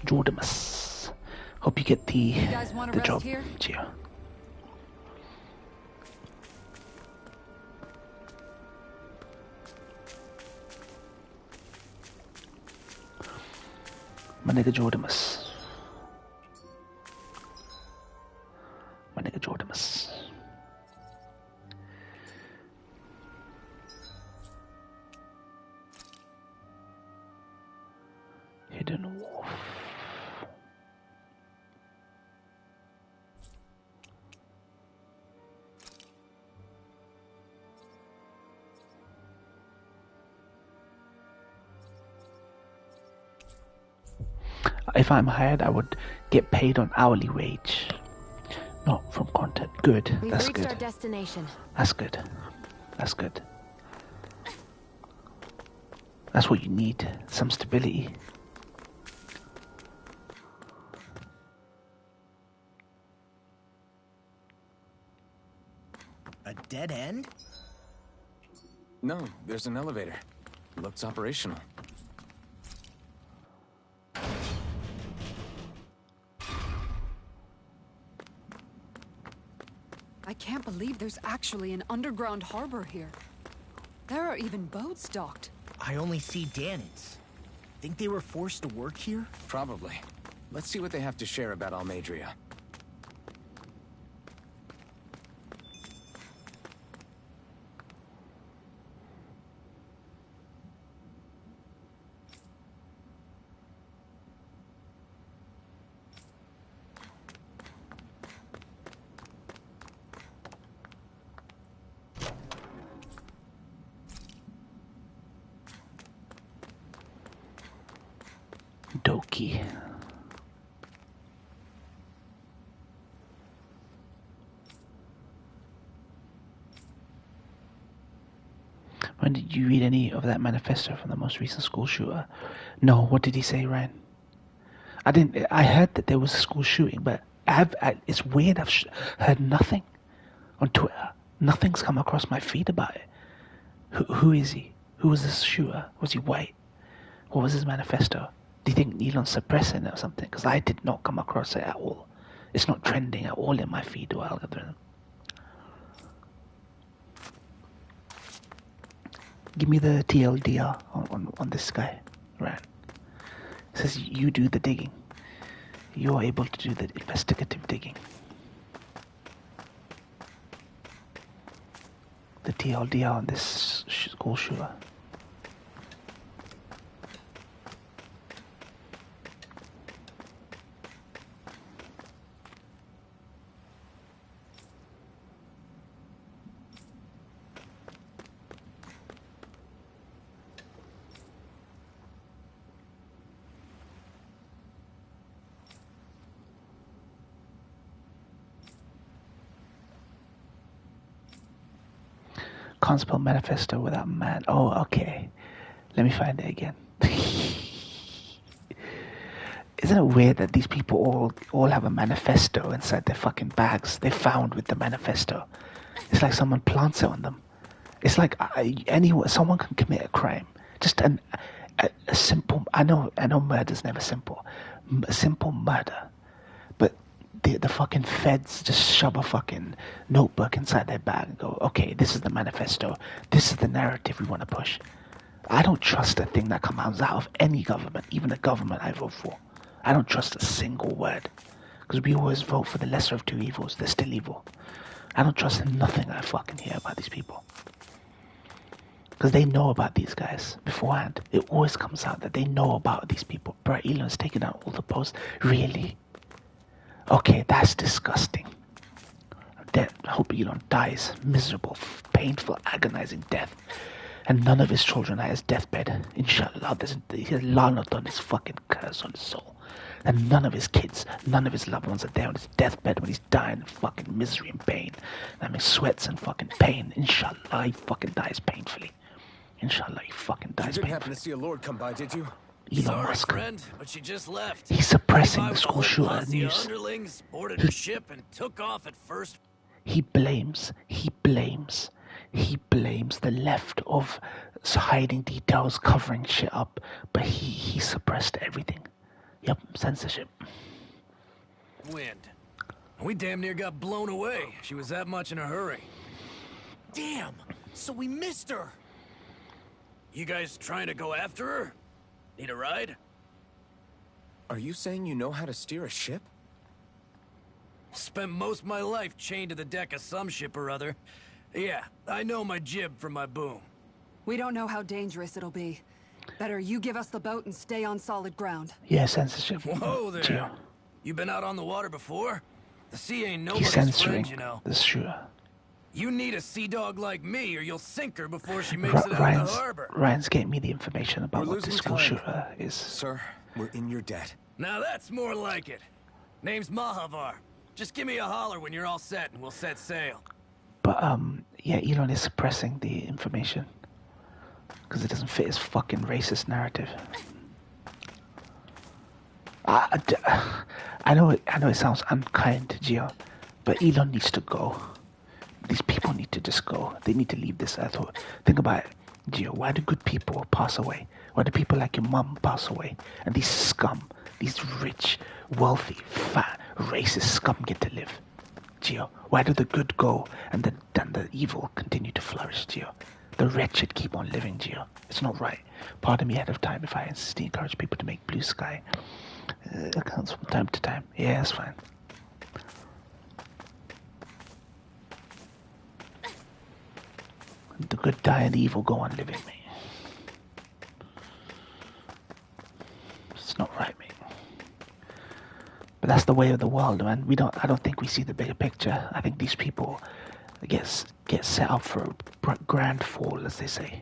Jordamus. Hope you get the job, here? Gio. My nigga Jordamus. My nigga Jordamus. Hidden Wolf. If I'm hired, I would get paid on hourly wage, not from content. Good. That's good. We've reached our destination. That's good. That's good. That's what you need. Some stability. A dead end? No, there's an elevator. Looks operational. I can't believe there's actually an underground harbor here. There are even boats docked. I only see Danans. Think they were forced to work here? Probably. Let's see what they have to share about Almadria. Doki. When did you read any of that manifesto from the most recent school shooter? No, what did he say, Ryan? I didn't. I heard that there was a school shooting, but it's weird. I've heard nothing on Twitter. Nothing's come across my feed about it. Who is he? Who was this shooter? Was he white? What was his manifesto? Do you think Elon's suppressing it or something? Because I did not come across it at all. It's not trending at all in my feed or algorithm. Give me the TLDR on this guy, right? It says you do the digging. You're able to do the investigative digging. The TLDR on this school shooter. Can't spell manifesto without man. Oh, okay. Let me find it again. Isn't it weird that these people all have a manifesto inside their fucking bags they found with the manifesto? It's like someone plants it on them. It's like someone can commit a crime. Just a simple. I know murder's never simple. A simple murder, but the fucking feds just shove a fucking notebook inside their bag and go, okay, this is the manifesto. This is the narrative we want to push. I don't trust a thing that comes out of any government, even the government I vote for. I don't trust a single word. Because we always vote for the lesser of two evils. They're still evil. I don't trust nothing I fucking hear about these people. Because they know about these guys beforehand. It always comes out that they know about these people. Bro, Elon's taking out all the posts. Really? Okay, that's disgusting. I hope Elon dies miserable, painful, agonizing death. And none of his children are at his deathbed. Inshallah, he has lanat on his fucking curse on his soul. And none of his kids, none of his loved ones are there on his deathbed when he's dying in fucking misery and pain. I mean, sweats and fucking pain. Inshallah, he fucking dies painfully. Inshallah, he fucking dies painfully. You didn't happen to see a Lord come by, did you? Elon Musk. Friend, but she just left. He's suppressing the school shooter news. Underlings boarded her ship and took off at first. He blames the left of hiding details, covering shit up, but he suppressed everything. Yep, Censorship. Wind. We damn near got blown away. She was that much in a hurry. Damn! So we missed her! You guys trying to go after her? Need a ride? Are you saying you know how to steer a ship? Spent most of my life chained to the deck of some ship or other. Yeah, I know my jib from my boom. We don't know how dangerous it'll be. Better you give us the boat and stay on solid ground. Yeah, censorship. Whoa there! Geo. You been out on the water before? The sea ain't He's nobody's censoring friend, you know. the shooter. You need a sea dog like me, or you'll sink her before she makes it out of the harbor. Ryan's getting me the information about We're what the losing school time. shooter is. Sir, we're in your debt. Now that's more like it. Name's Mahavar. Just give me a holler when you're all set, and we'll set sail. But yeah, Elon is suppressing the information because it doesn't fit his fucking racist narrative. I know it sounds unkind to Gio, but Elon needs to go. These people need to just go. They need to leave this earth. Think about it, Gio. Why do good people pass away? Why do people like your mum pass away? And these scum, these rich, wealthy, fat, racist scum get to live? Gio, why do the good go and the evil continue to flourish, Gio? The wretched keep on living, Gio. It's not right. Pardon me ahead of time if I encourage people to make blue sky accounts from time to time. Yeah, that's fine. The good die and the evil go on living, mate. It's not right, mate. But that's the way of the world, man. I don't think we see the bigger picture. I think these people get set up for a grand fall, as they say.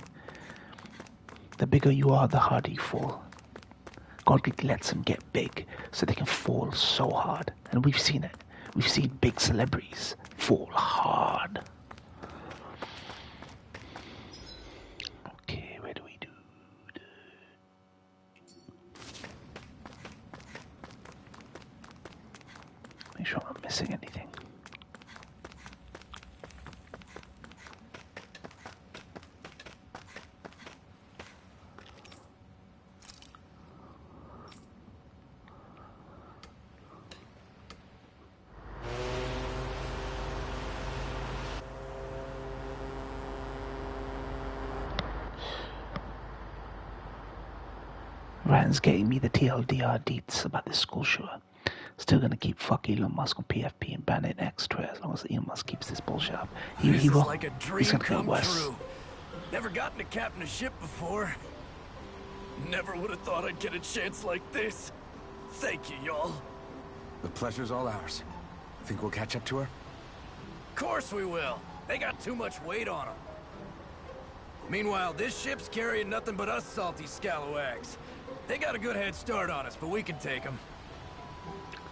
The bigger you are, the harder you fall. God lets them get big so they can fall so hard. And we've seen it. We've seen big celebrities fall hard. Okay, where do we do? Make sure I'm not missing anything. Ryan's getting me the TLDR deets about this school shooter. Still gonna keep fuck Elon Musk on PFP and ban it next Twitter as long as Elon Musk keeps this bullshit up. This He is will. like a dream He's gonna get come worse. true. Never gotten to captain a ship before. Never would have thought I'd get a chance like this. Thank you, y'all. The pleasure's all ours. Think we'll catch up to her? Of course we will. They got too much weight on them. Meanwhile, this ship's carrying nothing but us salty scalawags. They got a good head start on us, but we can take them.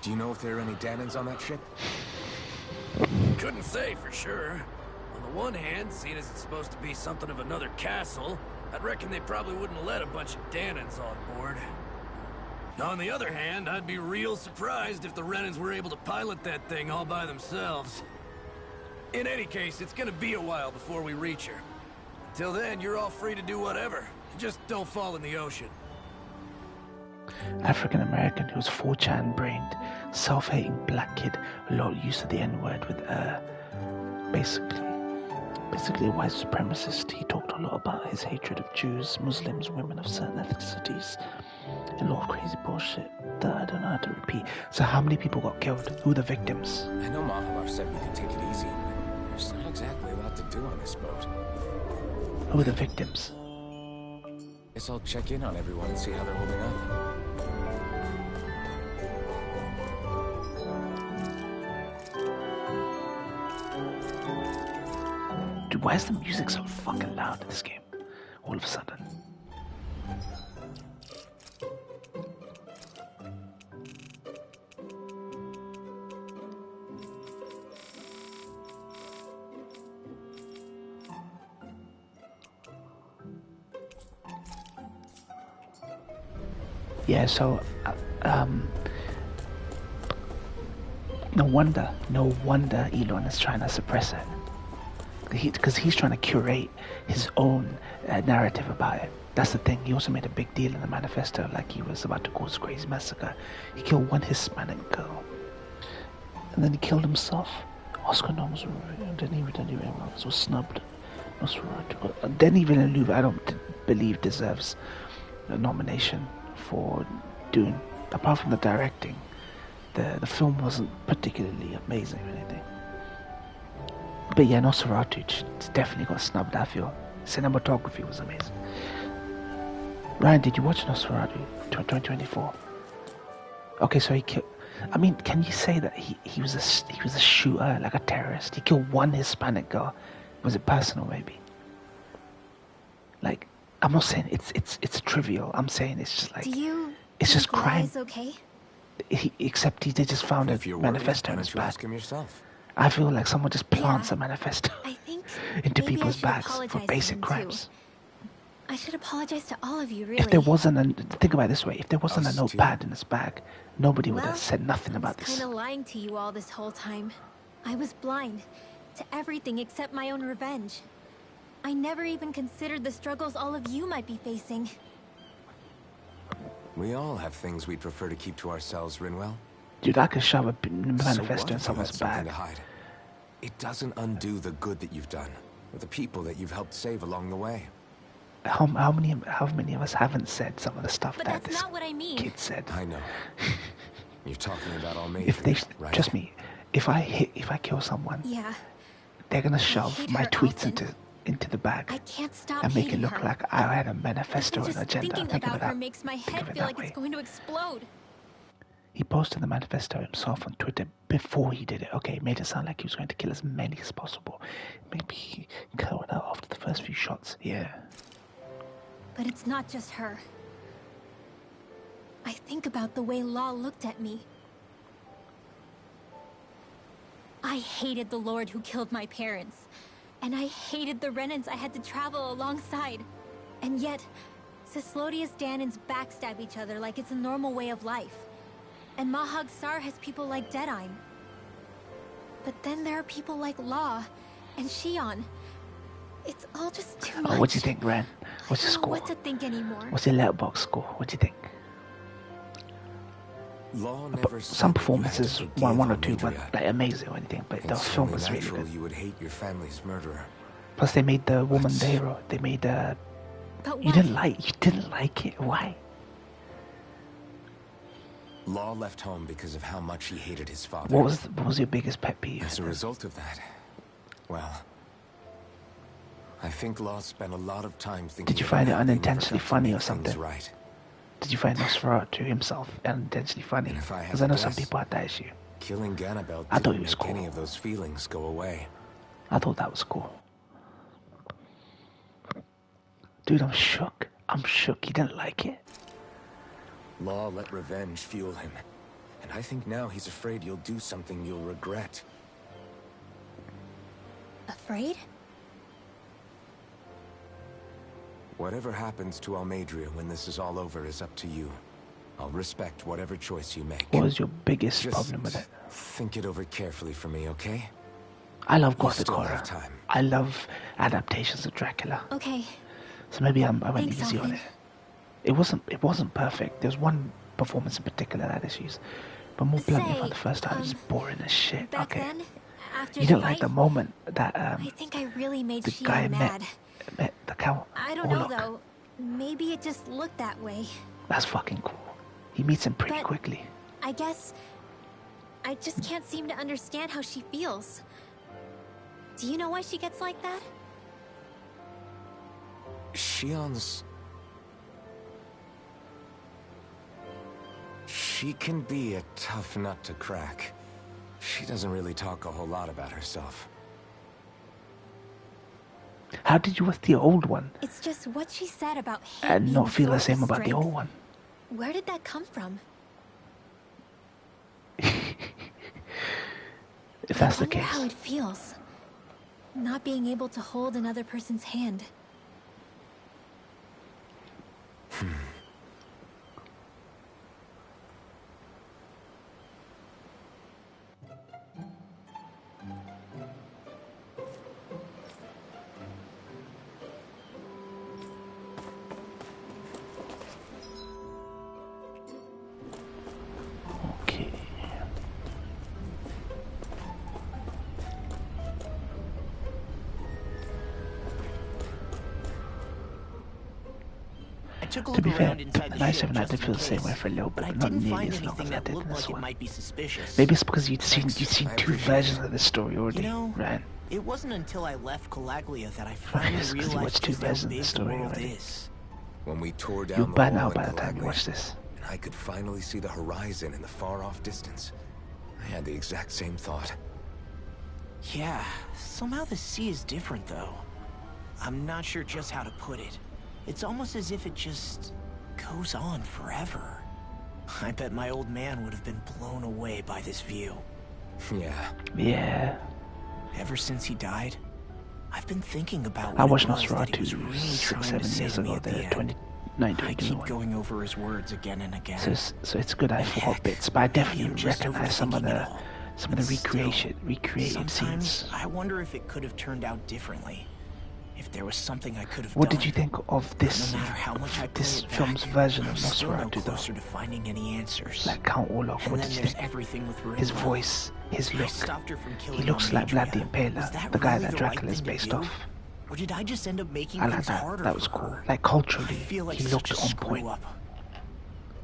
Do you know if there are any Danans on that ship? Couldn't say for sure. On the one hand, seeing as it's supposed to be something of another castle, I'd reckon they probably wouldn't let a bunch of Danans on board. On the other hand, I'd be real surprised if the Renans were able to pilot that thing all by themselves. In any case, it's gonna be a while before we reach her. Till then, you're all free to do whatever. Just don't fall in the ocean. African American who's 4chan brained, self-hating black kid, a lot used to the N-word with basically a white supremacist. He talked a lot about his hatred of Jews, Muslims, women of certain ethnicities, a lot of crazy bullshit that I don't know how to repeat. So how many people got killed? Who are the victims? I know Mahavar said we could take it easy, but there's not exactly a lot to do on this boat. Who are the victims? Guess I'll check in on everyone and see how they're holding up. Dude, why is the music so fucking loud in this game? All of a sudden. Yeah, so, no wonder Elon is trying to suppress it. Because he's trying to curate his own narrative about it. That's the thing. He also made a big deal in the manifesto, like he was about to cause a crazy massacre. He killed one Hispanic girl, and then he killed himself. Oscar Nosferatu, Denis Villeneuve was snubbed. Nosferatu. Denis Villeneuve, I don't believe deserves a nomination for Dune. Apart from the directing, the film wasn't particularly amazing or anything. But yeah, Nosferatu definitely got snubbed, I feel. Cinematography was amazing. Ryan, did you watch Nosferatu 2024? Okay, so he killed... I mean, can you say that he was a shooter, like a terrorist? He killed one Hispanic girl. Was it personal, maybe? Like, I'm not saying it's trivial. I'm saying it's just like... It's just crime. Okay? Except they just found a manifesto in his bag. Ask him yourself. I feel like someone just plants a manifesto I think into maybe people's I should bags apologize for to basic him, too. crimes. I should apologize to all of you, really. If there wasn't think about it this way, if there wasn't a Us too. notepad in his bag, nobody would Well, have said nothing I about was this. kind of lying to you all this whole time. I was blind to everything except my own revenge. I never even considered the struggles all of you might be facing. We all have things we'd prefer to keep to ourselves, Rinwell. Dude, I could shove a So what manifesto if in you had someone's something bag. to hide? It doesn't undo the good that you've done, or the people that you've helped save along the way. How many of us haven't said some of the stuff But that that's this not what I mean. kid said? I know. You're talking about all If they, right? trust me, if I kill someone, Yeah, they're gonna shove hate my her tweets often. into the bag I can't stop and make it hating look her. like I had a manifesto Even and just agenda. thinking Think of about it her that. makes my Think head of it feel that like it's way. going to explode. He posted the manifesto himself on Twitter before he did it. Okay, made it sound like he was going to kill as many as possible. Maybe he killed her after the first few shots. Yeah. But it's not just her. I think about the way Law looked at me. I hated the Lord who killed my parents. And I hated the Renans I had to travel alongside. And yet, Cislodius Danans backstab each other like it's a normal way of life. And Mahag Sar has people like Deadeye. But then there are people like Law and Shion. It's all just too much. Oh, what do you think, Ren? What's I your don't know score? what to think anymore. What's your letterbox score? What do you think? Law never said Some that you had to performances, forgive one or two, weren't Almedria. like amazing or anything, but the It's film only was really natural good. you would hate your family's murderer. Plus, they made the woman But- the hero. They made But you what? didn't like it. Why? Law left home because of how much he hated his father. What was your biggest pet peeve? As a result of that, well, I think Law spent a lot of time thinking. Did you about find it how they never unintentionally got to funny make or something? things Right. Did you find Nosferatu himself unintentionally funny? And if I had Because I to know some guess, people had that issue. Killing Ganabel I thought didn't he was make any cool. of those feelings go away. I thought that was cool. Dude, I'm shook. I'm shook. You didn't like it? Law let revenge fuel him. And I think now he's afraid you'll do something you'll regret. Afraid? Whatever happens to Almedria when this is all over is up to you. I'll respect whatever choice you make. What was your biggest Just problem with it? think it over carefully for me, okay? I love You gothic still horror. have time. I love adaptations of Dracula. Okay. So maybe I went Thanks, easy on Alfred. it. It wasn't perfect. There's one performance in particular that had issues. But more bluntly, for the first time, it's boring as shit. Back Okay. then, after You the didn't like the fight, moment that I think I really made the Shion guy mad. met the cow. I don't know Orlok. though. Maybe it just looked that way. That's fucking cool. He meets him pretty But- quickly. I guess I just can't seem to understand how she feels. Do you know why she gets like that? Shion's... She can be a tough nut to crack. She doesn't really talk a whole lot about herself. How did you with the old one It's just what she said about hate and being not a feel the source same of about the strength. old one? Where did that come from? If that's the I wonder case. how it feels. Not being able to hold another person's hand. took a To look be fair, around inside the the Night ship 7 I just did in feel the same case, way for a little but bit, I but not didn't nearly find as long anything as I that did in looked this like it one. might be suspicious. Maybe it's because you've Thanks, seen I two appreciate versions it. of this story already, You know, right? it wasn't until I left Calaglia that I finally It's 'cause you realized watched two just how versions of the big the story world already. is. When we tore You'll down the burn wall out in by the time you Calaglia, watch this. and I could finally see the horizon in the far-off distance, I had the exact same thought. Yeah, somehow the sea is different though. I'm not sure just how to put it. It's almost as if it just goes on forever. I bet my old man would have been blown away by this view. Yeah. Yeah. Ever since he died, I've been thinking about I what watched it was that Nosferatu he was really 6, trying 7 to say years to me ago, at the the end. 2019 I keep one. going over his words again and again. So it's good I And forgot heck, bits, but I maybe I'm definitely just recognize some of overthinking it the all. some of But the still, recreated sometimes scenes. I wonder if it could have turned out differently. If there was something I could have What done. did you think of this No matter how much I play this it film's back, version of I'm still no Nosferatu closer though? to finding any answers. Like Count Orlok, And what then did you there's think? everything with His Rinwell. voice, his I look. stopped her from He killing looks like Vlad the Almadria. Was Impaler, that the guy really that the Dracula right is thing to based do? off. Or did I just end up making I like things that. harder That was for cool. her? Like culturally, I feel like he such looked a on screw point. up.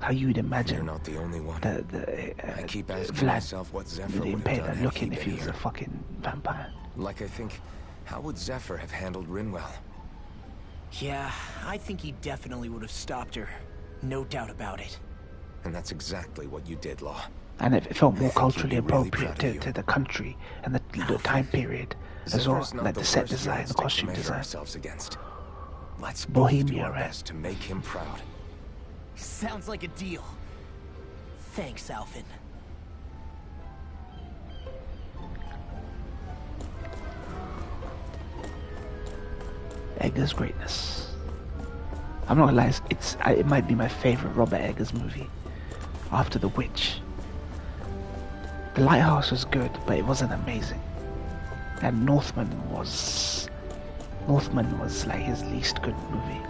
How you'd You're imagine not the only one. the I keep asking Vlad myself what Zephyr the would have done Impaler had looking he if been he was here. a fucking vampire. Like I think, how would Zephyr have handled Rinwell? Yeah, I think he definitely would have stopped her. No doubt about it. And that's exactly what you did, Law. And it felt more I think he'd culturally be really appropriate proud of you. to the country and the time period as well, Zephyr's not like the the set worst design, the yardstick to costume measure design. ourselves against. Let's both do Bohemia, our right? best to make him proud. Sounds like a deal. Thanks, Alvin. Eggers' greatness. I'm not gonna lie, it might be my favorite Robert Eggers movie after The Witch. The Lighthouse was good, but it wasn't amazing. And Northman was like his least good movie.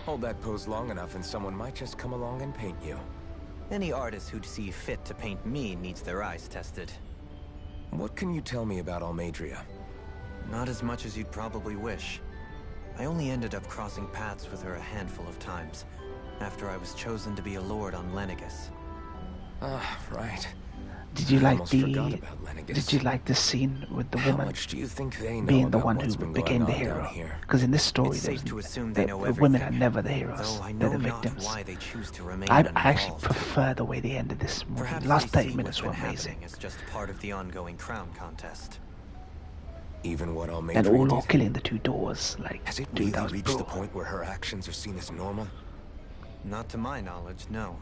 Hold that pose long enough and someone might just come along and paint you. Any artist who'd see fit to paint me needs their eyes tested. What can you tell me about Almadria? Not as much as you'd probably wish. I only ended up crossing paths with her a handful of times, after I was chosen to be a lord on Lenegus. Ah, right. Did you I like almost forgot about Lenegus. Did you like the scene with the How woman much do you think they know being the about one what's who been became the going on hero? down here? Because in this story, It's there's safe to assume they know the women are everything, never the heroes; though I they're know the not victims. why they choose to remain I actually uninvolved. prefer the way they ended this movie. Perhaps Last they 30 see minutes were what's been amazing. happening as just part of the ongoing crown contest. Even what And Almadria all did? killing the two doors, like, Has it dude, that really was reached the brutal. point where her actions are seen as normal? Not to my knowledge, no.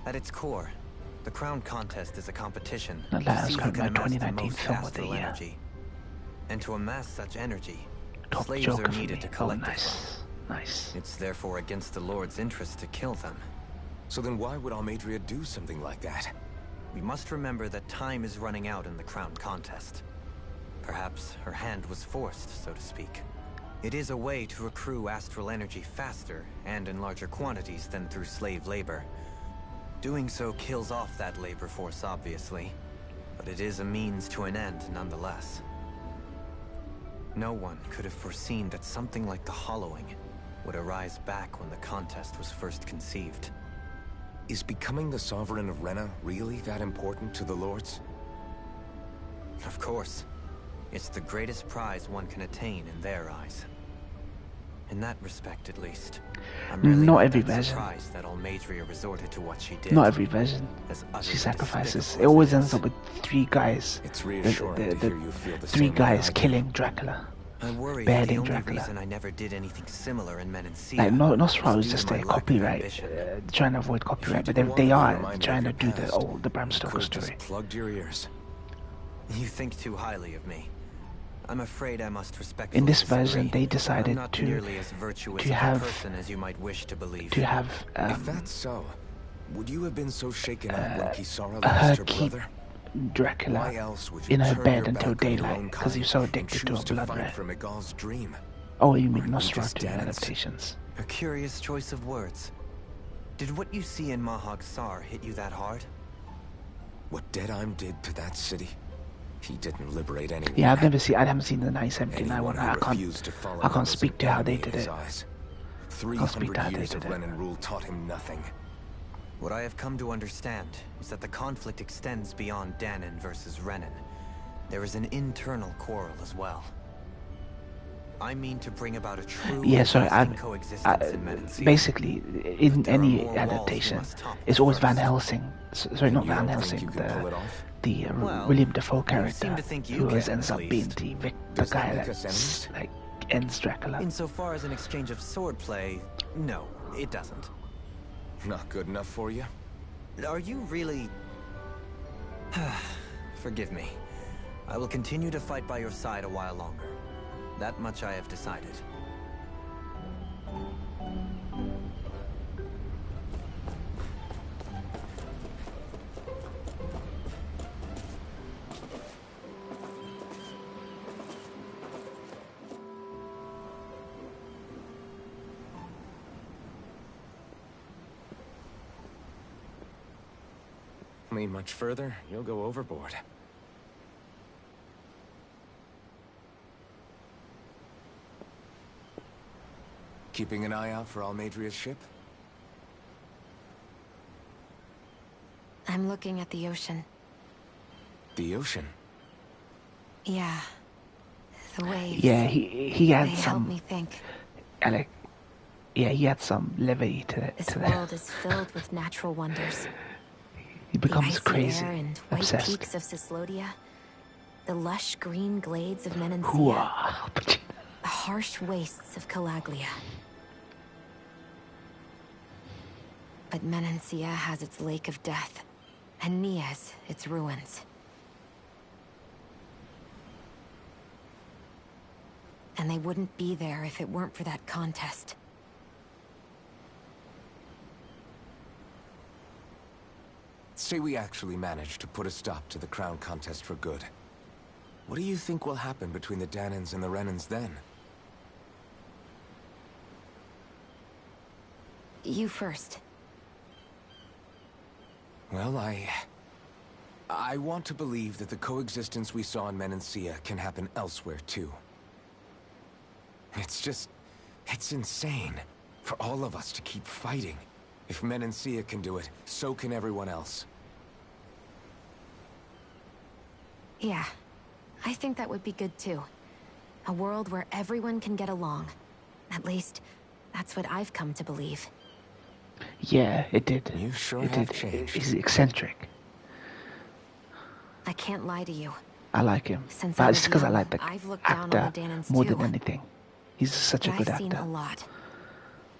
At its core, the crown contest is a competition Not to like see it's who got can my amass the 2019 most film of the astral year. energy. And to amass such energy, Top slaves Joker are for needed me. to Oh, collect it nice, nice. from. It's therefore against the Lord's interest to kill them. So then why would Almadria do something like that? We must remember that time is running out in the crown contest. Perhaps her hand was forced, so to speak. It is a way to accrue astral energy faster and in larger quantities than through slave labor. Doing so kills off that labor force, obviously, but it is a means to an end nonetheless. No one could have foreseen that something like the Hollowing would arise back when the contest was first conceived. Is becoming the Sovereign of Rena really that important to the Lords? Of course. It's the greatest prize one can attain in their eyes. In that respect, at least. I'm really Not every that version. surprised that Almadria resorted to what she did. Not every version. As utterly She sacrifices. despicable It always as ends up with three guys. It's reassuring to hear you feel the Three same way guys I do. killing Dracula. I worry Beheading that the only Dracula. reason I never did anything similar in Menancia Like Nosferatu was is due just to my a lack of copyright, ambition. trying to avoid copyright, but didn't they want to be are reminded trying of to your do past, the Bram You Stoker could have story. just plugged your ears. You think too highly of me. I'm afraid I must respectfully In this disagree. version, they I'm decided not to nearly as virtuous to of a have- person as you might wish to believe. to have If that's so, would you have been so shaken up when Kisara her lost her keep brother? Dracula Why else would you in her turn bed your until back on your daylight own because you're so kind and addicted to choose her blood, fight right? for Miguel's dream? Oh, you mean Aren't we just Nosferatu Danits? adaptations? A curious choice of words. Did what you see in Mahag Sar hit you that hard? What Deadheim did to that city, he didn't liberate anyone. Yeah, I haven't seen the 979 Anyone one. who I refused to follow can't him was speak an to how they enemy in did his it. eyes. Can't speak to how 300 they years of did it. Renan rule taught him nothing. What I have come to understand is that the conflict extends beyond Danon versus Renan. There is an internal quarrel as well. I mean to bring about a true coexistence in Menancia. Basically, in any adaptation, it's always Van Helsing. Sorry, not Van Helsing. The William Dafoe character who ends up being the guy that like ends Dracula. Insofar as an exchange of swordplay, no, it doesn't. Not good enough for you? Are you really... Forgive me. I will continue to fight by your side a while longer. That much I have decided. Lean much further, you'll go overboard. Keeping an eye out for Almeidria's ship? I'm looking at the ocean. The ocean? Yeah. The waves. Yeah, he had they some... help me think. Alec, yeah, he had some levity to This that. world is filled with natural wonders. He becomes the icy crazy, air and white obsessed. peaks of Cyslodia. The lush green glades of Hooah. Menancia. The harsh wastes of Calaglia. But Menancia has its Lake of Death, and Nias its ruins. And they wouldn't be there if it weren't for that contest. Say we actually managed to put a stop to the crown contest for good. What do you think will happen between the Danons and the Renans then? You first. Well, I want to believe that the coexistence we saw in Menancia can happen elsewhere, too. It's insane for all of us to keep fighting. If Menancia can do it, so can everyone else. Yeah, I think that would be good too. A world where everyone can get along. At least, that's what I've come to believe. Yeah, it did. You sure it have did. changed. He's eccentric. I can't lie to you. I like him. Since But I it's was because I young, like the I've looked down on actor the Danons more too. than anything. He's such a But good I've seen actor. a lot.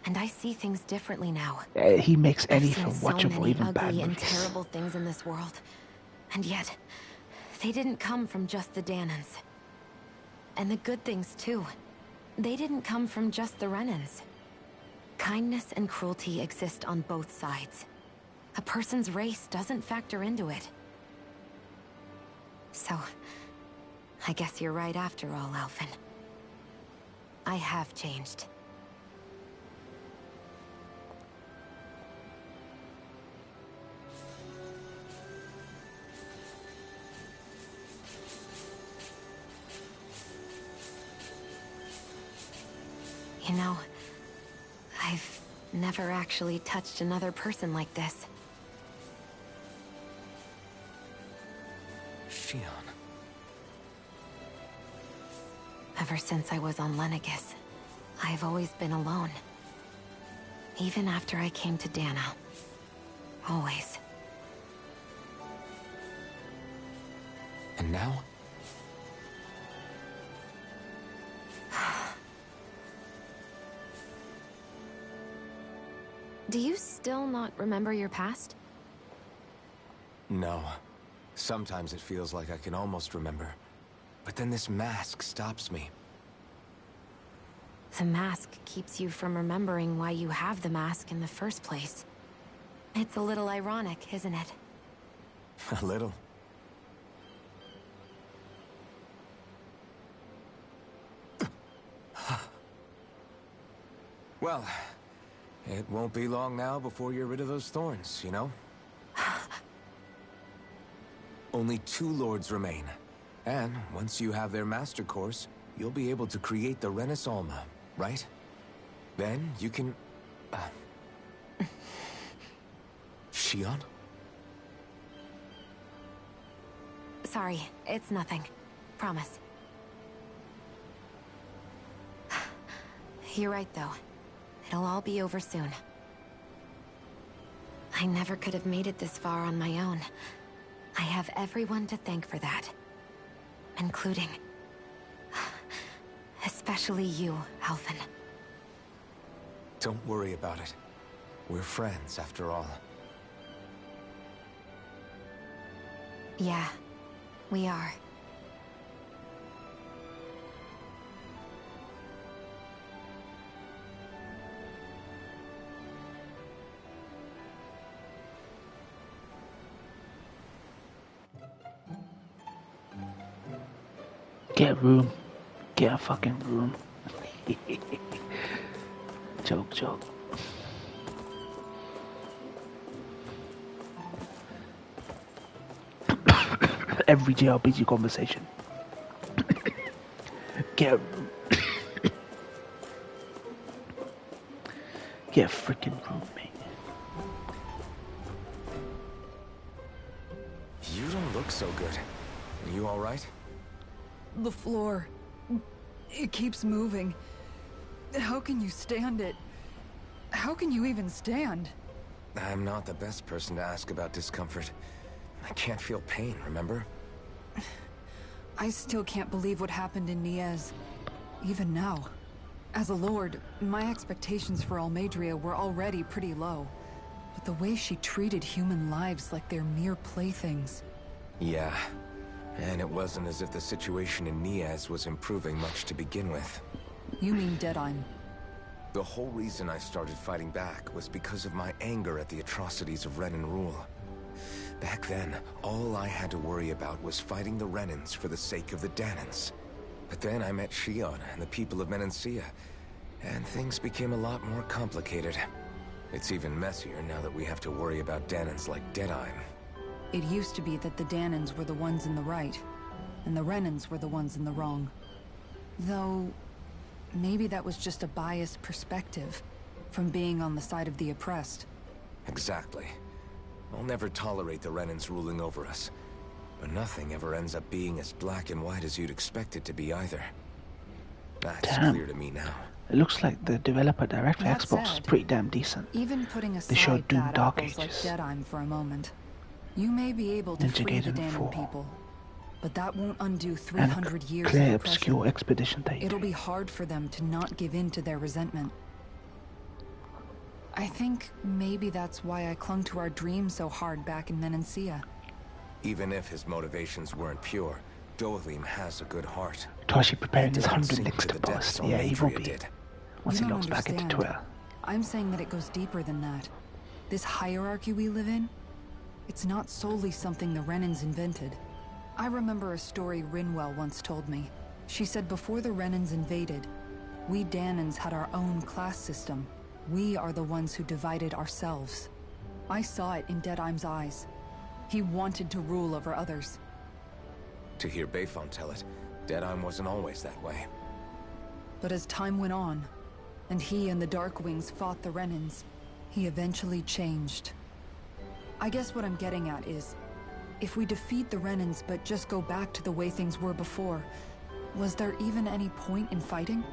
And I see things differently now. He makes I've any seen film so watchable, many even bad ugly and movies. terrible things in this world. And yet, they didn't come from just the Danons. And the good things too. They didn't come from just the Renans. Kindness and cruelty exist on both sides. A person's race doesn't factor into it. So, I guess you're right after all, Alphen. I have changed. You know, I've never actually touched another person like this. Shionne. Ever since I was on Lenegis, I've always been alone. Even after I came to Dana. Always. And now? Do you still not remember your past? No. Sometimes it feels like I can almost remember. But then this mask stops me. The mask keeps you from remembering why you have the mask in the first place. It's a little ironic, isn't it? A little. Well, it won't be long now before you're rid of those thorns, you know? Only 2 lords remain. And once you have their master course, you'll be able to create the Renis Alma, right? Then you can... Shionne? Sorry, it's nothing. Promise. You're right, though. It'll all be over soon. I never could have made it this far on my own. I have everyone to thank for that. Including... especially you, Alphen. Don't worry about it. We're friends, after all. Yeah, we are. Get a room. Get a fucking room. Joke, joke. Every JRPG conversation. Get a room. Get a freaking room, mate. You don't look so good. Are you alright? The floor. It keeps moving. How can you stand it? How can you even stand? I'm not the best person to ask about discomfort. I can't feel pain, remember? I still can't believe what happened in Niez. Even now. As a lord, my expectations for Almeidrea were already pretty low. But the way she treated human lives like they're mere playthings... Yeah. And it wasn't as if the situation in Niez was improving much to begin with. You mean Deadheim? The whole reason I started fighting back was because of my anger at the atrocities of Renin rule. Back then, all I had to worry about was fighting the Renins for the sake of the Dahnans. But then I met Shionne and the people of Menancia, and things became a lot more complicated. It's even messier now that we have to worry about Dahnans like Deadheim. It used to be that the Dahnans were the ones in the right, and the Renins were the ones in the wrong. Though, maybe that was just a biased perspective, from being on the side of the oppressed. Exactly. I'll never tolerate the Renins ruling over us. But nothing ever ends up being as black and white as you'd expect it to be either. That's clear to me now. It looks like the developer direct for That Xbox is said, pretty damn decent. Even putting They showed aside Doom bad Dark apples like Ages. Deadheim for a moment, you may be able to Ninja free the Gaiden 4. Dahnan people, but that won't undo And 300 years Clear of Obscure oppression. Expedition Day. It'll be hard for them to not give in to their resentment. I think maybe that's why I clung to our dream so hard back in Menancia. Even if his motivations weren't pure, Dohalim has a good heart. Toshi preparing his Didn't 100 sink links to to the depths post. Yeah, he will Almeidrea be. did. Once You he don't logs back into understand. Twitter. I'm saying that it goes deeper than that. This hierarchy we live in, it's not solely something the Renins invented. I remember a story Rinwell once told me. She said before the Renins invaded, we Dahnans had our own class system. We are the ones who divided ourselves. I saw it in Deadheim's eyes. He wanted to rule over others. To hear Bayfon tell it, Deadheim wasn't always that way. But as time went on, and he and the Darkwings fought the Renins, he eventually changed. I guess what I'm getting at is, if we defeat the Renins but just go back to the way things were before, was there even any point in fighting?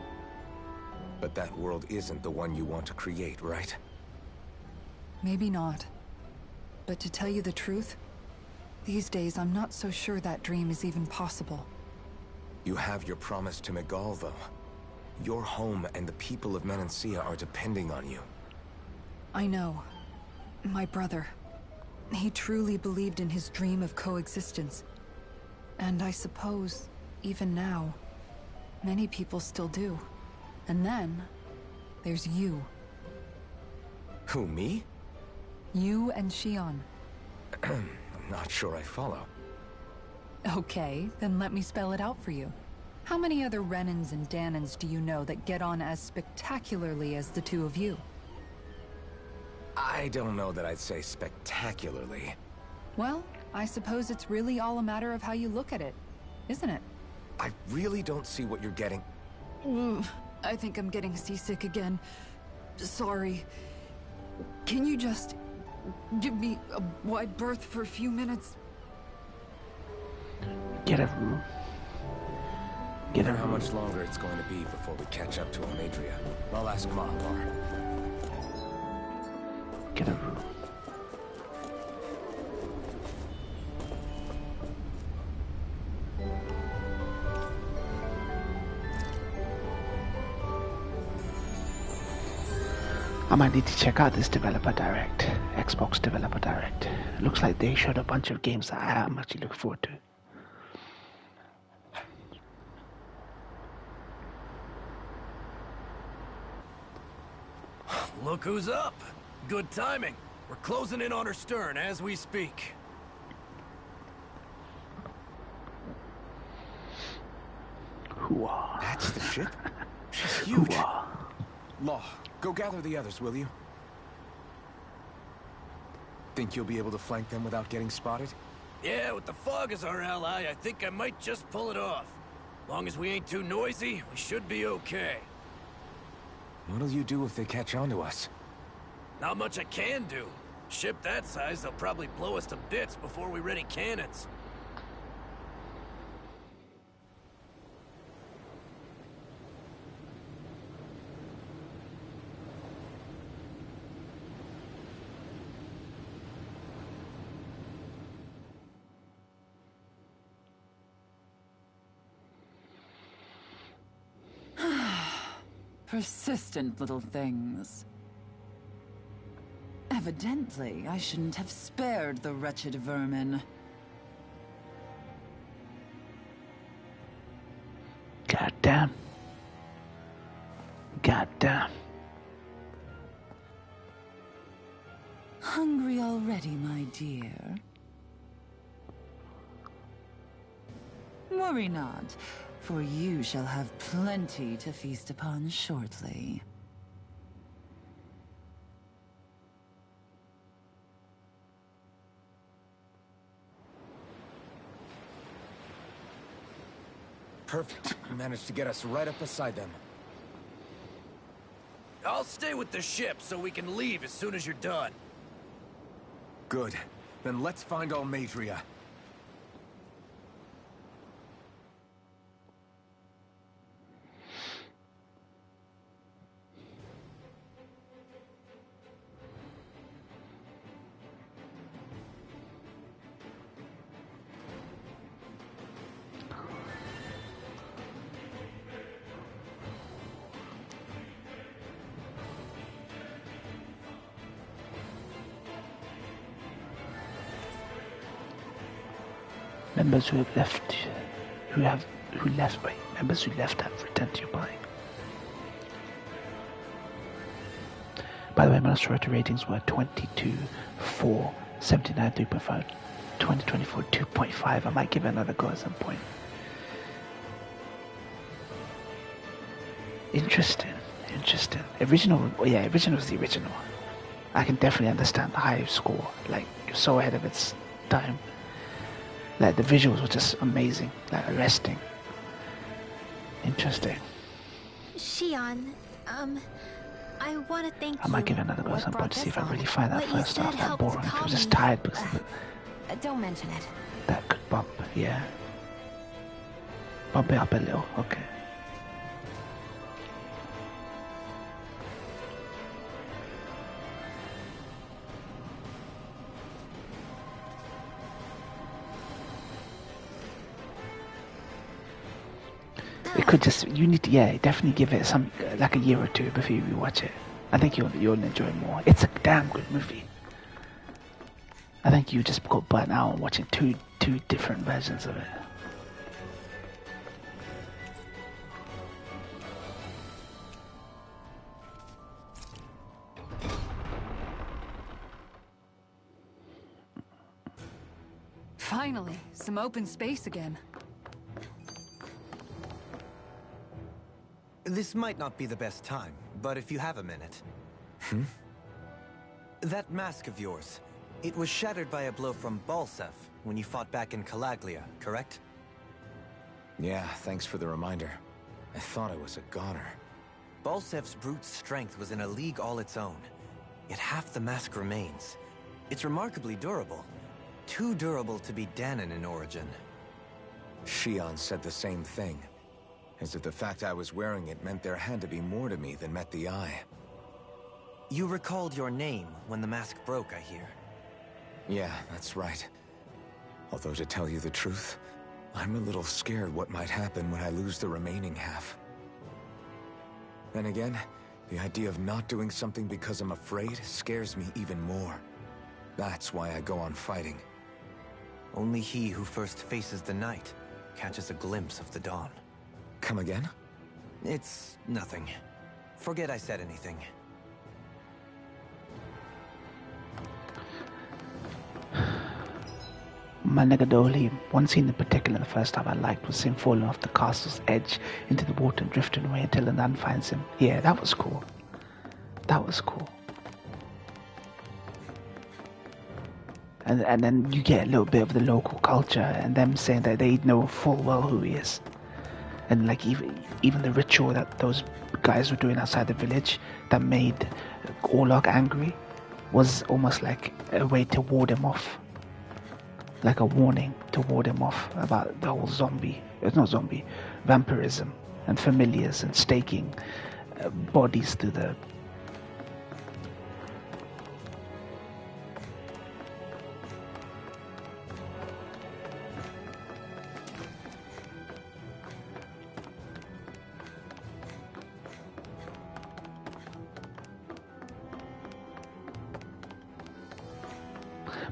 But that world isn't the one you want to create, right? Maybe not. But to tell you the truth, these days I'm not so sure that dream is even possible. You have your promise to Megal, though. Your home and the people of Menancia are depending on you. I know. My brother. He truly believed in his dream of coexistence. And I suppose, even now, many people still do. And then, there's you. Who, me? You and Shionne. I'm not sure I follow. Okay, then let me spell it out for you. How many other Renins and Dahnans do you know that get on as spectacularly as the two of you? I don't know that I'd say spectacularly. Well, I suppose it's really all a matter of how you look at it, isn't it? I really don't see what you're getting. I think I'm getting seasick again. Sorry. Can you just give me a wide berth for a few minutes? Get a room. Get a Wonder how room. much longer it's going to be before we catch up to Almadria. I'll ask Mahalar. Get a room. I might need to check out this Developer Direct, Xbox Developer Direct. It looks like they showed a bunch of games that I'm actually looking forward to. Look who's up. Good timing. We're closing in on her stern as we speak. Hooah. That's the ship? She's huge. Hooah. Law, go gather the others, will you? Think you'll be able to flank them without getting spotted? Yeah, with the fog as our ally, I think I might just pull it off. Long as we ain't too noisy, we should be okay. What'll you do if they catch on to us? Not much I can do. Ship that size, they'll probably blow us to bits before we ready cannons. Persistent little things. Evidently, I shouldn't have spared the wretched vermin. Goddamn. Goddamn. Hungry already, my dear? Worry not, for you shall have plenty to feast upon shortly. Perfect. You managed to get us right up beside them. I'll stay with the ship so we can leave as soon as you're done. Good. Then let's find Almadria. Members who have left members who left have returned to your party. By the way, Minnesota ratings were 22, 4, 79, 3.5, 2024, 2.5. I might give it another go at some point. Interesting. Original was the original. I can definitely understand the high score. Like, you're so ahead of its time. Like, the visuals were just amazing, like arresting. Interesting. Shion, I want to thank you. I might give it another go at some point to see if I really find that What you first said half that helped boring. If calm I was just me. tired because of Don't mention it. that good bump, yeah. Bump it up a little, okay. It could just, you need to, yeah, definitely give it some, like a year or two before you watch it. I think you'll enjoy it more. It's a damn good movie. I think you just got burnt out on watching two different versions of it. Finally, some open space again. This might not be the best time, but if you have a minute. That mask of yours, it was shattered by a blow from Balsef, when you fought back in Calaglia, correct? Yeah, thanks for the reminder. I thought I was a goner. Balsev's brute strength was in a league all its own. Yet half the mask remains. It's remarkably durable. Too durable to be Dahnan in origin. Shion said the same thing. As if the fact I was wearing it meant there had to be more to me than met the eye. You recalled your name when the mask broke, I hear. Yeah, that's right. Although to tell you the truth, I'm a little scared what might happen when I lose the remaining half. Then again, the idea of not doing something because I'm afraid scares me even more. That's why I go on fighting. Only he who first faces the night catches a glimpse of the dawn. Come again? It's nothing. Forget I said anything. My nigga Dolly, one scene in particular the first time I liked was him falling off the castle's edge into the water and drifting away until the nun finds him. Yeah, that was cool. That was cool. And then you get a little bit of the local culture and them saying that they know full well who he is. And like even the ritual that those guys were doing outside the village that made Orlok angry was almost like a way to ward him off. Like a warning to ward him off about the whole vampirism and familiars and staking bodies to the...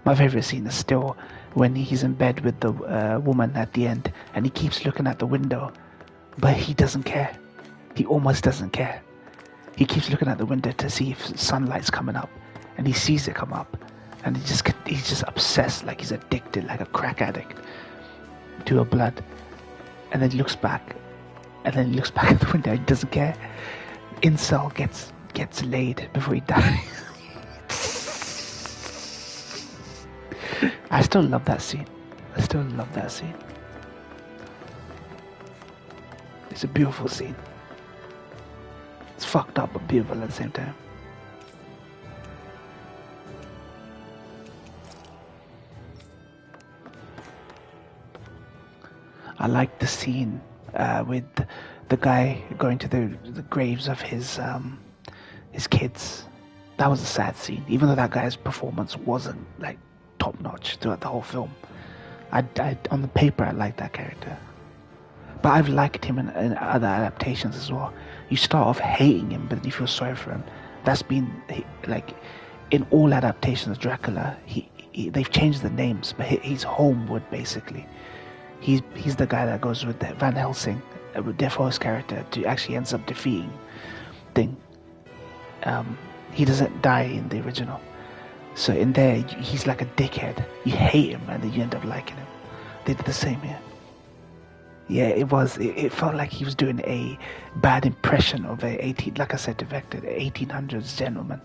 My favorite scene is still when he's in bed with the woman at the end and he keeps looking at the window, but he doesn't care. He almost doesn't care. He keeps looking at the window to see if sunlight's coming up, and he sees it come up, and he's just obsessed, like he's addicted, like a crack addict to her blood. And then he looks back, and then he looks back at the window and he doesn't care. Incel gets laid before he dies. I still love that scene. It's a beautiful scene. It's fucked up but beautiful at the same time. I like the scene with the guy going to the graves of his kids. That was a sad scene, even though that guy's performance wasn't like top notch throughout the whole film. I on the paper I like that character, but I've liked him in other adaptations as well. You start off hating him, but then you feel sorry for him. That's been like in all adaptations of Dracula. They've changed the names, but he's Homewood basically. He's the guy that goes with Van Helsing, with Defoe's character, to actually ends up defeating Thing. He doesn't die in the original. So in there, he's like a dickhead. You hate him, and then you end up liking him. They did the same here. Yeah, it felt like he was doing a bad impression of a 1800s gentleman.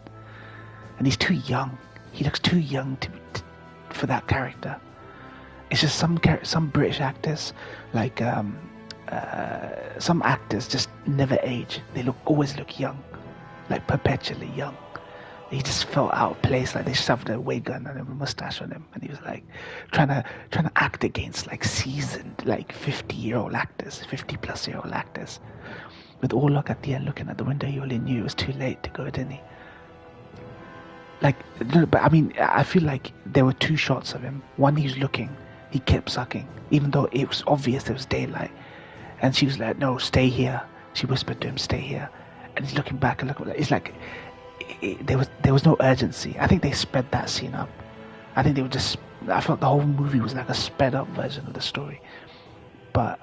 And he's too young. He looks too young for that character. It's just some British actors, like some actors just never age. They always look young, like perpetually young. He just felt out of place, like they shoved a wig gun and a mustache on him, and he was like trying to act against like seasoned, like 50-year-old actors, 50-plus-year-old actors. With Orlok at the end looking at the window, he only knew it was too late to go, didn't he? Like, but I mean, I feel like there were two shots of him. One, he was looking, he kept sucking, even though it was obvious there was daylight, and she was like, "No, stay here." She whispered to him, "Stay here," and he's looking back and looking. It's like. There was no urgency. I think they sped that scene up. I think they were just. I felt the whole movie was like a sped up version of the story, but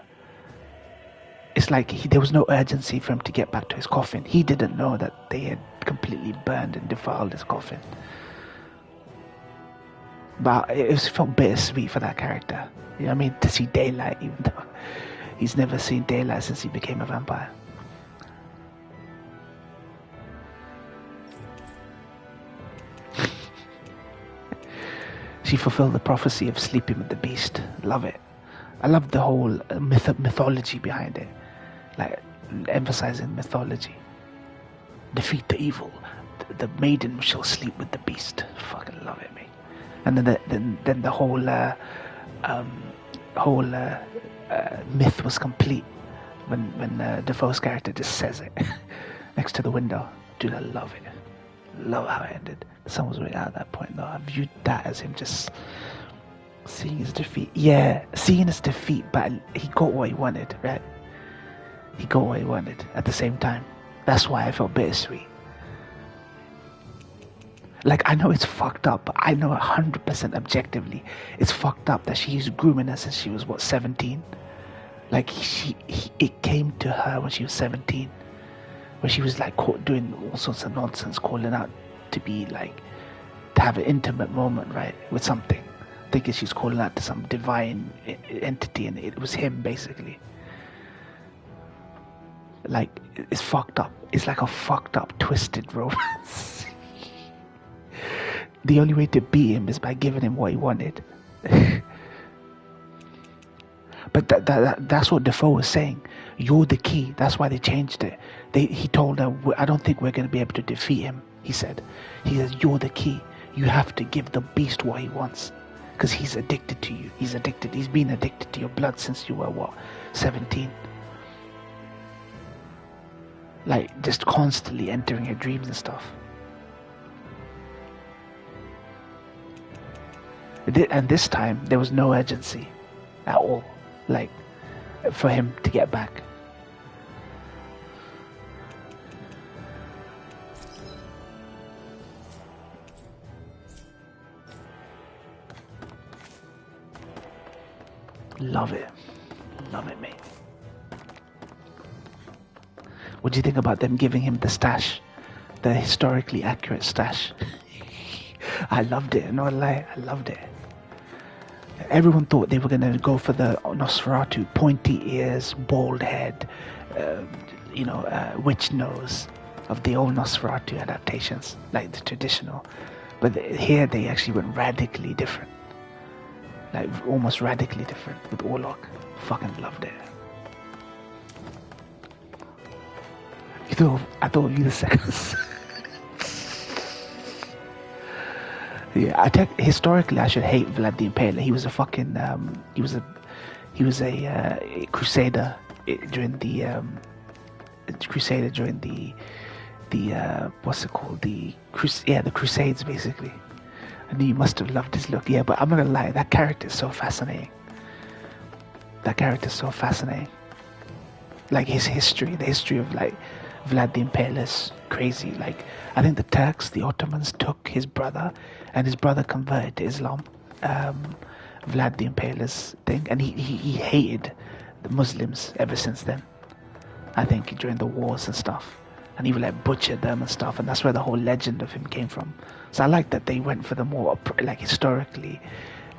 it's like there was no urgency for him to get back to his coffin. He didn't know that they had completely burned and defiled his coffin. But it felt bittersweet for that character. You know what I mean? To see daylight, even though he's never seen daylight since he became a vampire. She fulfilled the prophecy of sleeping with the beast. Love it. I love the whole mythology behind it, like emphasizing mythology. Defeat the evil. The maiden shall sleep with the beast. Fucking love it, mate. And then the whole myth was complete when Defoe's character just says it next to the window. Dude, I love it. Love how it ended. The sun was right out at that point, though. I viewed that as him just seeing his defeat. Yeah, seeing his defeat, but he got what he wanted, right? He got what he wanted at the same time. That's why I felt bittersweet. Like, I know it's fucked up, but I know 100% objectively it's fucked up that she was grooming her since she was, 17? Like, it came to her when she was 17, where she was, like, doing all sorts of nonsense, calling out to be, like, to have an intimate moment, right, with something. Thinking she's calling out to some divine entity, and it was him, basically. Like, it's fucked up. It's like a fucked up, twisted romance. The only way to beat him is by giving him what he wanted. But that's what Defoe was saying. You're the key. That's why they changed it. He told her, I don't think we're going to be able to defeat him, he said. He says, you're the key. You have to give the beast what he wants. Because he's addicted to you. He's addicted. He's been addicted to your blood since you were, 17? Like, just constantly entering your dreams and stuff. And this time, there was no urgency at all, like, for him to get back. Love it, mate. What do you think about them giving him the stash, the historically accurate stash? I loved it, no lie, I loved it. Everyone thought they were going to go for the Nosferatu, pointy ears, bald head, witch nose of the old Nosferatu adaptations, like the traditional. But here they actually went radically different. Like, almost radically different with Orlok. Fucking loved it. I thought you the seconds. Yeah, historically I should hate Vlad the Impaler. He was a fucking he was a crusader during the what's it called, the Crusades, basically. I knew you must have loved his look. Yeah, but I'm not gonna lie, that character is so fascinating. Like, his history, the history of, like, Vlad the Impaler's crazy. Like, I think the Turks, the Ottomans, took his brother, and his brother converted to Islam. Vlad the Impaler's thing, and he hated the Muslims ever since then. I think during the wars and stuff, and he would, like, butcher them and stuff, and that's where the whole legend of him came from. So I like that they went for the more, like, historically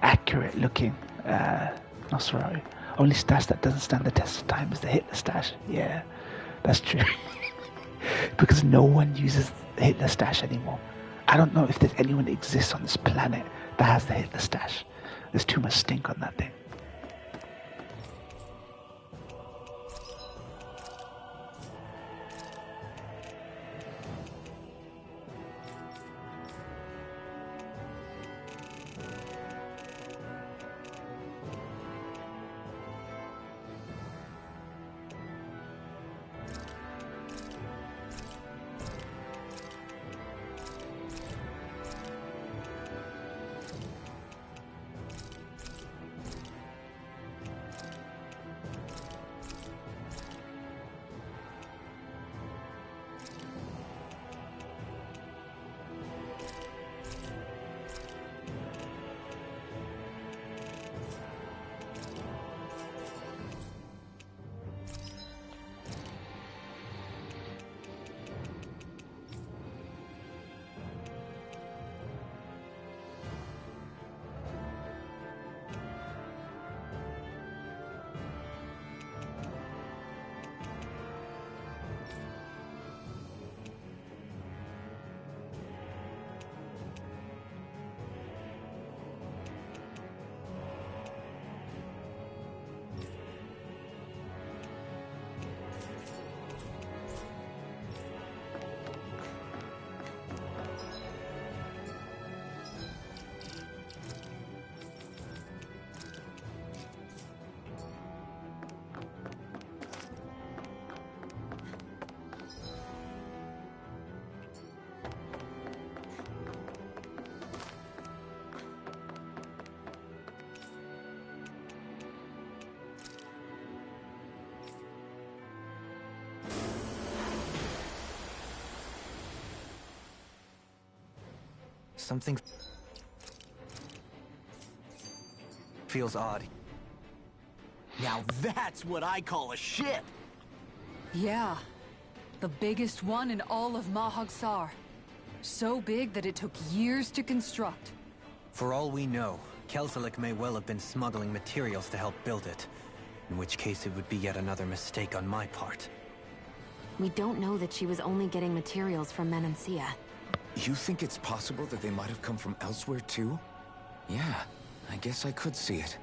accurate looking Nosferatu. Only stash that doesn't stand the test of time is the Hitler stash. Yeah, that's true. Because no one uses the Hitler stash anymore. I don't know if there's anyone that exists on this planet that has the Hitler stash. There's too much stink on that thing. Something feels odd. Now that's what I call a ship! Yeah. The biggest one in all of Mahag-Sar. So big that it took years to construct. For all we know, Kelzelik may well have been smuggling materials to help build it. In which case it would be yet another mistake on my part. We don't know that she was only getting materials from Menancia. You think it's possible that they might have come from elsewhere too? Yeah, I guess I could see it.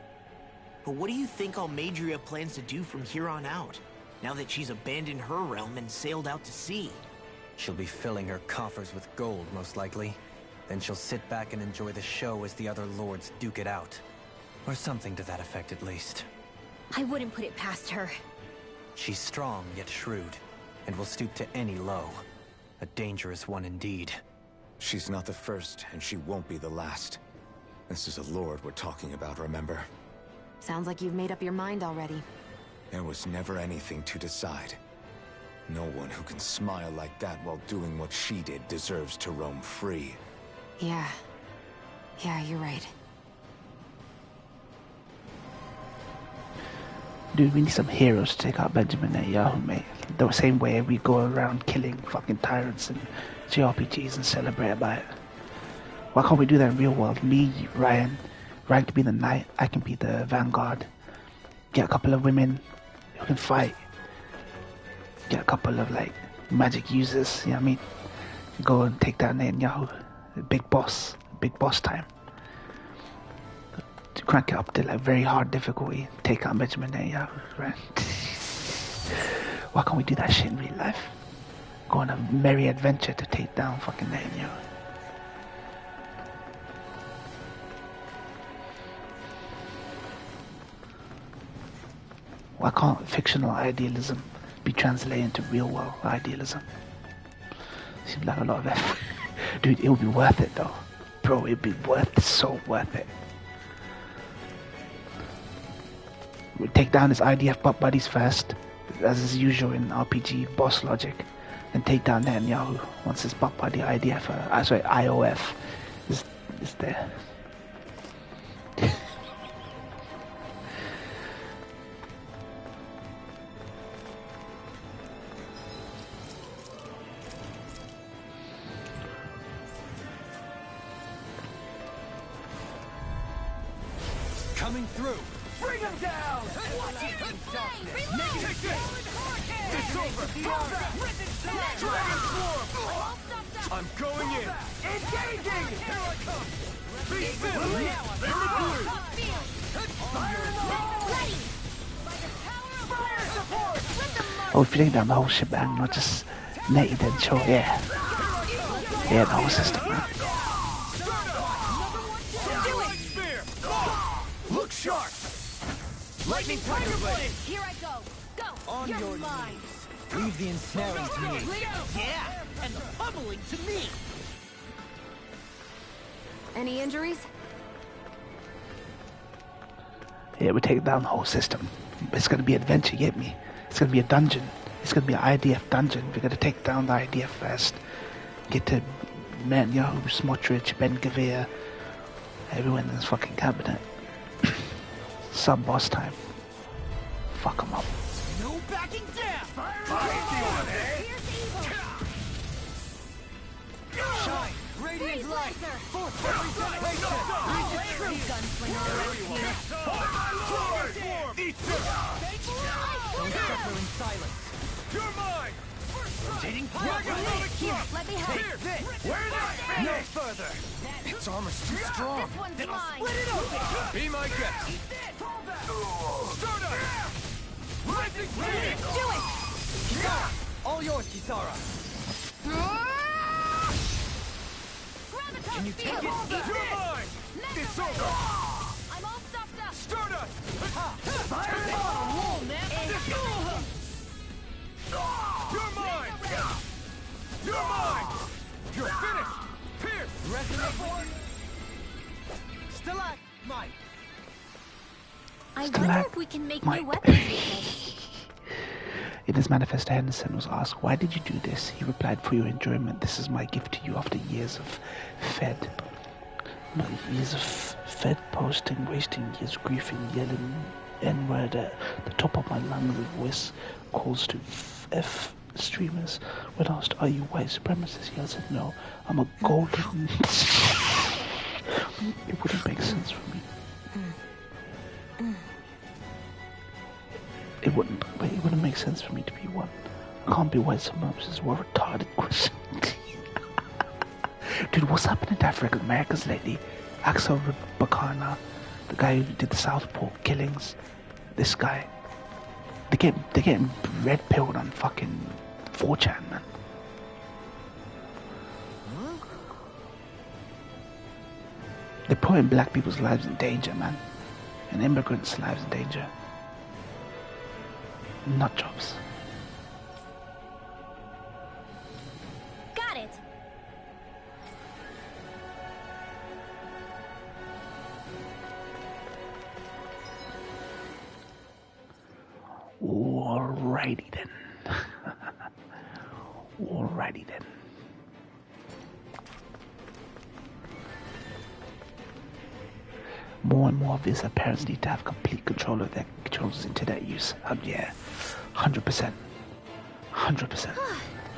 But what do you think Almeidrea plans to do from here on out, now that she's abandoned her realm and sailed out to sea? She'll be filling her coffers with gold, most likely. Then she'll sit back and enjoy the show as the other lords duke it out. Or something to that effect, at least. I wouldn't put it past her. She's strong, yet shrewd, and will stoop to any low. A dangerous one indeed. She's not the first, and she won't be the last. This is a lord we're talking about, remember? Sounds like you've made up your mind already. There was never anything to decide. No one who can smile like that while doing what she did deserves to roam free. Yeah. Yeah, you're right. Dude, we need some heroes to take out Benjamin Netanyahu, mate. The same way we go around killing fucking tyrants and JRPGs and celebrate about it. Why can't we do that in real world? Me, Ryan can be the knight, I can be the vanguard. Get a couple of women who can fight. Get a couple of, like, magic users, you know what I mean? Go and take down Netanyahu. Big boss time. To crank it up to, like, very hard difficulty. Take out Benjamin Netanyahu, right? Why can't we do that shit in real life? Go on a merry adventure to take down fucking Netanyahu. Why can't fictional idealism be translated into real world idealism? Seems like a lot of effort. Dude, it would be worth it though. Bro, it'd be so worth it. We take down his IDF butt buddies first, as is usual in RPG boss logic, and take down Netanyahu once his butt buddy IOF is there. Coming through! Bring him down! Make it it's over! Dragon Swarm! I'm going in! Engaging! Here I come! Be still! In the blue! Fire support! Oh, if you take down the whole shebang, not just Netty then sure, yeah. Yeah, the whole system, man. Look sharp! Lightning Tiger Blade! Here I go! Go! On You're your mine! knees. Leave the ensnaring to me. Yeah, and the pummeling to me! Any injuries? Yeah, we take down the whole system. It's gonna be adventure, get me? It's gonna be a dungeon. It's gonna be an IDF dungeon. We're gonna take down the IDF first. Get to Netanyahu, Smotrich, Ben Gavir, everyone in this fucking cabinet. Sub-boss time. Fuck them up. No backing down! Shine! Radiant light! Force regeneration! True gunslinger around here. Eat this! Don't suffer in silence. You're mine! Rotating Here, let me help. Here, this! Where is no further! Its armor's too strong. This one's mine. Split it open! Be my guest! Stardust! Lightning Blade! Do it! All yours, Kisara. Can you take it? You're mine! It's over! I'm all stuffed up. Stardust! Fire on the wall, man. You're mine! You're mine! You're finished! Pierce! Resonate. Stalagmite. I wonder if we can make Mike. new weapons with this. In his manifesto, Henderson was asked, "Why did you do this?" He replied, "For your enjoyment. This is my gift to you after years of fed posting, wasting years griefing, yelling N-word at the top of my lungs. A voice calls to F streamers. When asked, 'Are you white supremacist?' he answered, 'No, I'm a golden.'" It wouldn't make sense for me. It wouldn't make sense for me to be one. I can't be white supremacist. What a retarded question. Dude, what's happening to African Americans lately? Axel Bakana, the guy who did the Southpaw killings, this guy. They're getting red pilled on fucking 4chan, man. They're putting black people's lives in danger, man. And immigrants' lives in danger. Nut jobs. Got it. Alrighty then. Alrighty then. More and more of this, parents need to have complete control of their children's internet use. Yeah, 100%. 100%.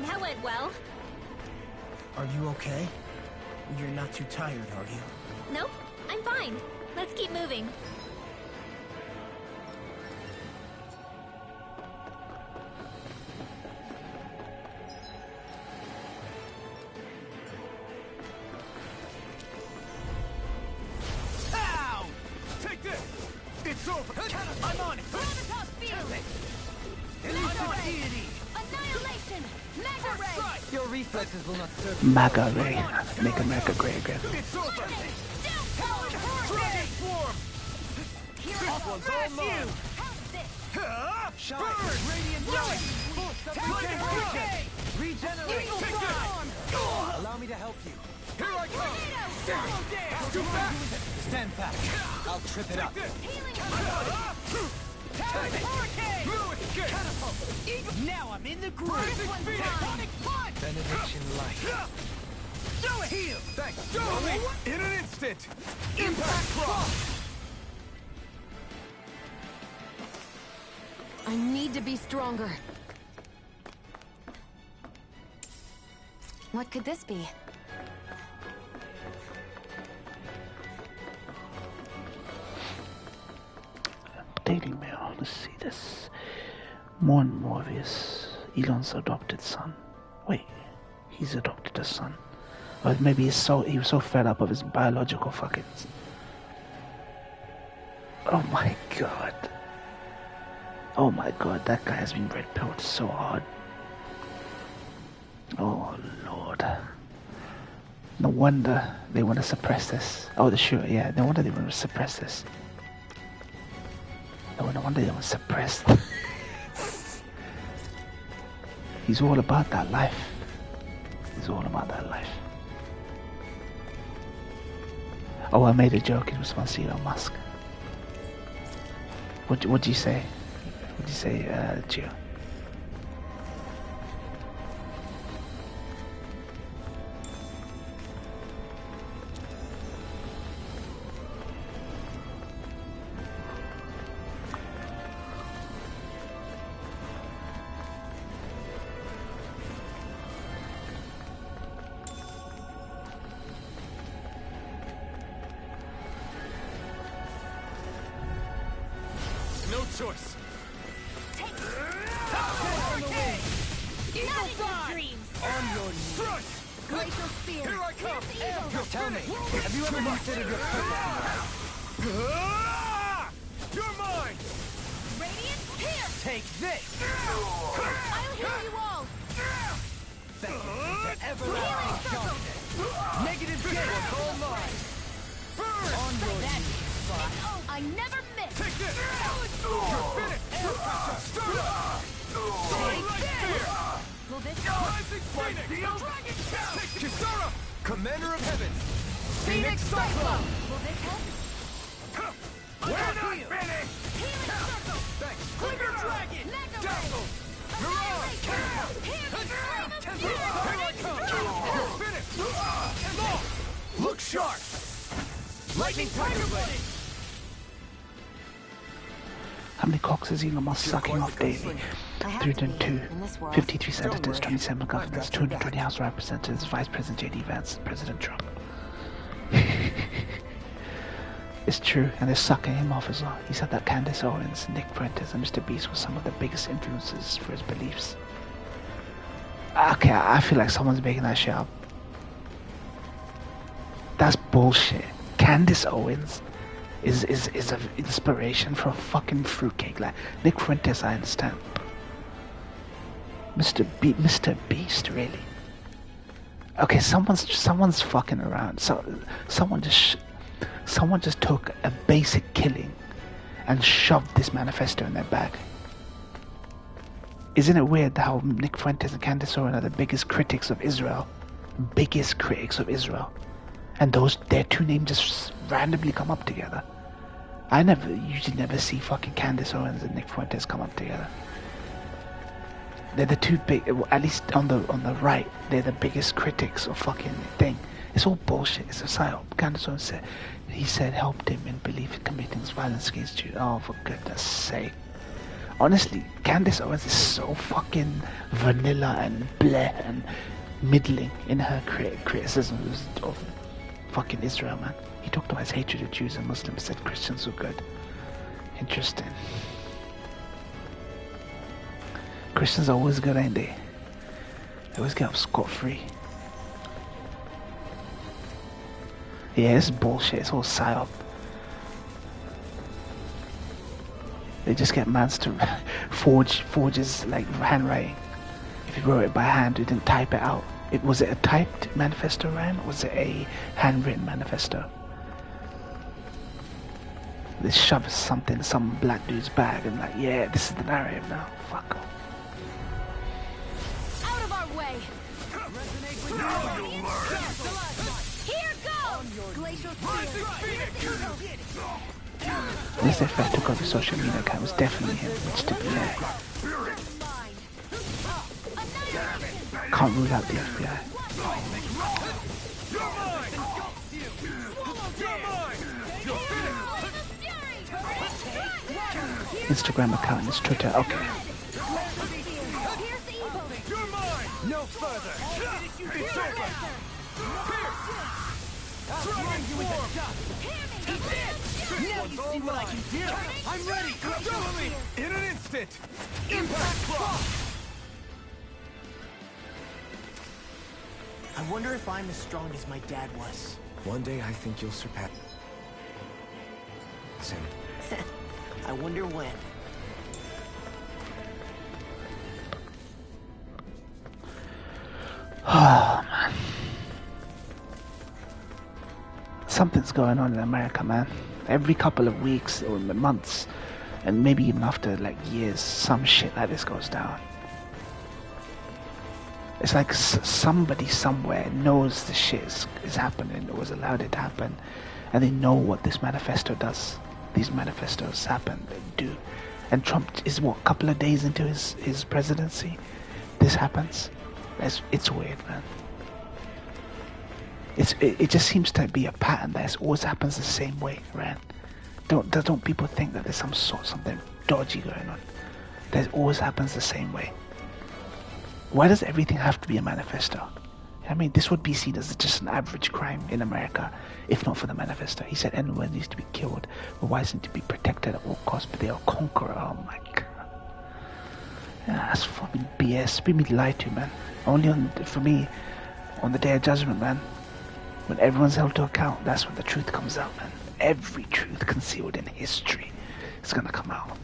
That went well. Are you okay? You're not too tired, are you? Nope, I'm fine. Let's keep moving. Ow! Take this! It's over! I'm on it! Gravitas field! Deity! Annihilation! Mega ray! Your reflexes will not serve. MAGA Ray. Make America great again. It's over! Dragon Dragon swarm! This one's all mine! How's this? Shine! Radiant light! Lightning strike! Regenerate! Take this! Allow me to help you. Here I come! Tornado! Too fast! Stand back. I'll trip it up. Healing Hurricane! Blue escape! Now I'm in the groove. Blazing Phoenix! Sonic punch! Benediction light. Do it! Heal! Thanks! Do it! In an instant! Impact cross! I need to be stronger. What could this be? Daily Mail. Let's see this. More and more obvious. Elon's adopted son. Wait, he's adopted a son. Or maybe he was so fed up of his biological fucking. Oh my god. Oh my god, that guy has been red pilled so hard. Oh lord. No wonder they want to suppress this. Oh, sure, yeah. No wonder they want to suppress this. No wonder they want to suppress this. He's all about that life. He's all about that life. Oh, I made a joke in response to Elon Musk. What'd you say? What'd you say, Gio? No choice! Not in your dreams! On your knees! Strike! Glacial spear! Here I come! Tell me, have you ever considered your You're mine! Radiant here! Take this! I'll heal you all! Healing circle! Negative gain! All mine! Burn! On your That knees. I never miss! Take this! You're finished! Start up! Will this Rising Phoenix! Dragon Shell! Kisara! Commander of Heaven! Phoenix Cyclone! Will this help? We're not finished! Healing circle! Thanks! Quiver dragon! Mega ray! sharp! Lightning tiger blade! How many cocks is Elon Musk sucking off daily? 302, 53 senators, 27 governors, 220 House Representatives, Vice President J.D. Vance, President Trump. It's true, and they're sucking him off as well. He said that Candace Owens, Nick Prentice, and Mr. Beast were some of the biggest influences for his beliefs. Okay, I feel like someone's making that shit up. That's bullshit. Candace Owens is an inspiration for a fucking fruitcake. Like Nick Prentice, I understand. Mr. Beast, really? Okay, someone's fucking around. Someone just took a basic killing and shoved this manifesto in their bag. Isn't it weird how Nick Fuentes and Candace Owens are the biggest critics of Israel? Biggest critics of Israel. And their two names just randomly come up together. I usually never see fucking Candace Owens and Nick Fuentes come up together. They're the two big, at least on the right, they're the biggest critics of fucking thing. It's all bullshit. It's a psyop. Candace Owens said helped him in belief in committing violence against you. Oh, for goodness sake. Honestly, Candace Owens is so fucking vanilla and bleh and middling in her criticism of fucking Israel, man. He talked about his hatred of Jews and Muslims, said Christians were good. Interesting. Christians are always good, ain't they? They always get off scot-free. Yeah, it's bullshit. It's all psyop. They just get mans to forge his like handwriting. If he wrote it by hand, he didn't type it out. Was it a typed manifesto, Ryan? Or was it a handwritten manifesto? They shove something in some black dude's bag and like, yeah, this is the narrative now. Fuck off. Out of our way! Here goes! Glacial This effect took over social media account was definitely him, which to be fair. Can't rule out the FBI. Instagram account is Twitter, okay. No further! It's over! Now you see what I can do! I'm ready! Do me! In an instant! Impact Block! I wonder if I'm as strong as my dad was. One day I think you'll surpass him. I wonder when. Oh, man. Something's going on in America, man. Every couple of weeks or months, and maybe even after like years, some shit like this goes down. It's like somebody somewhere knows the shit is happening, or was allowed it to happen, and they know what this manifesto does. These manifestos happen, they do. And Trump is what, a couple of days into his presidency? This happens? It's weird, man. It just seems to be a pattern that always happens the same way, right? Don't people think that there's something dodgy going on? That always happens the same way. Why does everything have to be a manifesto? I mean, this would be seen as just an average crime in America, if not for the manifesto. He said anyone needs to be killed, but why isn't it to be protected at all costs? But they are conqueror. Oh my god. Yeah, that's fucking BS. Being lied to, man. Only for me, on the day of judgment, man. When everyone's held to account, that's when the truth comes out, man. Every truth concealed in history is gonna come out.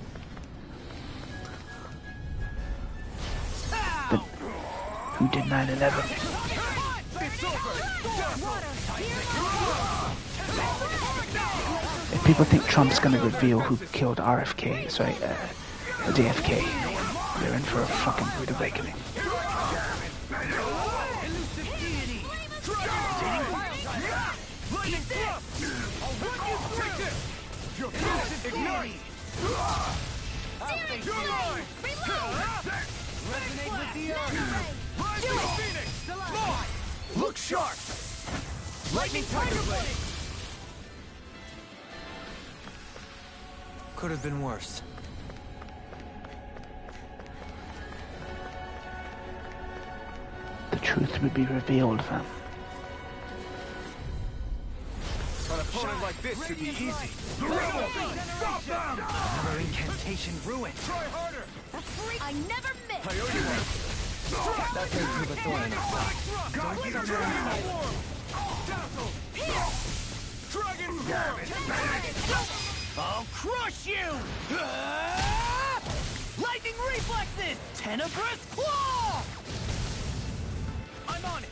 Who did 9/11? If people think Trump's gonna reveal who killed JFK, they're in for a fucking rude awakening. Look sharp! Lightning Tiger Blade! Could have been worse. The truth would be revealed, fam. An opponent like this should be easy. The rebels! Stop them! Another incantation ruined. Try harder! I never miss! I owe you one. That makes you the thorn in our side. Don't get your Dragon Form! Dazzle! Dragon Form! I'll crush you! Lightning reflexes! Tenebrous Claw! I'm on it!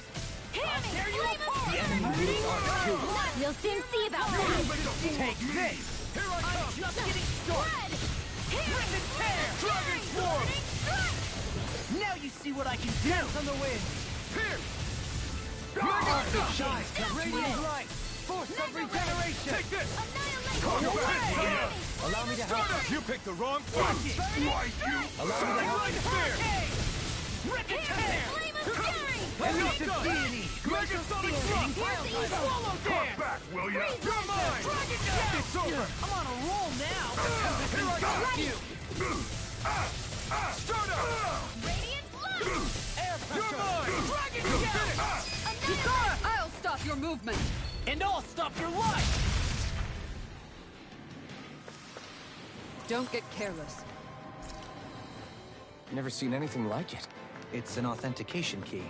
I'll tear you apart! The enemy moves are too. You'll soon see about that! Take this! Here I come! I'm just getting started! Rip and tear! Dragon Form! Now you see what I can do! On the wind! Here! Mega Shine! Radiant Light! Force of regeneration! Take this! Allow me to help. You picked the wrong fight! Why you? Allow me to help. Right there! Rip and tear! Enough deity! Mega Sonic Drop! Swallow Dance! Come back, will ya? You're mine! Dragon Dance! It's over! I'm on a roll now! Here I got you! Start up! Radiant Blood! Air pressure! You're mine! Dragon Dance! I'll stop your movement! And I'll stop your life! Don't get careless. Never seen anything like it. It's an authentication key.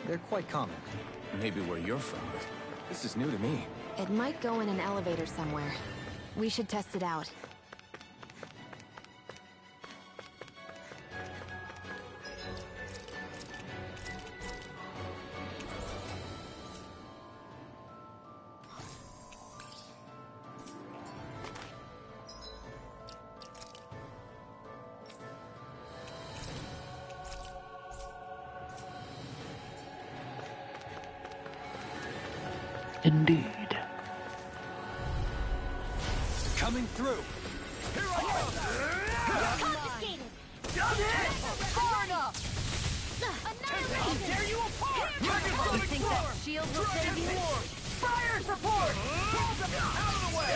They're quite common. Maybe where you're from, but this is new to me. It might go in an elevator somewhere. We should test it out. Indeed. Coming through! Here I come! Confiscated! Far enough! I'll tear you apart! Mega Sonic think Form! that shield will Dragon save you? Form! Fire support! Out of the way!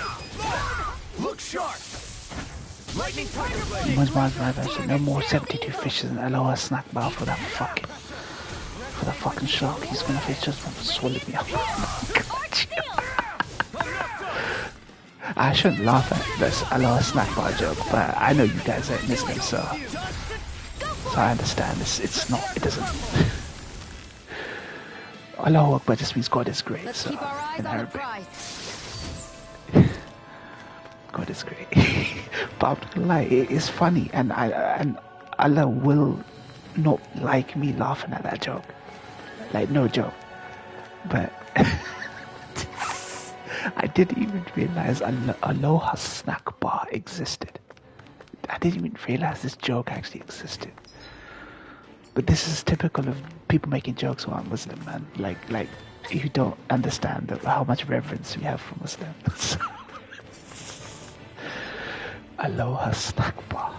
Look sharp! Lightning Tiger Blade! Where's my version? No more 72 fishes and Aloha snack bar for that fucking shark. He's gonna face just from swallowing me up. I shouldn't laugh at this Aloha snack bar joke, but I know you guys ain't listening, so I understand. It doesn't. Aloha Akbar just means God is great. Let's so keep our eyes in on the Arabic. prize. God is great. But I'm not gonna lie, it is funny, and Allah will not like me laughing at that joke. Like, no joke. But I didn't even realize Aloha snack bar existed. I didn't even realize this joke actually existed. But this is typical of people making jokes while I'm Muslim, man. Like you don't understand how much reverence we have for Muslims. Aloha snack bar.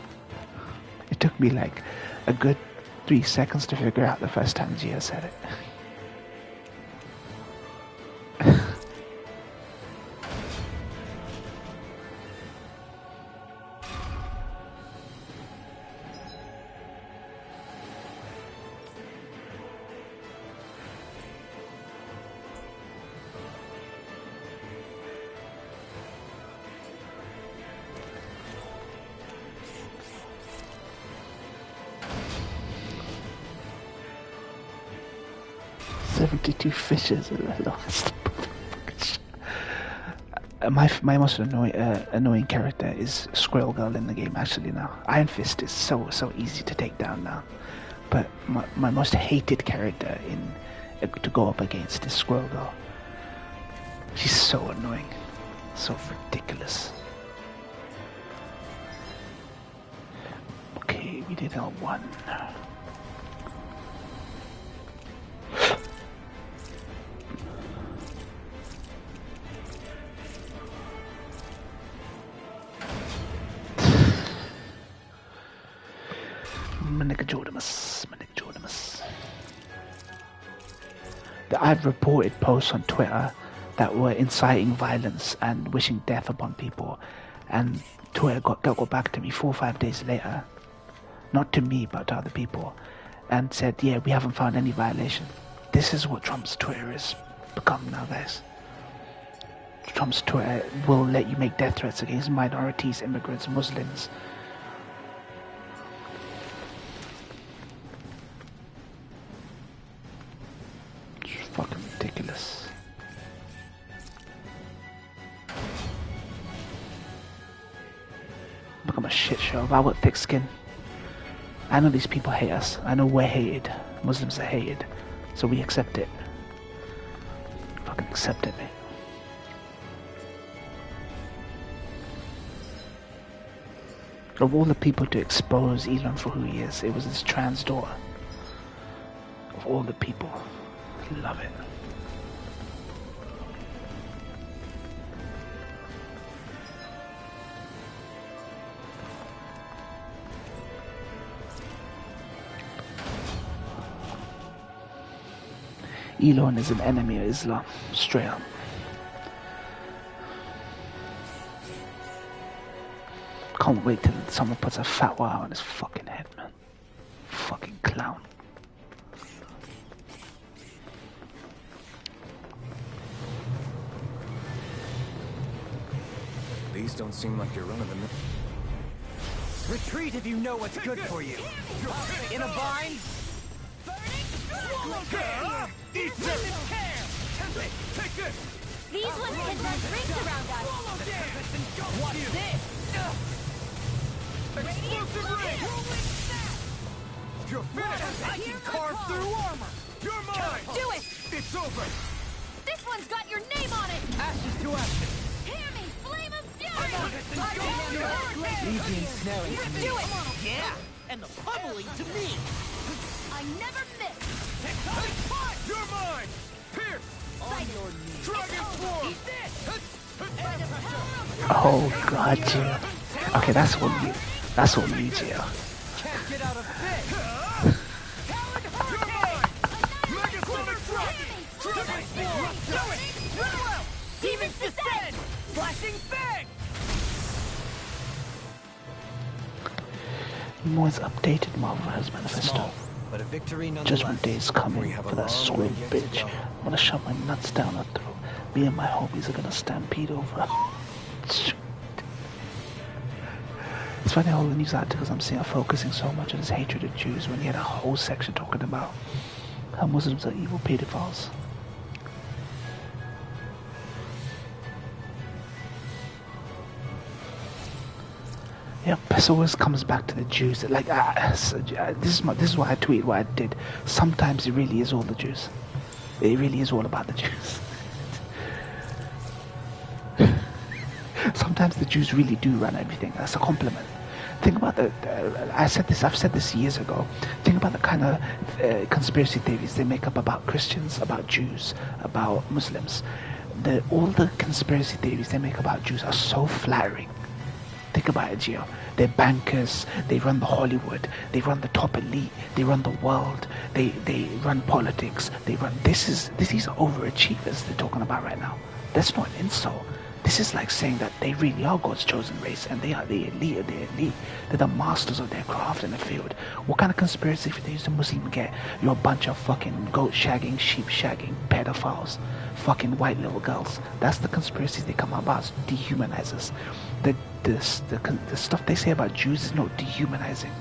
It took me like a good 3 seconds to figure out the first time Gia said it. "72 fishes in the last." My most annoying character is Squirrel Girl in the game. Actually, now Iron Fist is so easy to take down now, but my most hated character to go up against is Squirrel Girl. She's so annoying, so ridiculous. Okay, we did L1. Manic Jordamus. I've reported posts on Twitter that were inciting violence and wishing death upon people. And Twitter got back to me 4 or 5 days later, not to me but to other people, and said, yeah, we haven't found any violation. This is what Trump's Twitter has become now, guys. Trump's Twitter will let you make death threats against minorities, immigrants, Muslims. It's fucking ridiculous. Become a shit show. If I got thick skin, I know these people hate us. I know we're hated. Muslims are hated. So we accept it. Fucking accept it, mate. Of all the people to expose Elon for who he is, it was his trans daughter. Of all the people. Love it. Elon is an enemy of Islam, straight up. Can't wait till someone puts a fatwa on his fucking head, man. Fucking clown. These don't seem like you're running them. Retreat if you know what's good for you. In a bind? Take this! These ones can run rings around us. Watch this! Explosive ring! You're finished! I can carve through armor! You're mine! Do it! It's over! This one's got your name on it! Ashes to ashes! Hear me! Flame of fury! Easy and snowing to me. Do it! Yeah! And the pummeling to me! I never miss! You're mine! Pierce! On your knees! Dragon Form! Eat this! Oh god, Gio. Okay, that's what you, Gio. Can't get out of bed! Megasonic drop! Demons descend! Flashing fang! Most updated Marvel's manifesto. Small, but a victory Judgment Day is coming We have a for that long sword way yet to bitch. go. I'm gonna shove my nuts down her throat. Me and my homies are gonna stampede over her. It's funny all the news articles I'm seeing are focusing so much on his hatred of Jews when he had a whole section talking about how Muslims are evil pedophiles. Yeah, this always comes back to the Jews. Like, this is why I tweeted what I did. Sometimes it really is all the Jews. It really is all about the Jews. Sometimes the Jews really do run everything. That's a compliment. Think about I've said this years ago. Think about the kind of conspiracy theories they make up about Christians, about Jews, about Muslims. All the conspiracy theories they make about Jews are so flattering. Think about it, Gio. They're bankers. They run the Hollywood. They run the top elite. They run the world. They run politics. These are overachievers they're talking about right now. That's not an insult. This is like saying that they really are God's chosen race and they are the elite of the elite. They're the masters of their craft in the field. What kind of conspiracy theories do Muslims get? You're a bunch of fucking goat shagging, sheep shagging, pedophiles, fucking white little girls. That's the conspiracies they come up about. Dehumanizers. The stuff they say about Jews is not dehumanizing.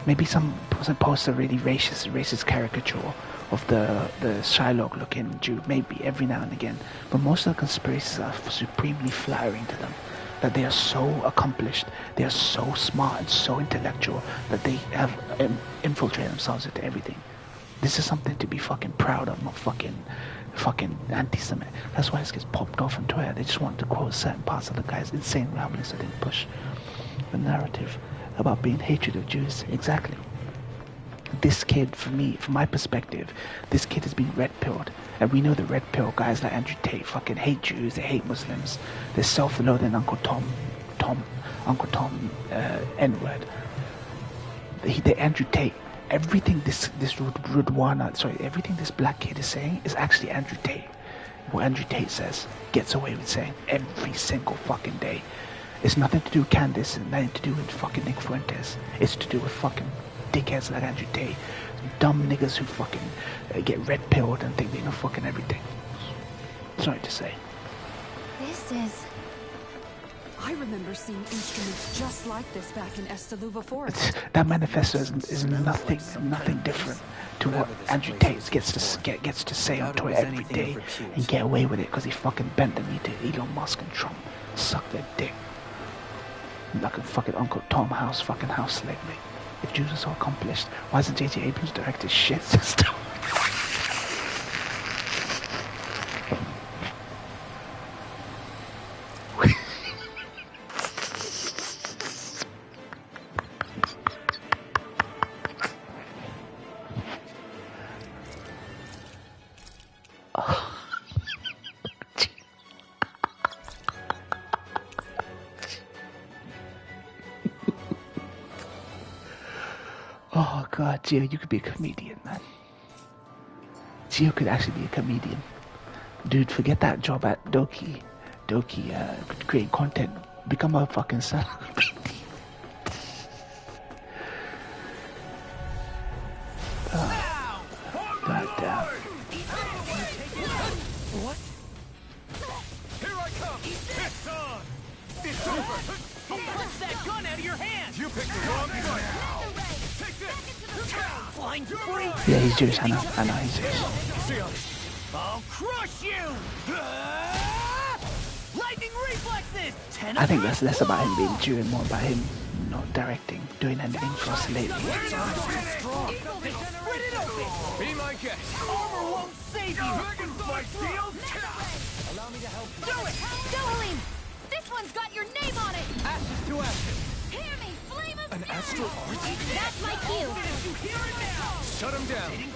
Maybe some person posts a really racist caricature of the Shylock looking Jew, maybe every now and again. But most of the conspiracies are supremely flattering to them. That they are so accomplished, they are so smart and so intellectual that they have infiltrated themselves into everything. This is something to be fucking proud of, not fucking anti-Semitic. That's why this gets popped off on Twitter. They just want to quote certain parts of the guy's insane ramblings so they didn't push the narrative about being hatred of Jews. Exactly. This kid, from my perspective, this kid has been red-pilled. And we know the red-pill guys like Andrew Tate fucking hate Jews, they hate Muslims. They're self-loathing Uncle Tom, N-word. The Andrew Tate, everything everything this black kid is saying is actually Andrew Tate. what Andrew Tate says, gets away with saying every single fucking day. It's nothing to do with Candace and nothing to do with fucking Nick Fuentes. It's to do with fucking dickheads like Andrew Tate. Dumb niggas who fucking get red-pilled and think they know fucking everything. Sorry to say. This is... I remember seeing instruments just like this back in Estaluva Forest. That manifesto is nothing different to what Andrew Tate gets to say on Twitter every day and get away with it because he fucking bent the knee to Elon Musk and Trump. Suck their dick. Like a fucking Uncle Tom House fucking house slave, mate. If Jews are so accomplished, why isn't J.J. Abrams directed shit still? Oh god, Gio, you could be a comedian, man. Gio could actually be a comedian. Dude, forget that job at Doki. Create content. Become a fucking stand-up comedian. God damn. What? Here I come! It's on! It's over! I'll punch that gun out of your hand! You picked the wrong fight! Take this! Flying free! Yeah, he's Jewish, I know he's Jewish. I'll crush you! Lightning reflexes! I think that's less about him being Jew and more about him not doing anything for us lately. Be my guest. Armor won't save you. My deal. Allow me to help you. Do it. Dohalim! This one's got your name on it! Ashes to ashes. Hear me, flame of An astral art? That's my cue! You hear it now. Shut him down. Take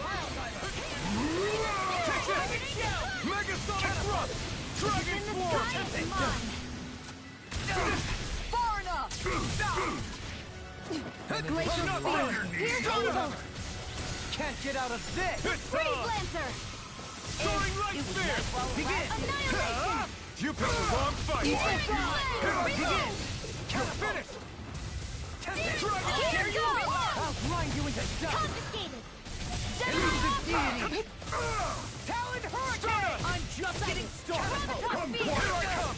this. Megasonic thrust. Dragon Swarm. Far enough. Glacial Spear! Here's evil! Can't get out of this. Freeze Lancer! Soaring Light Spear. Begin. Annihilation! You picked the wrong fight. Begin. Finish. Here you go! I'll grind you into dust. Confiscated! Use the deity. Talon Hurricane. I'm just getting started. Come, Here I come.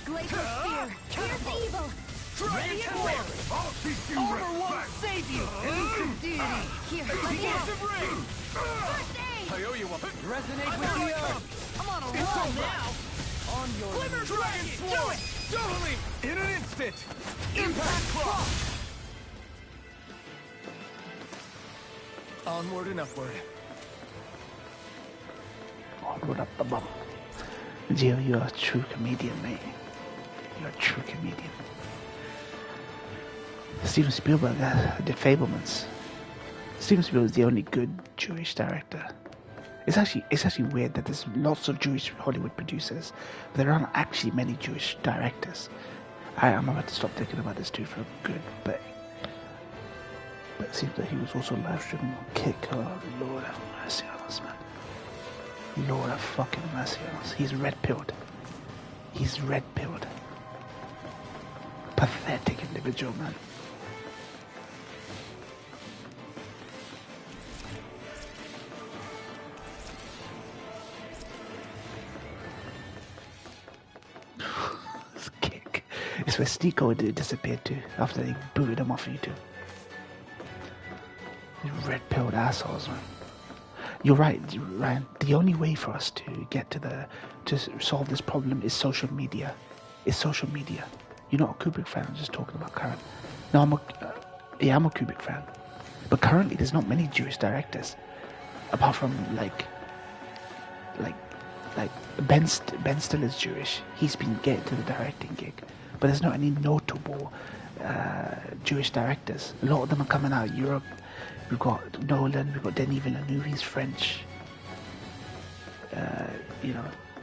Glacial Spear! Here's evil! Ready and wary. I'll teach you Armor won't save you. Elusive deity. Here, let me out! Explosive ring. First aid! I owe you one. Resonate with the earth. I'm on a roll now. On your Glimmer Dragon Swarm. Do it. Totally. In an instant. Impact Cross. Onward and upward. Onward up the bum. Gio, you're a true comedian, mate. You're a true comedian. Steven Spielberg did Fablemans. Steven Spielberg is the only good Jewish director. It's actually weird that there's lots of Jewish Hollywood producers, but there aren't actually many Jewish directors. I'm about to stop thinking about this dude for good, but it seems that he was also live streaming on Kick. Oh, Lord have mercy on us, man. Lord have fucking mercy on us. He's red-pilled. He's red-pilled. Pathetic individual, man. This Kick. It's where Stiko disappeared to after they booted him off YouTube. These red-pilled assholes, man. You're right, Ryan. The only way for us to get to solve this problem is social media. It's social media. You're not a Kubrick fan. I'm just talking about current. No, I'm a Kubrick fan. But currently, there's not many Jewish directors, apart from like Ben Stiller's Jewish. He's been getting to the directing gig, but there's not any notable Jewish directors. A lot of them are coming out of Europe. We've got Nolan, we've got Denis Villeneuve, he's French.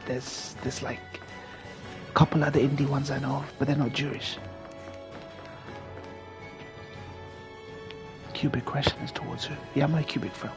There's like a couple other indie ones I know of, but they're not Jewish. Kubrick question is towards who? Yeah, I'm a Kubrick fan.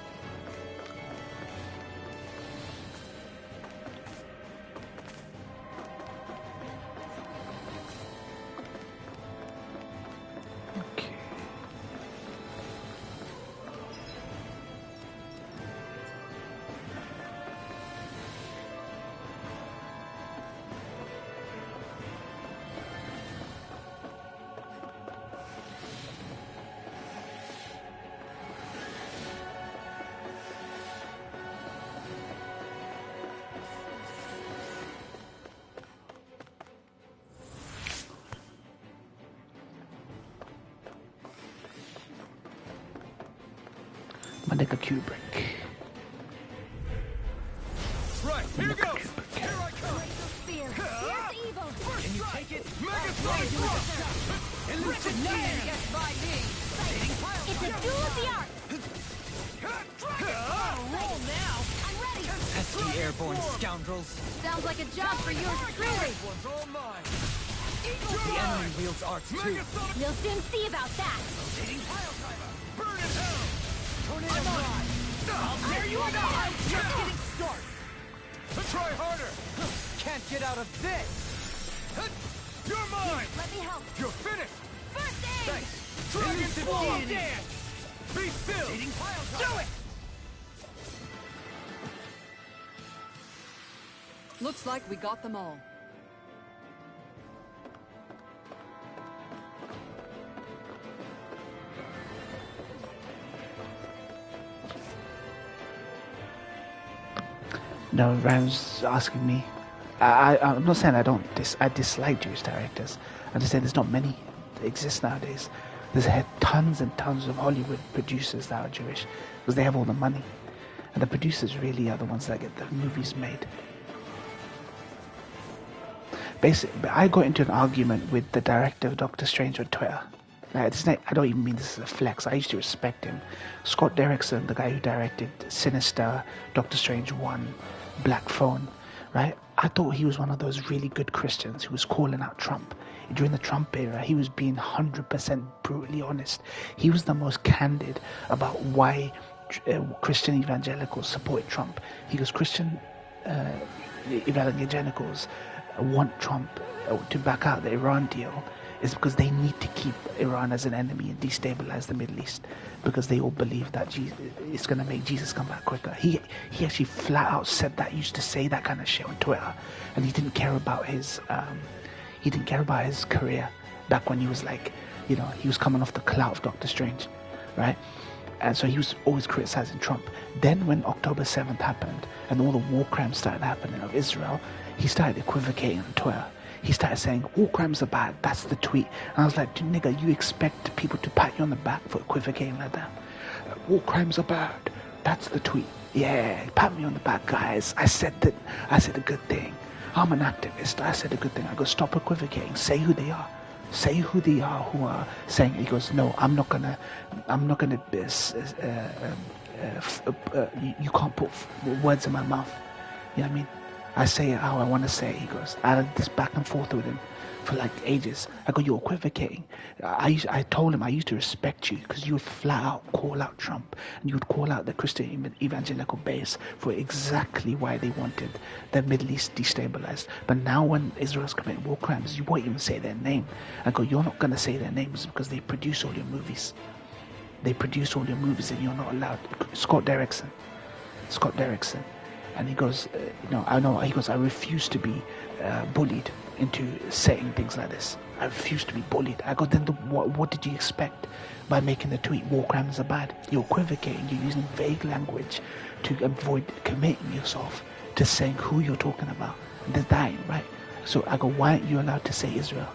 My nigga Kubrick. Right, here Nigga goes! Kubrick. Here I come! Fear. Here's evil. Can you take it? Megatron thrust! Elusive nothing gets by me! It's a duel of the arts. Roll now! I'm ready. Pesky airborne scoundrels. Sounds like a job for yours truly. One's all mine! The enemy wields arts too. Megasonic We'll soon see about that. rotating pile driver! Burn in hell! Tornado ride! I'll tear you in half! Just getting started! Try harder! Can't get out of this! You're mine! Let me help. You're finished! First aid. Thanks! Dragon Ball dance! Be still! Do it! Looks like we got them all. No, Rams asking me. I'm not saying I dislike Jewish directors. I'm just saying there's not many that exist nowadays. There's tons and tons of Hollywood producers that are Jewish because they have all the money, and the producers really are the ones that get the movies made. Basically, I got into an argument with the director of Doctor Strange on Twitter. I don't even mean this as a flex. I used to respect him. Scott Derrickson, the guy who directed Sinister, Doctor Strange 1, Black Phone, right? I thought he was one of those really good Christians who was calling out Trump. During the Trump era, he was being 100% brutally honest. He was the most candid about why Christian evangelicals support Trump. He goes, Christian evangelicals want Trump to back out the Iran deal is because they need to keep Iran as an enemy and destabilize the Middle East, because they all believe that it's going to make Jesus come back quicker. He actually flat out said that. He used to say that kind of shit on Twitter, and he didn't care about his career back when he was like, he was coming off the clout of Doctor Strange, right? And so he was always criticizing Trump. Then when October 7th happened and all the war crimes started happening of Israel, he started equivocating on Twitter. He started saying, war crimes are bad, that's the tweet. And I was like, dude, nigga, you expect people to pat you on the back for equivocating like that? War crimes are bad, that's the tweet. Yeah, pat me on the back, guys. I said a good thing. I'm an activist. I said a good thing. I go, stop equivocating. Say who they are. Say who they are who are saying. He goes, no, I'm not gonna. You can't put words in my mouth. You know what I mean? I say it how I want to say it. He goes, I had this back and forth with him for like ages. I go, you're equivocating. I told him I used to respect you because you would flat out call out Trump, and you would call out the Christian evangelical base for exactly why they wanted the Middle East destabilized. But now when Israel's committing war crimes, you won't even say their name. I go, you're not going to say their names because they produce all your movies. They produce all your movies and you're not allowed. Scott Derrickson. And he goes, he goes, I refuse to be bullied into saying things like this. I refuse to be bullied. I go, then what did you expect by making the tweet, war crimes are bad? You're equivocating, you're using vague language to avoid committing yourself to saying who you're talking about. And they're dying, right? So I go, why aren't you allowed to say Israel?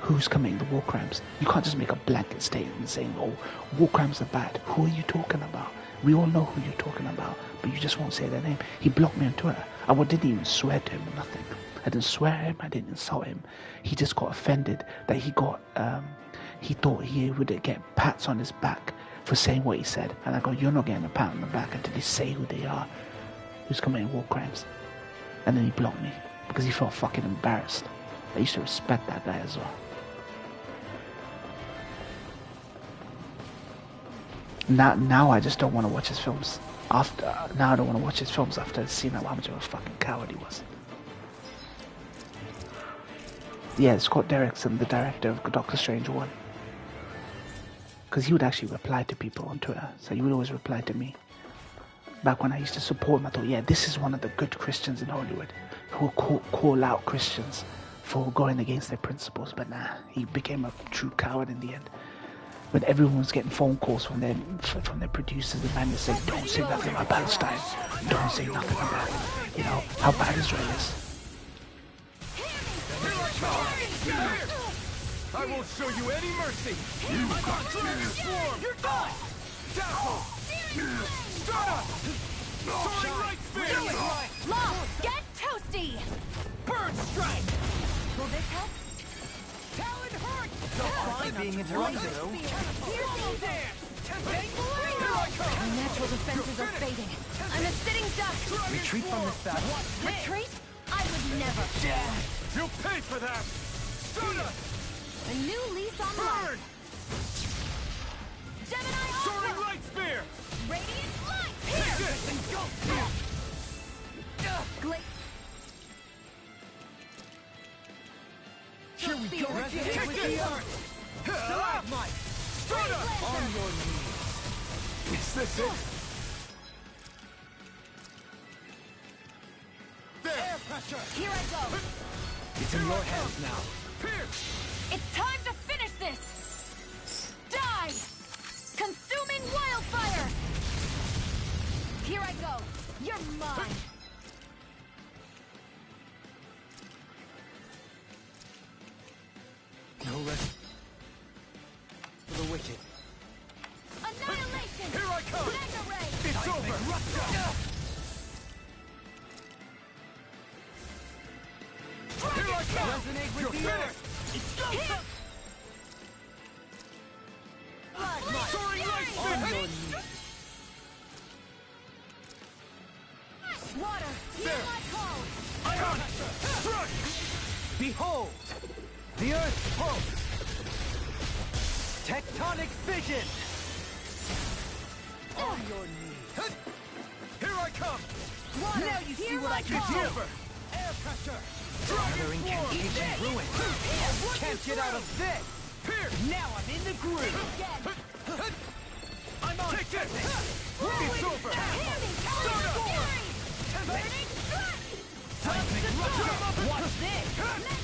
Who's committing the war crimes? You can't just make a blanket statement saying, oh, war crimes are bad. Who are you talking about? We all know who you're talking about, but you just won't say their name. He blocked me on Twitter. I didn't even swear to him or nothing. I didn't swear at him. I didn't insult him. He just got offended that he thought he would get pats on his back for saying what he said. And I go, you're not getting a pat on the back until they say who they are, who's committing war crimes. And then he blocked me because he felt fucking embarrassed. I used to respect that guy as well. Now I just don't want to watch his films. Now I don't want to watch his films after seeing how much of a fucking coward he was. Yeah, Scott Derrickson, the director of Doctor Strange 1. Because he would actually reply to people on Twitter. So he would always reply to me. Back when I used to support him, I thought, yeah, this is one of the good Christians in Hollywood who call out Christians for going against their principles. But nah, he became a true coward in the end. When everyone was getting phone calls from their producers, the man saying, don't say nothing about Palestine. Don't say nothing about, how bad Israel is. I won't show you any mercy. You got transformed. You're gone. Dazzle. Stun! Soaring light speed! Do it! Lost! Get toasty! Bird strike! Will this help? Talon hurt! Fine being interrupted. Wall dance! Here I come! My natural defenses are fading. I'm a sitting duck. Retreat from this battle. Retreat? I would never. You'll pay for that! Stun! A new lease on life. Burn! Gemini Soaring Aqua! light spear! Radiant light! Take Here! this and go! Here we go. Resonate with the earth! Stalagmite! Stun! On your knees! Is this it? There! Air pressure! Here I go. It's in your hands now. Pierce! It's time to finish this! Die! Consuming wildfire! Here I go. You're mine. No rest for the wicked. Annihilation! Here I come! Mega ray! It's over! Here I come! Resonate with You're the finished! It's go time! Soaring light On speed! your knees. Water! Hear There. my call! Ion! Strike! Behold! The Earth pulse! Tectonic fission! On your knees. Here I come! Water! Now you see Hear what my I can call. do! Over! Air pressure! Dragon Another Swarm! incantation ruined. Can't get out of this! Pierce! Now I'm in the groove! Again! I'm on! Take this! It's over! Hear me! Stun up! Fury! Burning strike! Seismic Rush! Watch this!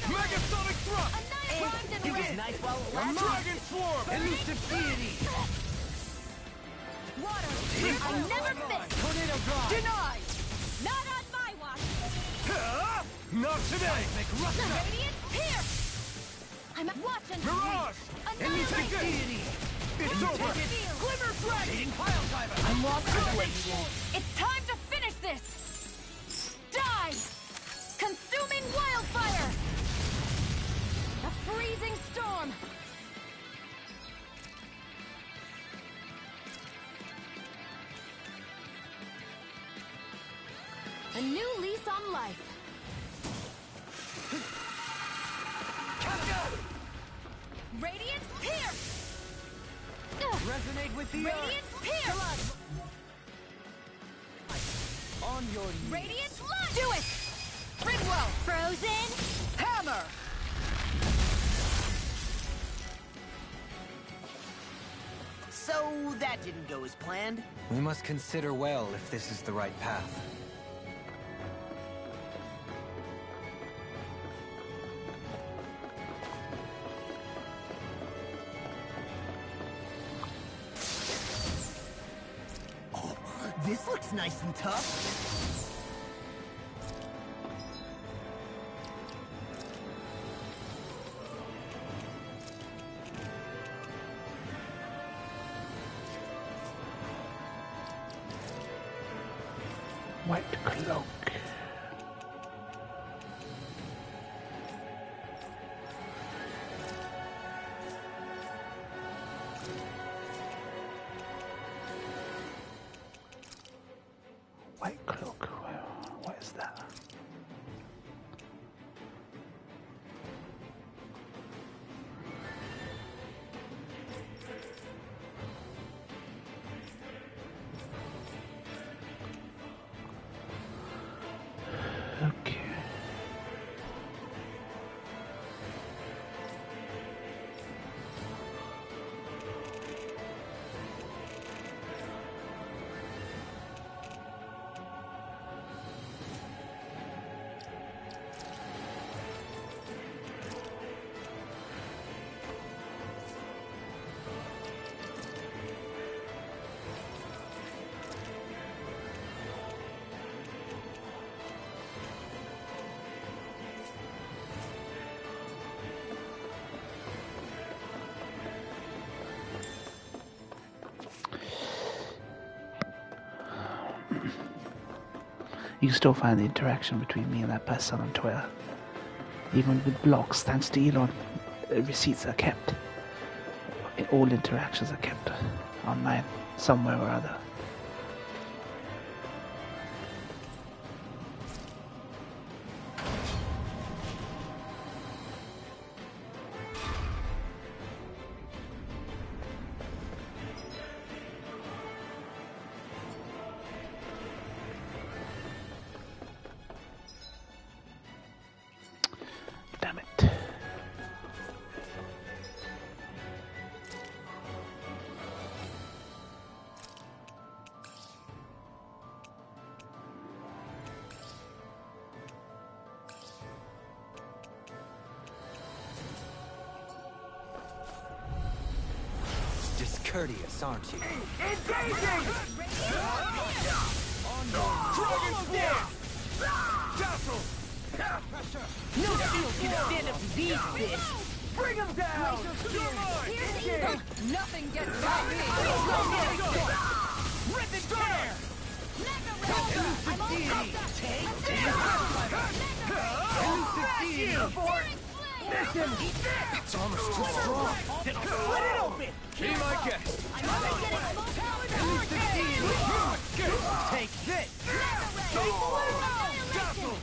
Megasonic Thrust! Annihilate and It was win! nice while it lasted. Dragon Swarm! Elusive deity! Water! I never miss! Tornado drive! Denied! Not on my watch! Not today! Radiant pierce! I'm watch and Mirage! Annihilate! deity! It's over! Glimmer dragon! Pile driver! I'm lost It's time to finish this! Die! Consuming wildfire! A freezing storm! A new lease on life. Radiant pierce! Resonate with the Radiant pierce! On your knees. Radiant light! Do it! Rinwell! Frozen! Hammer! So that didn't go as planned. We must consider well if this is the right path. This looks nice and tough. White cloak. White cloak. What is that? You can still find the interaction between me and that person on Twitter. Even with blocks, thanks to Elon, receipts are kept. All interactions are kept online, somewhere or other. Damn it. Discourteous, aren't you? Engaging! Dragon Swarm! Dazzle! No shield can stand up to these fists! Bring him down! You're mine! Engage! Nothing gets by me! Rip and tear! Elusive deity! Take this! Elusive deity! Listen! Its armor's too strong. Split it open! Be my guest. Elusive deity! Take this! Dazzle!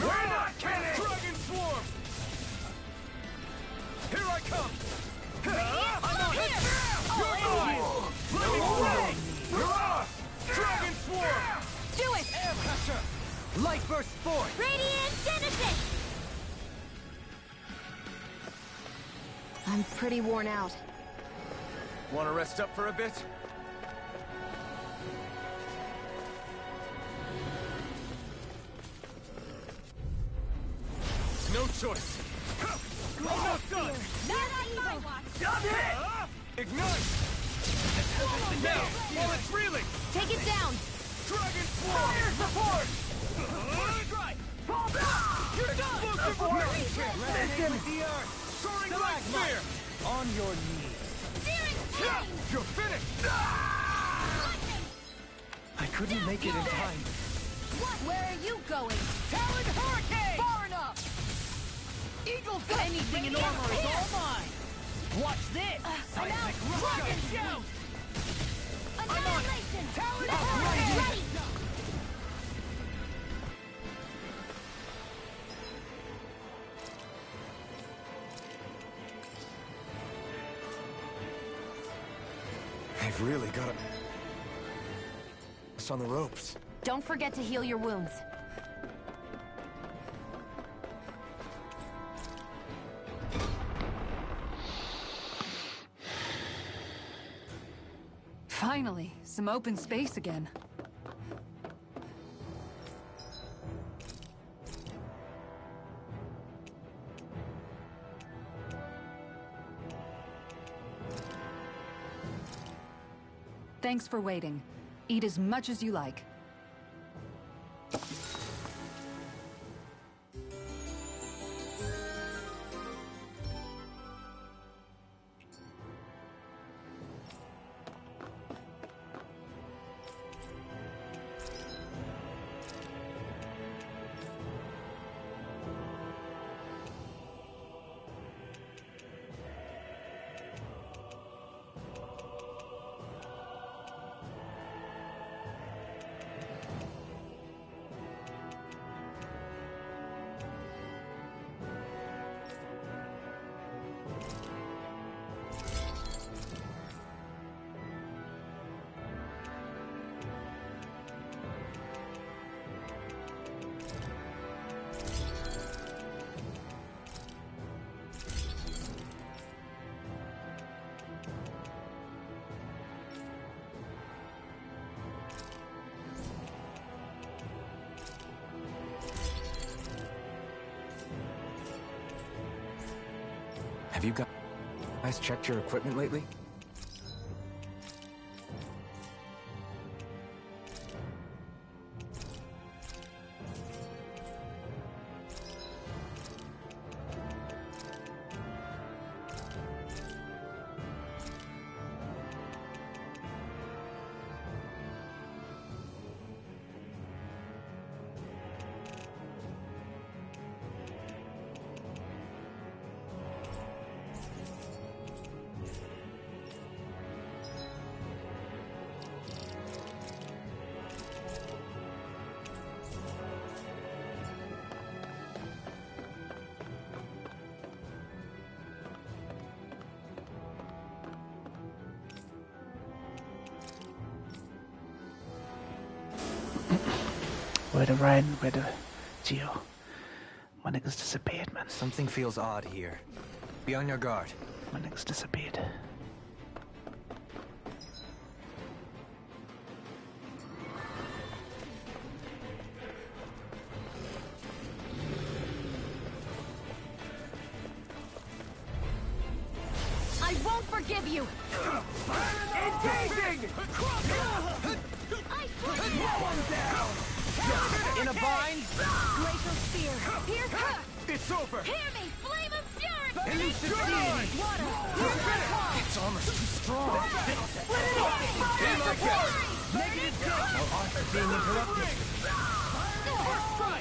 We're not kidding! Dragon Swarm! Here I come! I'm out here! You're mine! Let me play! Dragon Swarm! Do it! Air pressure! Light burst forth! Radiant Genesis! I'm pretty worn out. Want to rest up for a bit? No choice. Almost done! Not on my watch! Done it! Ignite! Now, while it's reeling! Take it down! Dragon Swarm! Fire support! Strike! You're done! Listen! With the earth! Soaring Light Sphere! On your knees. You're finished! I couldn't make it in time. Where are you going? Talon Hurricane! Far enough! Eagle Gut! Anything in armor is all mine! Watch this! Seismic Dragon Shout! Annihilation! Talon Hurricane! Hurricane! I've really got us on the ropes. Don't forget to heal your wounds. Finally, some open space again. Thanks for waiting. Eat as much as you like. Have you guys checked your equipment lately? Where the Ryan, where the Geo. My niggas disappeared, man. Something feels odd here. Be on your guard. My niggas disappeared. I won't forgive you! Engaging! One down! In a bind? Glacial Spear! Pierce her! It's over! Hear me! Flame of Fury! Elucidate! Water! Here's my call! Its armor's too strong! Split it up! Be my guest! Negative damage! No Arthur being interrupted.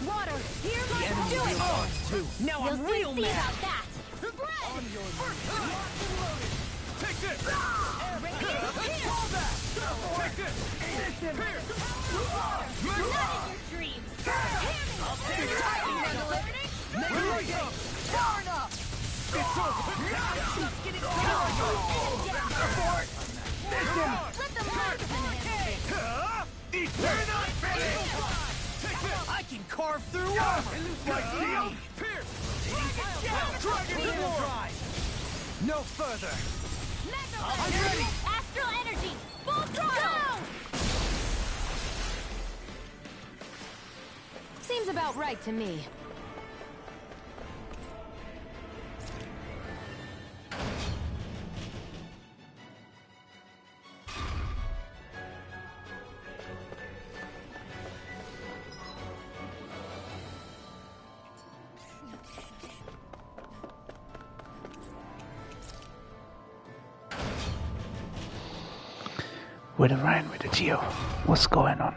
Water! Here's my The enemy do it! will ours too. Now You'll I'm see real mad! about that! On your first locked and loaded! Take this! Hold that! Take this! Here! Not in your dreams. I'll take it! Make it up! Far enough! It's over! Just getting started! Abort! Listen! Let them learn! Eat this! Take this! I can carve through armor! Like steel! Pierce! Dragon War! No further! I'm ready! Astral energy! Full throttle! Seems about right to me. Where the Ryan, where the Geo. What's going on?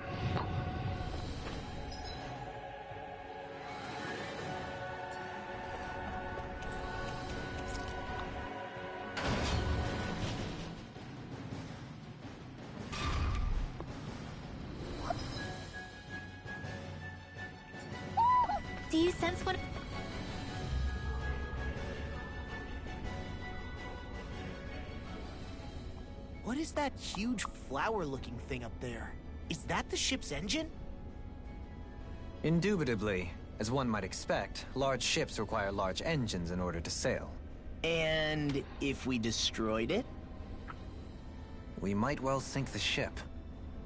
Do you sense what? What is that huge flower-looking thing up there? Is that the ship's engine? Indubitably. As one might expect, large ships require large engines in order to sail. And if we destroyed it? We might well sink the ship.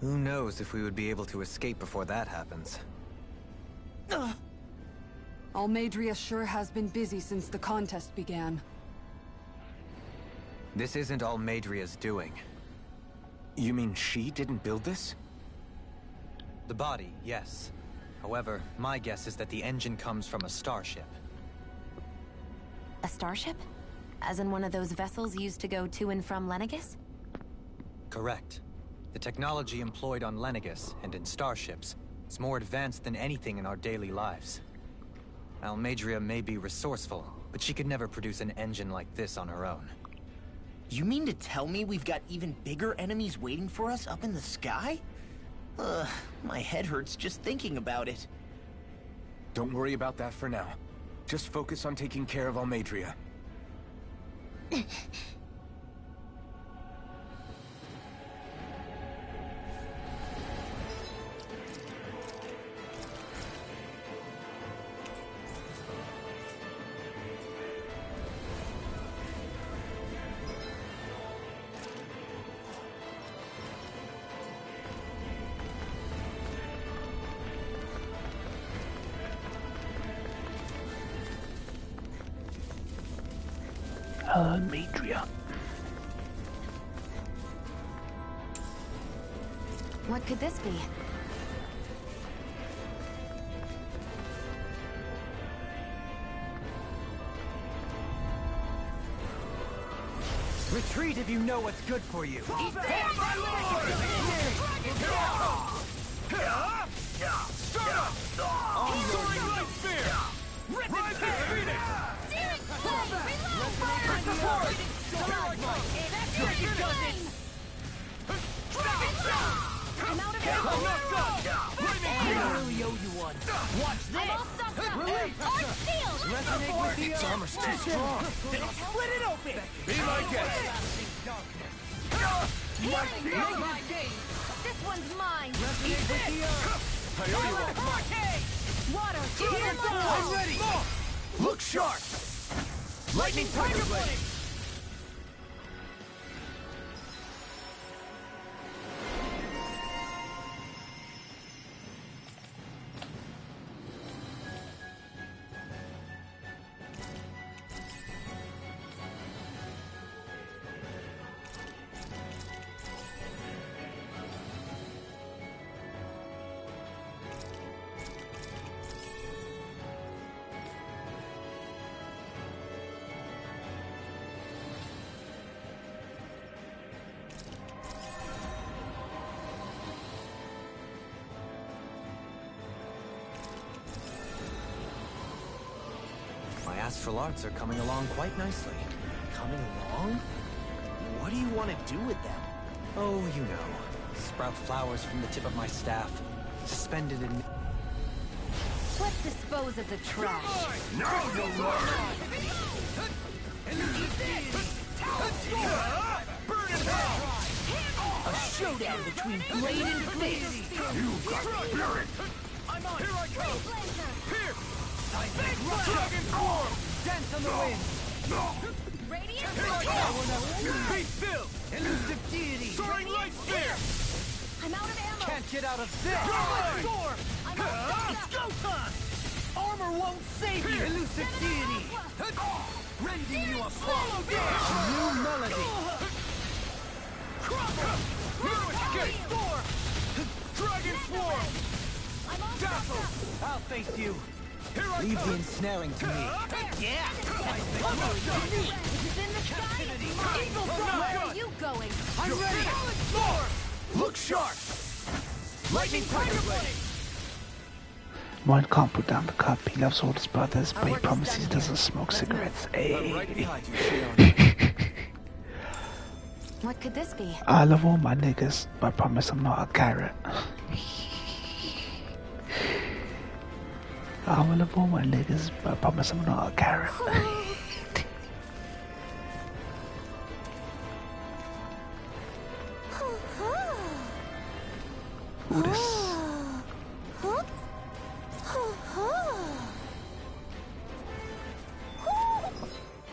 Who knows if we would be able to escape before that happens. Almeidria sure has been busy since the contest began. This isn't Almeidria's doing. You mean she didn't build this? The body, yes. However, my guess is that the engine comes from a starship. A starship? As in one of those vessels used to go to and from Lenegis? Correct. The technology employed on Lenegis and in starships is more advanced than anything in our daily lives. Almeidria may be resourceful, but she could never produce an engine like this on her own. You mean to tell me we've got even bigger enemies waiting for us up in the sky? My head hurts just thinking about it. Don't worry about that for now. Just focus on taking care of Almeidria. Almeidria. What could this be? Retreat if you know what's good for you. Eat that, my lord! I'm out of I really owe you one. Watch this! I'm all stuffed up! Release! Arc shield! Resonate with the Its armor's too strong. Then I'll split it open! Be my guest. My game! This one's mine! Resonate with the earth! Water! I'm ready! Look sharp! Lightning Tiger Blade! Astral arts are coming along quite nicely. Coming along? What do you want to do with them? Oh, you know. Sprout flowers from the tip of my staff. Suspended in... Let's dispose of the trash. Now you'll learn! Burn it out! A showdown between blade and fist! You got spirit! I'm on! Here I come! Here! Dragon form! Dance on the wind! Radiant Be still! Elusive deity! Soaring light spear! I'm out of ammo! Can't get out of this! Storm! It's go time! Armor won't save you! Elusive deity! Rending you apart! New melody! New escape! Storm! Dragon swarm! Dazzle! I'll face you! Leave the ensnaring to me. Yeah! Where are you going? I'm ready! More! Look sharp! Lightning Tiger Blade! Moin can't put down the cup. He loves all his brothers, but he promises he doesn't smoke cigarettes. Hey. Right behind you, Shion. What could this be? I love all my niggas, but I promise I'm not a carrot. I will love all my niggas, but I promise I'm not a carrot. Ooh, this.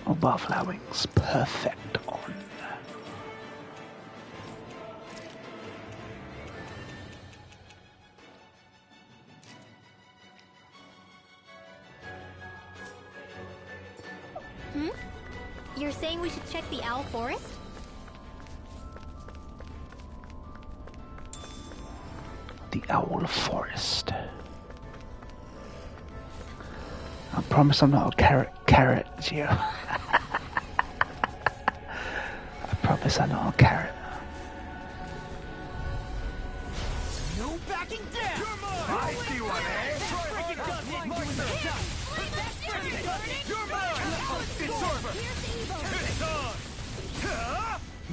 Oh, butterfly wings, perfect on. You're saying we should check the Owl Forest? The Owl Forest. I promise I'm not a carrot, Gio. I promise I'm not a carrot. No backing down! I see one, eh? Break it down, hit Martha! You're mine! Absorber! It's on!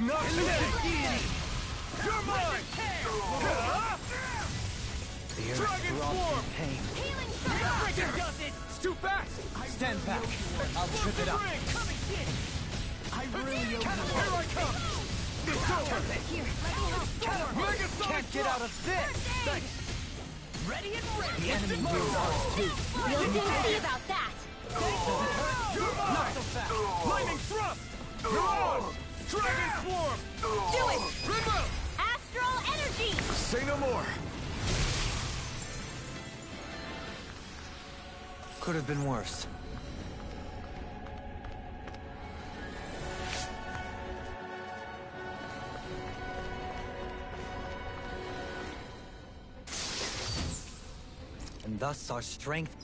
Not elusive deity! You're mine! The earth Dragon throbs form! in pain. Break it down! It's too fast! Stand back. I'll trip it up. I really owe you. Here I come! It's over! Mega Can't get out of this! Thanks! Ready and ready! The enemy will ours too. We'll soon see about that! Not so fast! Lightning thrust! You're on! Dragon swarm! Do it! Remote! Astral energy! Say no more. Could have been worse. And thus our strength...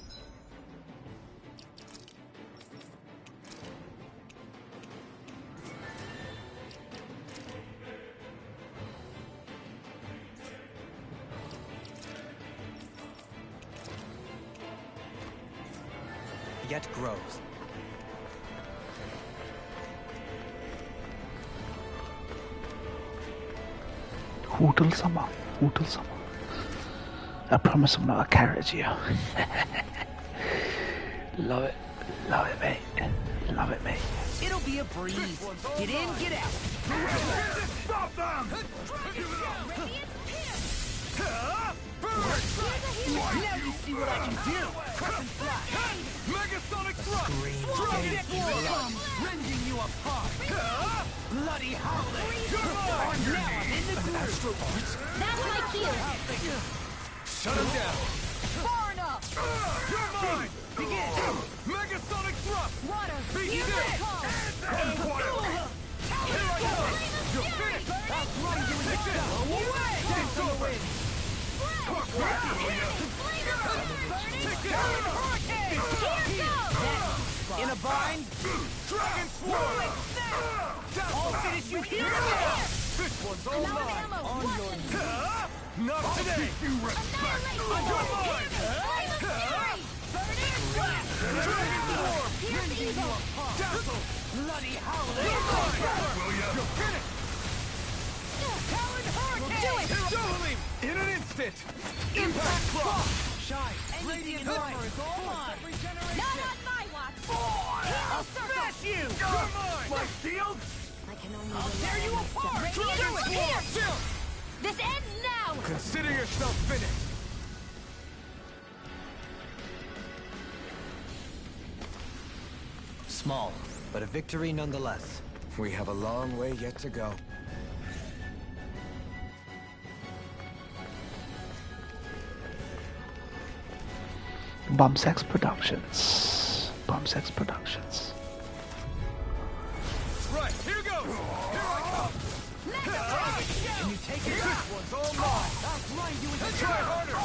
yet grows. Hootle-sama. I promise I'm not a carrot, Gio. Love it, mate. Love it, mate. It'll be a breeze. Get in, get out. Stop them! Burn! Now you see what I can do! Crescent flash! Megasonic thrust! Rending you apart! Bloody howling! Now I'm in the groove! That's my cue! Shut him down! Far enough! You're mine! Begin! Megasonic thrust! Water! Here they come! Here I go! You're finished! I'll grind you in the shell! Away! Dance on the wind! Hurricane! In a bind? Dragon Swarm! I'll finish you here and now! This one's all mine! On your knees! Not today! You respect! On your mind! Burning Flash! Dragon Swarm! Rending you apart! Dazzle! Bloody howling! You're finished! Talon Hurricane! Do it! Double him! In an instant! Impact Block! Shine! Radiant Armor is all mine! Not on my watch! I'll smash you! You're mine! My shield? I can only I'll tear you apart! Dragon Swarm! Chill! This ends now! Consider yourself finished! Small, but a victory nonetheless. We have a long way yet to go. Bombsex Productions. Bombsex Productions. Right, here goes! Here I come! Can you take it? This one's all mine! I'll grind you into try harder!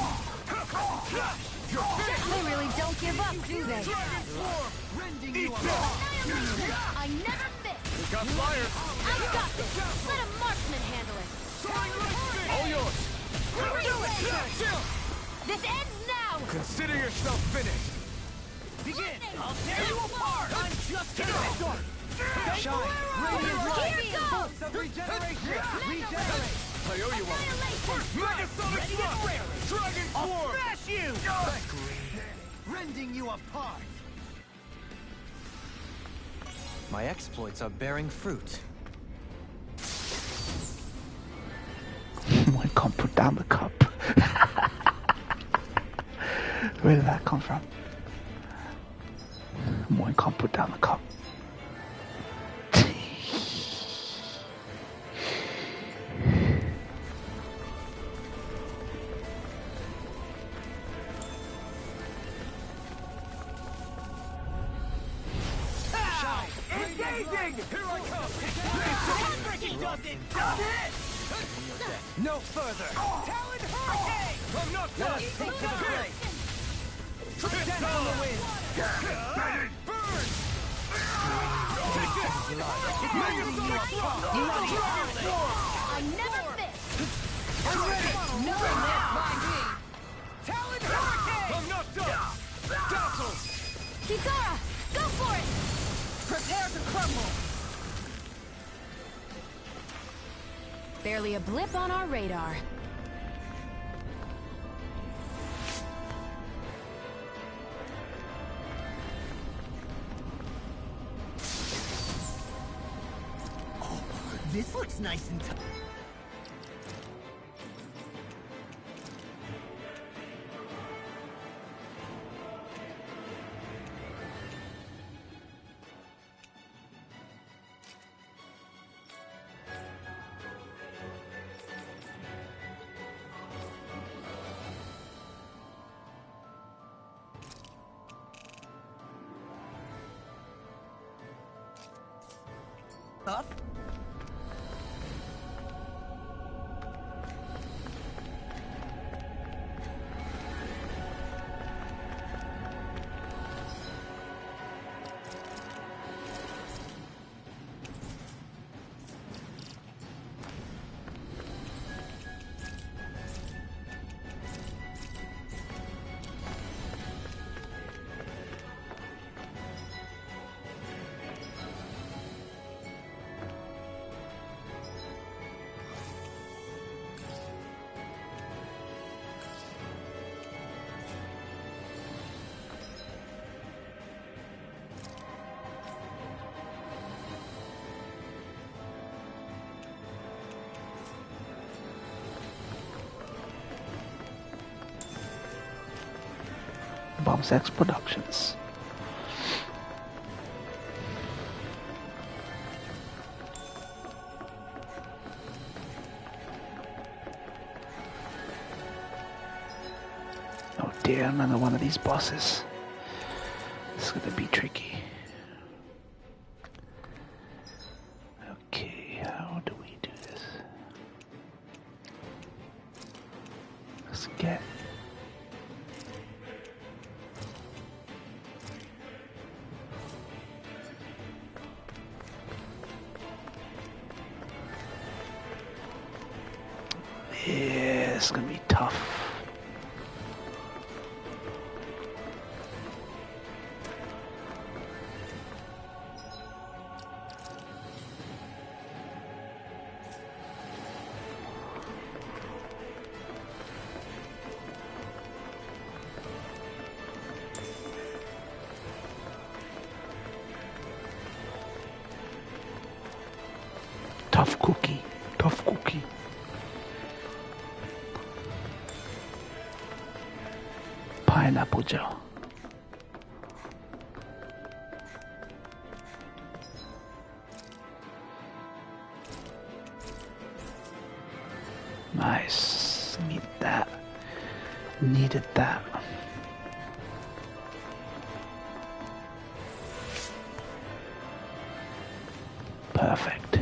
You're finished! They really don't give up, do they? Dragon Swarm! Rending you apart! I never miss! We got fire! I got this! Let a marksman handle it! Soaring light speed! All yours! Chill! This ends now! Consider yourself finished! Begin! I'll tear you apart! I'm just getting started! Shine! Radiant light! Here goes! Pulse of regeneration! Regenerate! I owe you one! Megasonic thrust! Dragon Swarm! I'll smash you! Rending you apart! My exploits are bearing fruit. I can't put down the cup. Where did that come from? Moi can't put down the cup. Engaging! Here I come! Freaking does it! No further! Talon Hurricane! I'm not done! Take to the blade! Death on the wind! Burn! Take this! Megasonic I never miss! I'm ready! No one Talon Hurricane! I'm not done! Dazzle! Kisara, go for it! Prepare to crumble! Barely a blip on our radar. Oh, this looks nice and tough. Up. Bomb Sex Productions. Oh dear, another one of these bosses. This is gonna be tricky. Okay, how do we do this? Let's get... Yeah, it's gonna be tough. Tough cookie, tough cookie. Pineapple gel. Nice. Need that. Needed that. Perfect.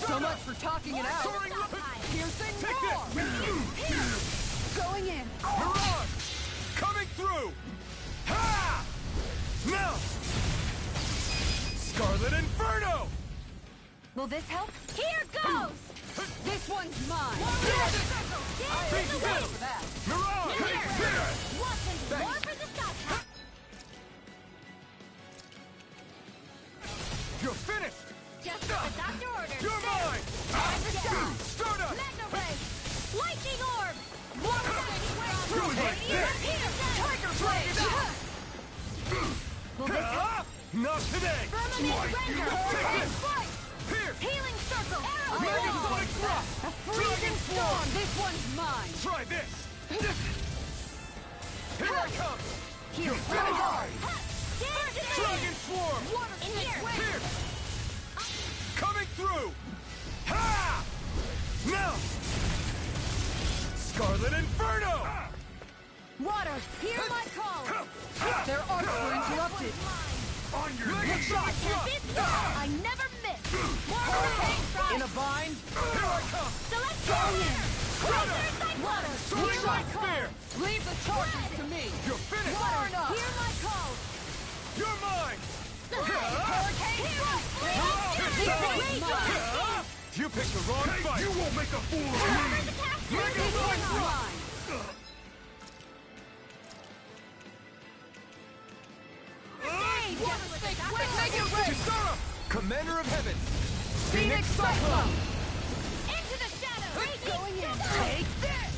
So much for talking it out. Piercing roar. Going in. Mirage! Coming through! Ha! Now! Scarlet Inferno! Will this help? Here goes! This one's mine. I Big fan for that. Mirage! Watson, more for the stop. You're finished! Just what the doctor ordered. You're mine! Time to shine. Stardust! Magna Ray! Lightning Orb! Water Do it like this! Tiger Blade! Will this help? Not today! Firmament Render! Take Spike! Here! Healing Circle! Arrow Megasonic Thrust! A freezing storm. This one's mine. Try this! Here I come! Here. Very high! Dance in the Dragon Swarm! Water In stick here. wave. Here! Coming through! Ha! Now! Scarlet Inferno! Water, hear my call. Their arcs were interrupted. On your Mega knees! shot. I never miss! More hurricane strike! In a bind. Here I come! Celestial! Razor Cyclone! Water, Sonic hear my Spear! call. Leave the charges to me. You're finished! Water, hear my call. You're mine! Hurricane strike. You picked the wrong fight! You won't make a fool of me! Mega This Sonic one's Thrust! mine. Water stick wave. Mega ray. Kisara! Commander of Heaven! Phoenix Cyclone. Into the shadow! Going in. Take this.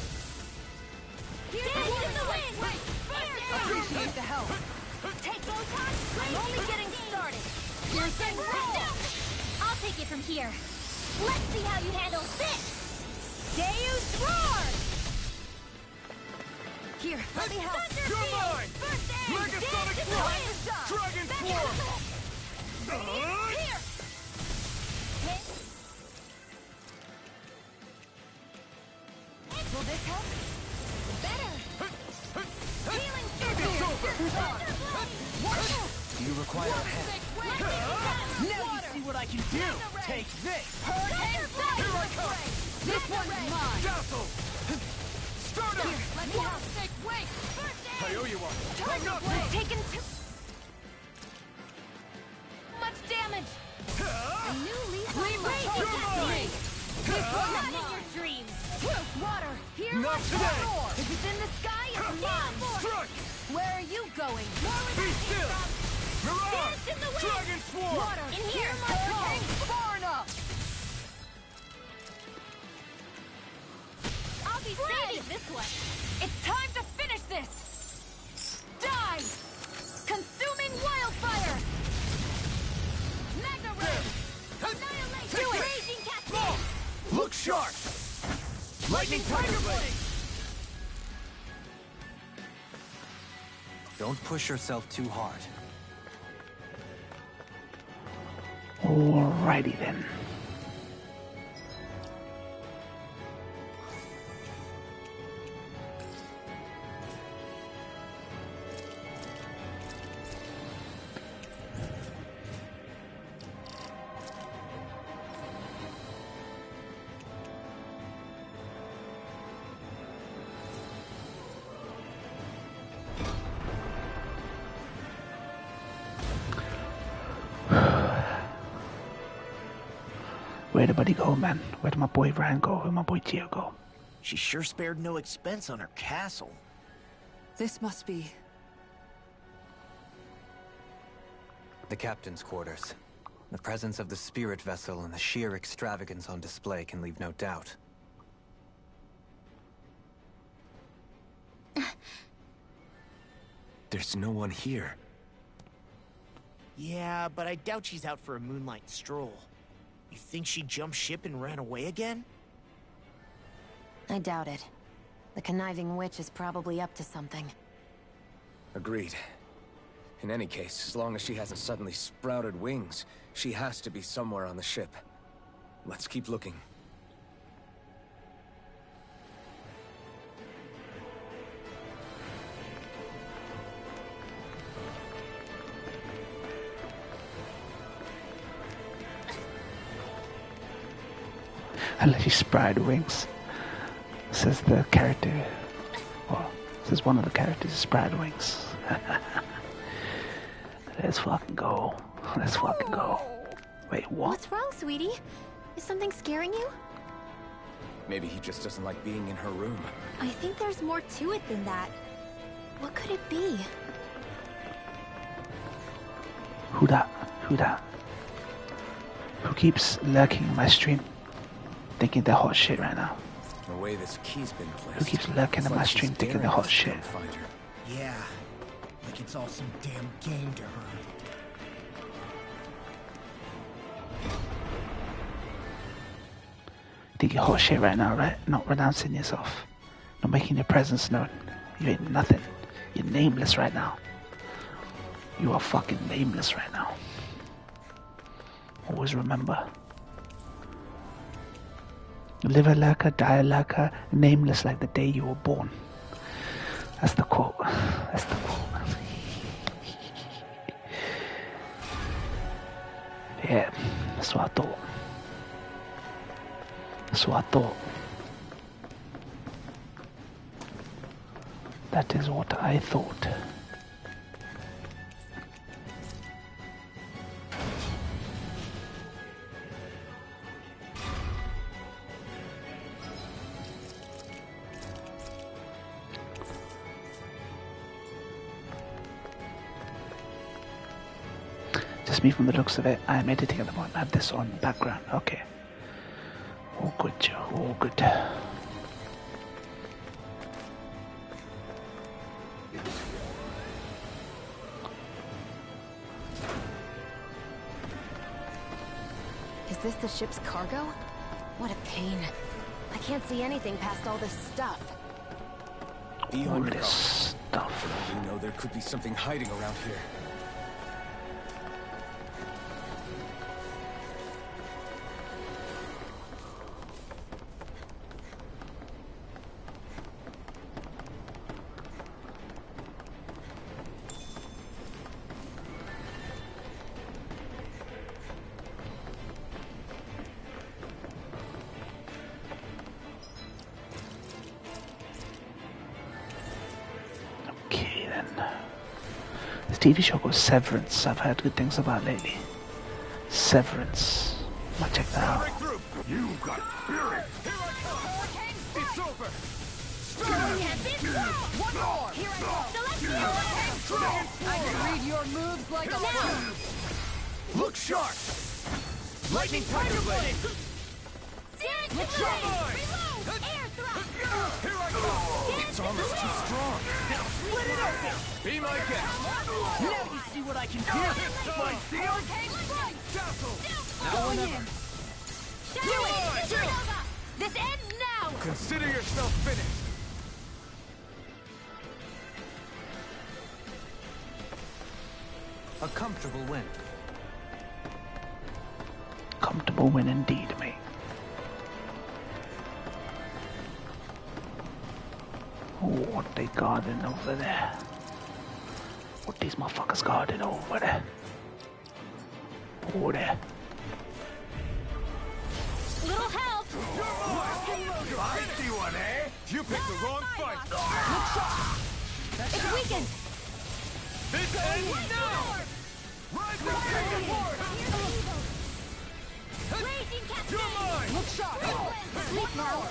Dance in the wind! Appreciate the help. Take Photon! I'm only getting started! Piercing roll. I'll take it from here. Let's see how you handle this! Deus Roar! Here, let me help. Thunder You're Field! mine! First aid! Mega Dance Sonic in the Thrust! wind! Dragon Back Swarm! out. Here! Hit. Will this help? Better! Healing It's over! Thunder Blade! Do you require a hand? Now you see what I can do. Take this. Hurricane Blade! Here I come! This one's mine. Dazzle! Stardust! Let me help. Stick wait. I owe you one! Tiger Enough! blade. Taken too much damage! A new leaf on Leave the life! charges to me. This Not one's in mine. your dreams! Water, hear Not today! If it's in the sky, it's mine! Strike! Where are you going? Be still! Mirage! It's in the wind! Dragon Swarm! Water, In here! hear my call! Far enough! I'll be saving this one! It's time to finish this! Die! Consuming wildfire! Magna Ray! Annihilate! Do it! Raging Cascade! Look sharp! Lightning Tiger Blade! Don't push yourself too hard. Alrighty then. Where'd the buddy go, man? Where'd my boy Ryan go? Where'd my boy Gio go? She sure spared no expense on her castle. This must be... The captain's quarters. The presence of the spirit vessel and the sheer extravagance on display can leave no doubt. There's no one here. Yeah, but I doubt she's out for a moonlight stroll. You think she jumped ship and ran away again? I doubt it. The conniving witch is probably up to something. Agreed. In any case, as long as she hasn't suddenly sprouted wings, she has to be somewhere on the ship. Let's keep looking. Unless she sprouted wings. Says the character. Well, says one of the characters sprouted wings. Let's fucking go. Let's fucking go. Wait, what? What's wrong, sweetie? Is something scaring you? Maybe he just doesn't like being in her room. I think there's more to it than that. What could it be? Who that? Who that? Who keeps lurking in my stream? Thinking they're hot shit right now. The way this key's been placed. Who keeps lurking in my stream thinking they're hot shit? Yeah, like it's all some damn game to her. Think you're hot shit right now, right? Not renouncing yourself. Not making your presence known. You ain't nothing. You're nameless right now. You are fucking nameless right now. Always remember. Live a lurker, die a lurker, nameless like the day you were born. That's the quote. That's the quote. Yeah, that's what I thought. That's what I thought. That is what I thought. Just me from the looks of it. I am editing at the moment. I have this on background. Okay. All good, Joe. All good. Is this the ship's cargo? What a pain. I can't see anything past all this stuff. Be All on your this guard. stuff. You know there could be something hiding around here. Okay then. This TV show called Severance. I've heard good things about lately. Severance. Might check that out. You got spirit! Here I come! It's over! I can read your moves like a book. Look sharp! Lightning Thunder Blade! Look sharp! Reload! Air thrust! Here I go! It's almost too strong. Now split it open! Be my guest! Now you see what I can do! My seal! Hurricane strike! Castle! Now or never! Do it! Supernova! This ends now! Consider yourself finished! A comfortable win. Comfortable win indeed, mate. Oh, what they guarding over there? What these motherfuckers guarding over there? Over there. Little help! I see one, eh? You picked the wrong fight! It's weakened! This ends now! Rise and take it forward! Raging Cascade! You're mine! Look sharp! Speak now!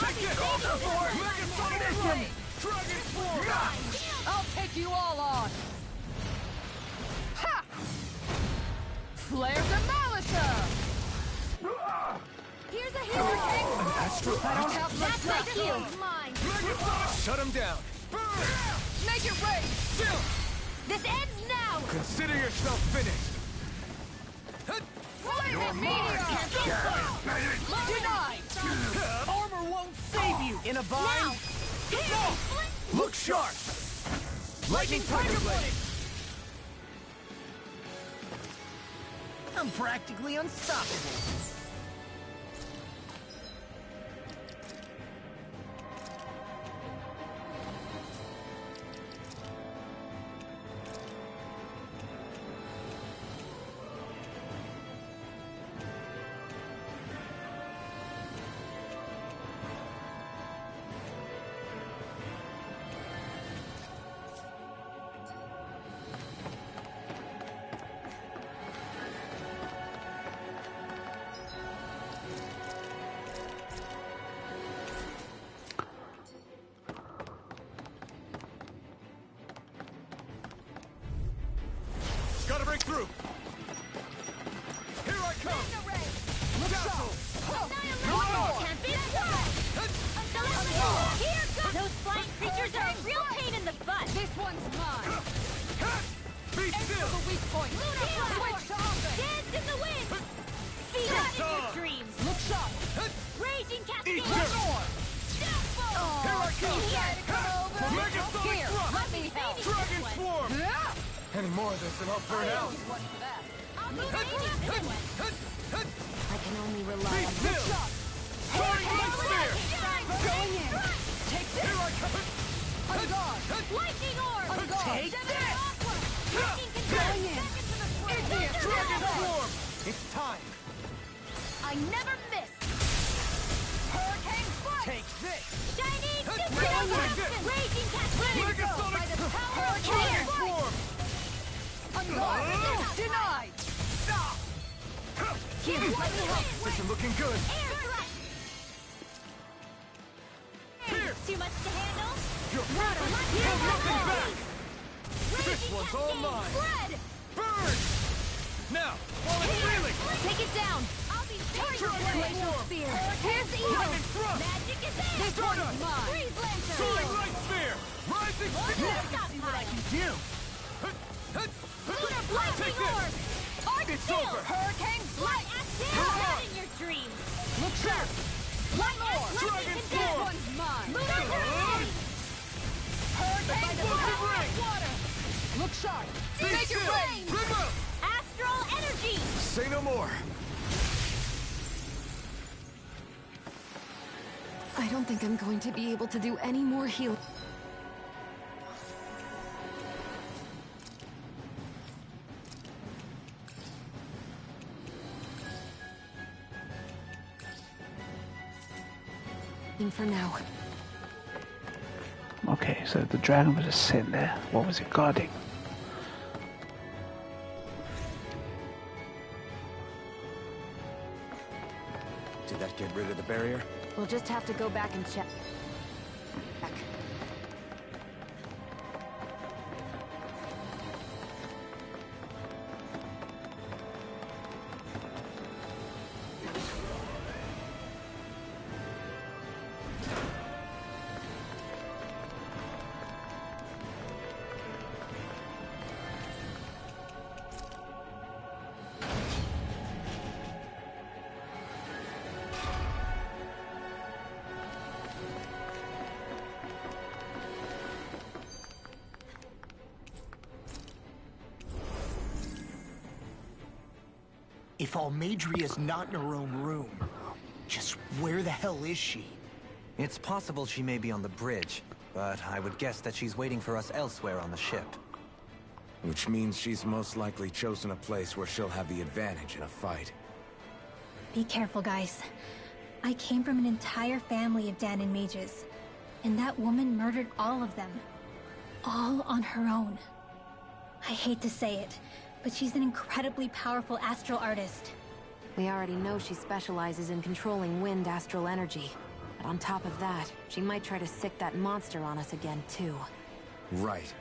Take it! Megasonic Blade! Dragon Form! I'll take you all on! Ha! Flare Demolisher! Here's a hurricane! I don't have much That's left. my shield! Mine! Shut him down! Burn! Make it rain! Still! This ends now! Consider yourself finished! Flaming Meteor! Denied! Armor won't save you! In a bind? No! Look sharp! Lightning Thunder Blade! I'm practically unstoppable. Gotta break through! Here I come! Castle! Those flying creatures are a real pain in the butt! This one's mine. Be Aim still! for the weak point. Switch to offense. Dance in the wind! See that in your dreams! Look sharp. Raging Cascade! Eat this! Oh, Here I come! Come over. Megasonic Here, Thrust! let me help. Dragon Swarm! Yeah. Any more of this and I'll burn out! One for that. I'll be raging this one! I can only rely Be on still! Hurricane Spear! Going in. Take this. Here I come! On guard. Lightning Orb! On guard. Take this. Lightning Going in. Dragon Swarm! It's time! I never miss! Hurricane strike. Take this! Shining Take Supernova! this! Raging Cascade! Megasonic By the power of Dragon Dragon Swarm! On guard. Denied. Here, let me help! This is looking good! Air thrust! Here! Too much to handle? You're Not a lot to Hold nothing handle! back! This Raging one's all Cascade! mine! Spread! Burn! Now, while it's reeling! Take it down! I'll be Dragon Glacial Swarm! Spear! Here's the Lightning Thrust! Magic is in! This one's mine. Freeze Lancer! Soaring Light Spear! Rising Now Spear! see what I can Do. Lunar Lightning Take this! Orb! Art It's Shield! over! Hurricane Light Active! in your dreams! Look sharp. One more! Dragon This Swarm! one's mine. Lunar Gravity! Hurricane Explosive strike. ring! Water! Look sharp. Be Make it still! rain. Remove! Astral Energy! Say no more! I don't think I'm going to be able to do any more healing. For now. Okay, so the dragon was just sitting there. What was it guarding? Did that get rid of the barrier? We'll just have to go back and check. If Almadria's not in her own room, just where the hell is she? It's possible she may be on the bridge, but I would guess that she's waiting for us elsewhere on the ship. Which means she's most likely chosen a place where she'll have the advantage in a fight. Be careful, guys. I came from an entire family of Dahnan mages, and that woman murdered all of them. All on her own. I hate to say it, but she's an incredibly powerful astral artist. We already know she specializes in controlling wind astral energy. But on top of that, she might try to sick that monster on us again, too. Right.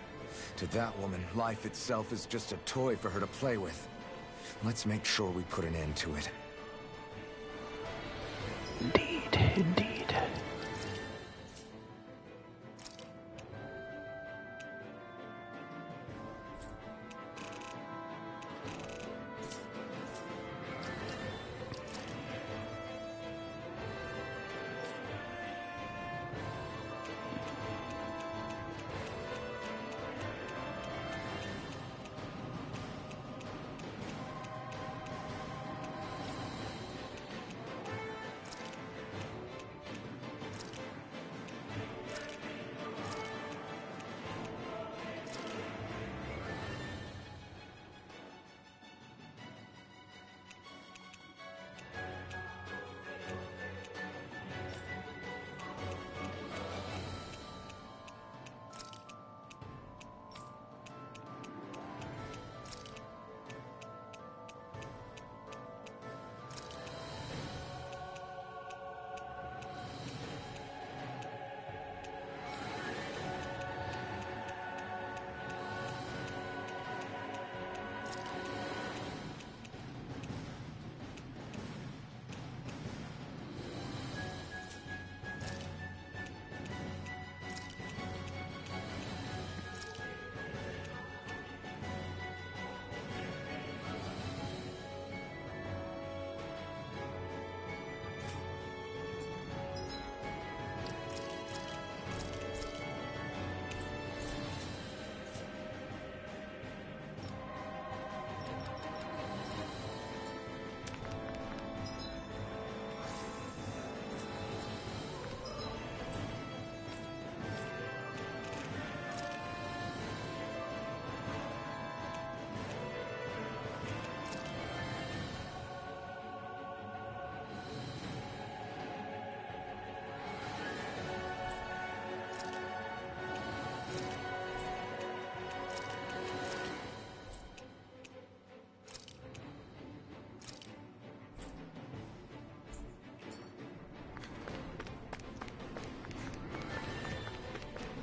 To that woman, life itself is just a toy for her to play with. Let's make sure we put an end to it. Indeed, indeed.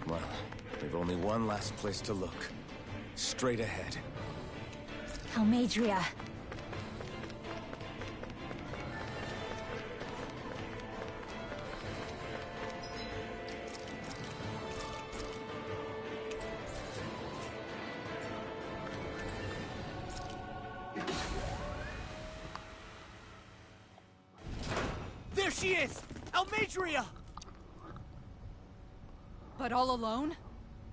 Well, we've only one last place to look. Straight ahead. Almadria. There she is! Almadria! But all alone?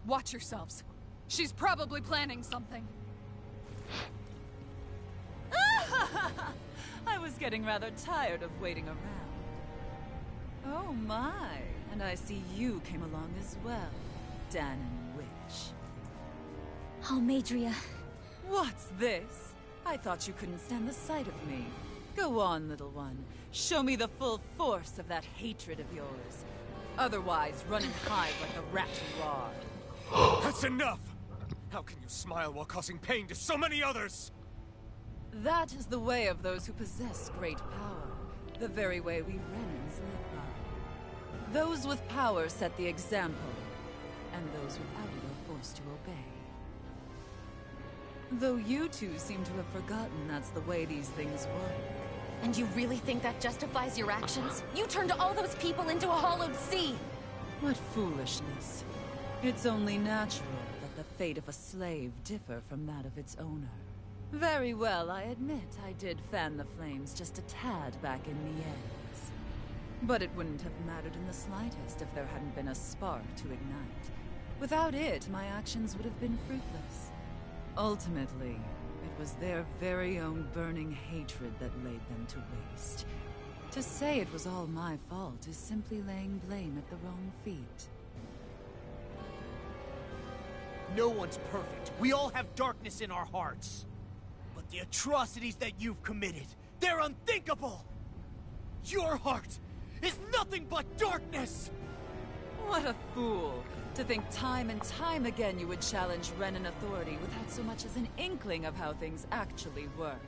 Watch yourselves. She's probably planning something. I was getting rather tired of waiting around. Oh my, and I see you came along as well, Dahnan Witch. Almadria. What's this? I thought you couldn't stand the sight of me. Go on, little one. Show me the full force of that hatred of yours. Otherwise, run and hide like the rat you are. That's enough! How can you smile while causing pain to so many others? That is the way of those who possess great power. The very way we Renans live by. Those with power set the example, and those without it are forced to obey. Though you two seem to have forgotten that's the way these things work. And you really think that justifies your actions? You turned all those people into a hollowed sea! What foolishness. It's only natural that the fate of a slave differ from that of its owner. Very well, I admit I did fan the flames just a tad back in Miez. But it wouldn't have mattered in the slightest if there hadn't been a spark to ignite. Without it, my actions would have been fruitless. Ultimately, It was their very own burning hatred that laid them to waste. To say it was all my fault is simply laying blame at the wrong feet. No one's perfect. We all have darkness in our hearts. But the atrocities that you've committed, they're unthinkable! Your heart is nothing but darkness! What a fool! To think time and time again you would challenge Renan authority without so much as an inkling of how things actually work.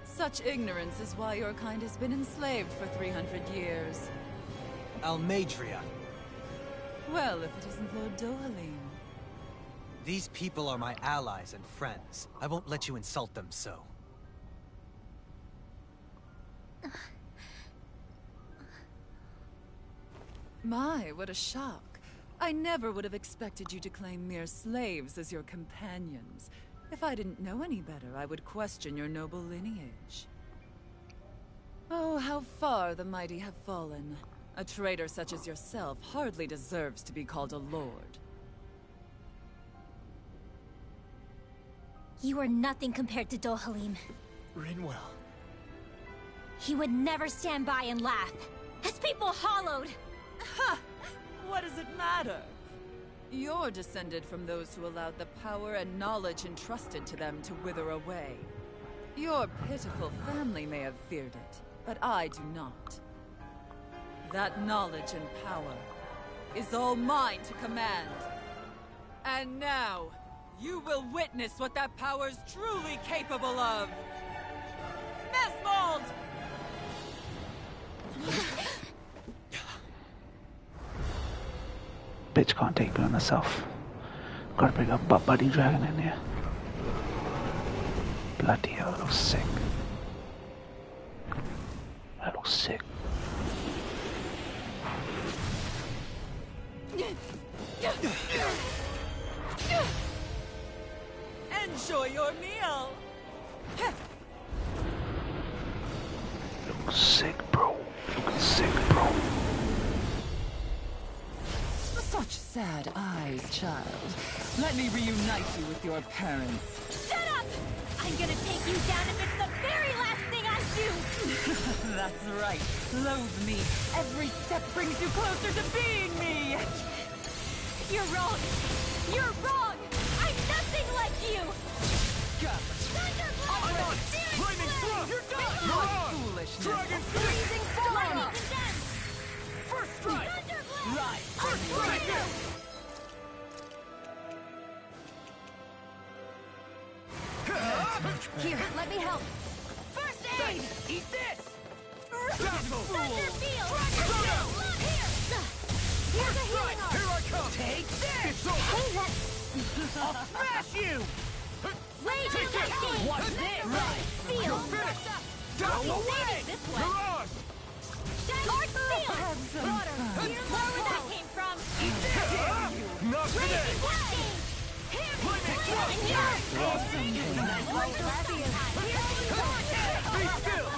Such ignorance is why your kind has been enslaved for 300 years. Almeidrea. Well, if it isn't Lord Dohalim. These people are my allies and friends. I won't let you insult them so. My, what a shock. I never would have expected you to claim mere slaves as your companions. If I didn't know any better, I would question your noble lineage. Oh, how far the mighty have fallen. A traitor such as yourself hardly deserves to be called a lord. You are nothing compared to Dohalim. Rinwell. He would never stand by and laugh. His people hollowed! Ha! What does it matter? You're descended from those who allowed the power and knowledge entrusted to them to wither away. Your pitiful family may have feared it, but I do not. That knowledge and power is all mine to command. And now, you will witness what that power's truly capable of! Mesmold! Bitch can't take me on herself. Gotta bring a buddy dragon in here. Bloody hell, that looks sick. That looks sick. Enjoy your meal! Looks sick, bro. Looks sick, bro. Such sad eyes, child. Let me reunite you with your parents. Shut up! I'm gonna take you down if it's the very last thing I do! That's right. Loathe me. Every step brings you closer to being me! You're wrong! You're wrong! I'm nothing like you! Thunderblast! I'm on it! Flaming Thrust! You're done! Mirage! Foolishness. Dragon Freezing storm! Lightning Condensed! First strike! Thunderblast! Right! First strike! Here, let me help! First aid! Eat this! Dazzle! Thunderfield! Throw! Look here! Here's a healing arm! Here I come! Take this! It's over! Hey, that... I'll smash you! Rage Take it! cascade! What's this? Feel! You're finished! Go Dazzle! away! This way! Mirage! Dark Seal! Water! Here's where that came from! Not today! Raging cascade! Be still!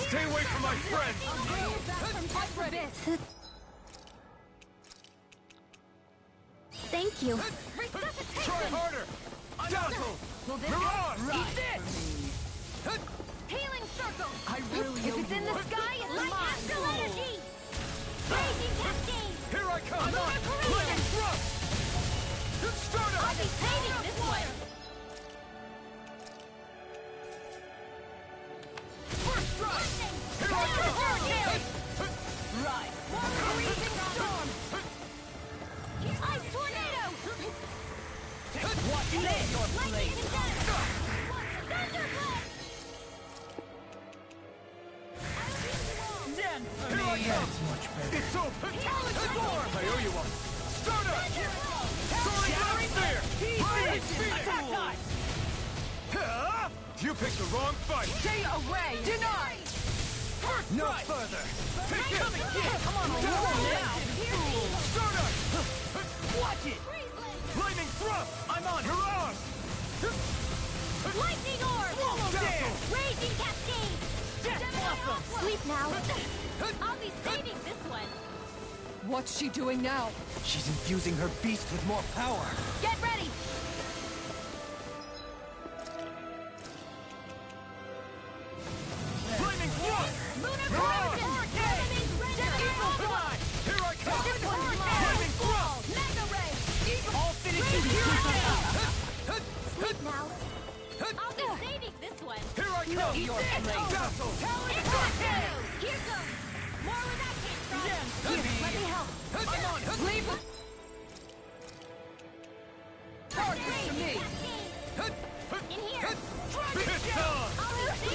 Stay away from my friend! Thank you. Try harder! Dazzle! Mirage! Eat this! Healing circle! I really If it's in the sky, it's my astral energy! Raging cascade! Here I come! Lunar Korea! Lightning Thrust! Start I'll up! be saving this one! First strike! Here I come! Right! Freezing storm! Ice tornado! What's this? Your Lightning place! condensed! Thunderblast! Dance for Here I me! come! It's over! I owe you one! Start up! Soaring Spear! Flaming Phoenix! Attack time! Huh? You picked the wrong fight! Stay away! Denied! No further! Take it! Come on, now! Start up! Watch it! Lightning Thrust! I'm on! Mirage! Lightning orb! Dazzle! Raging cascade! Death Blossom! Sleep now! I'll be saving this one! What's she doing now? She's infusing her beast with more power. Get ready! Flaming thrust! Mirage! Eagle Fly! Here I come! Flaming thrust! Mega Ray! All finishes here now! Sleep now. I'll be saving this one. Here I come! Your flame! Dazzle! Here goes. More where that came from. Let me help. I'm on it! Leave her! Target to me! In here. It's on! You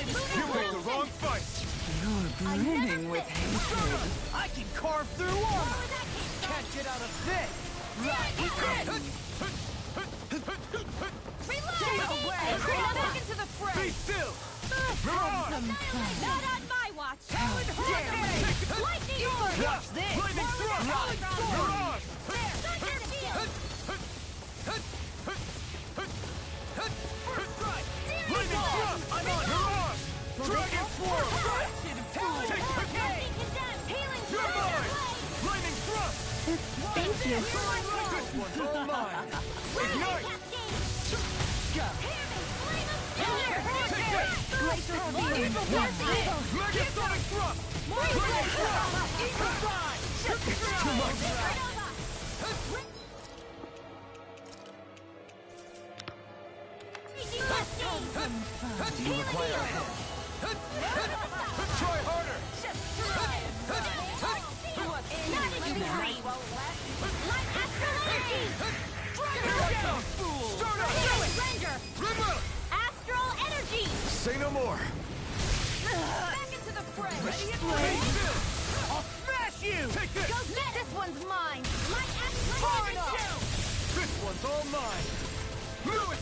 picked the wrong fight! You're brimming with hatred. I can carve through armor! Can't get out of this! Right! Back into the fray! Be still! Mirage! Not on my watch. Lightning orb. Watch this! Flaming thrust! Mirage! Thunder field. First strike! Flaming thrust! I'm on! Mirage! Dragon swirl! Take the Lightning condemned. Healing You're mine! Flaming thrust! Thank you. This one's all mine! Ignite! Take it! Megasonic thrust! Flaming thrust! Eagle Fly! Too much! Do you require a hand? Try harder! Start up! Rinwell! Astral energy. Say no more! Back into the fray! Be still! I'll smash you! Take this! This one's mine! Light Far astral enough! This one's all mine! Move it!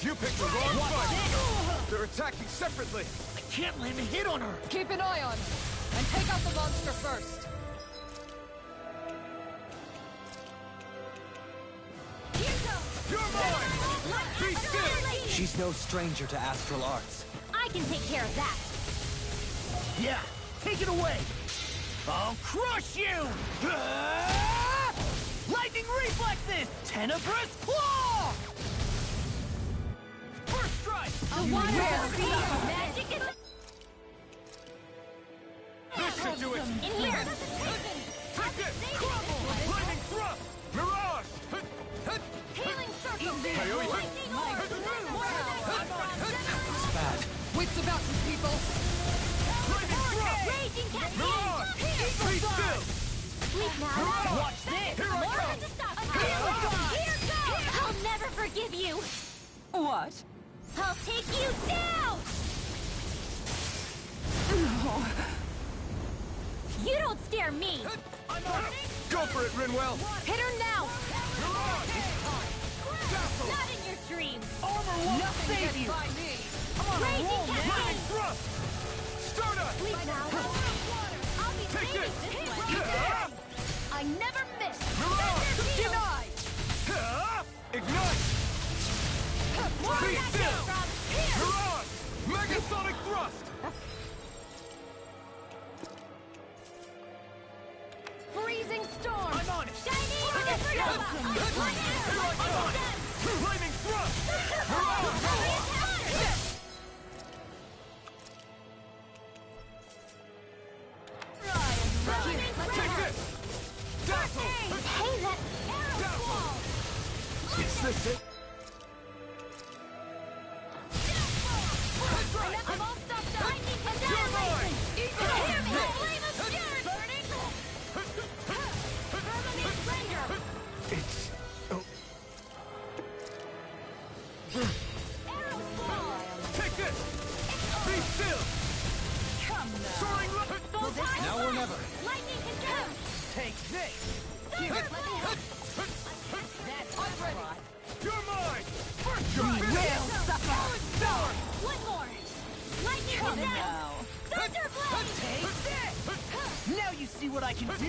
You picked the wrong fight! They're attacking separately! I can't land a hit on her! Keep an eye on her, and take out the monster first. You're mine! Be still! She's no stranger to astral arts. I can take care of that. Yeah, take it away! I'll crush you! Lightning reflexes! Tenebrous claw! First strike! Magic is This should do it! in here. Take this! Flaming thrust! Mirage! Healing circle. Coyote! Lightning orb. It's bad. Wits about you, people! Flaming thrust! Raging cascade. Mirage! Be still! Sleep now. Watch this! Here I come! To stop. Here goes. I'll never forgive you. What? I'll take you down. You don't scare me. I'm on it! Go for it, Rinwell! Hit her now! Not in your dreams. Nothing gets by me! Raging Flaming cascade. thrust! Stardust! Sleep now. I'll be Take saving this! this one. I never miss! Mirage! Denied! Ignite! More Be that still! came from. Here. Mirage! Megasonic thrust! Freezing storm! I'm on it! Shining Flaming thrust! Take this! Dazzle! Hey, that arrow wall. Is this it? I'm all stuffed up. Lightning You're mine! Hear me! Flame of fury burning. Firmament render. It's... Oh, Arrow fall. take this! Be still! Come now! Soaring Bow tie. Now or never. Lightning condemned. Take this! Thunder blade. That's right! You're mine! First You try! will suffer! One more. Lightning Come condemned. now. Thunder blade. Take this! Now you see what I can do! I'll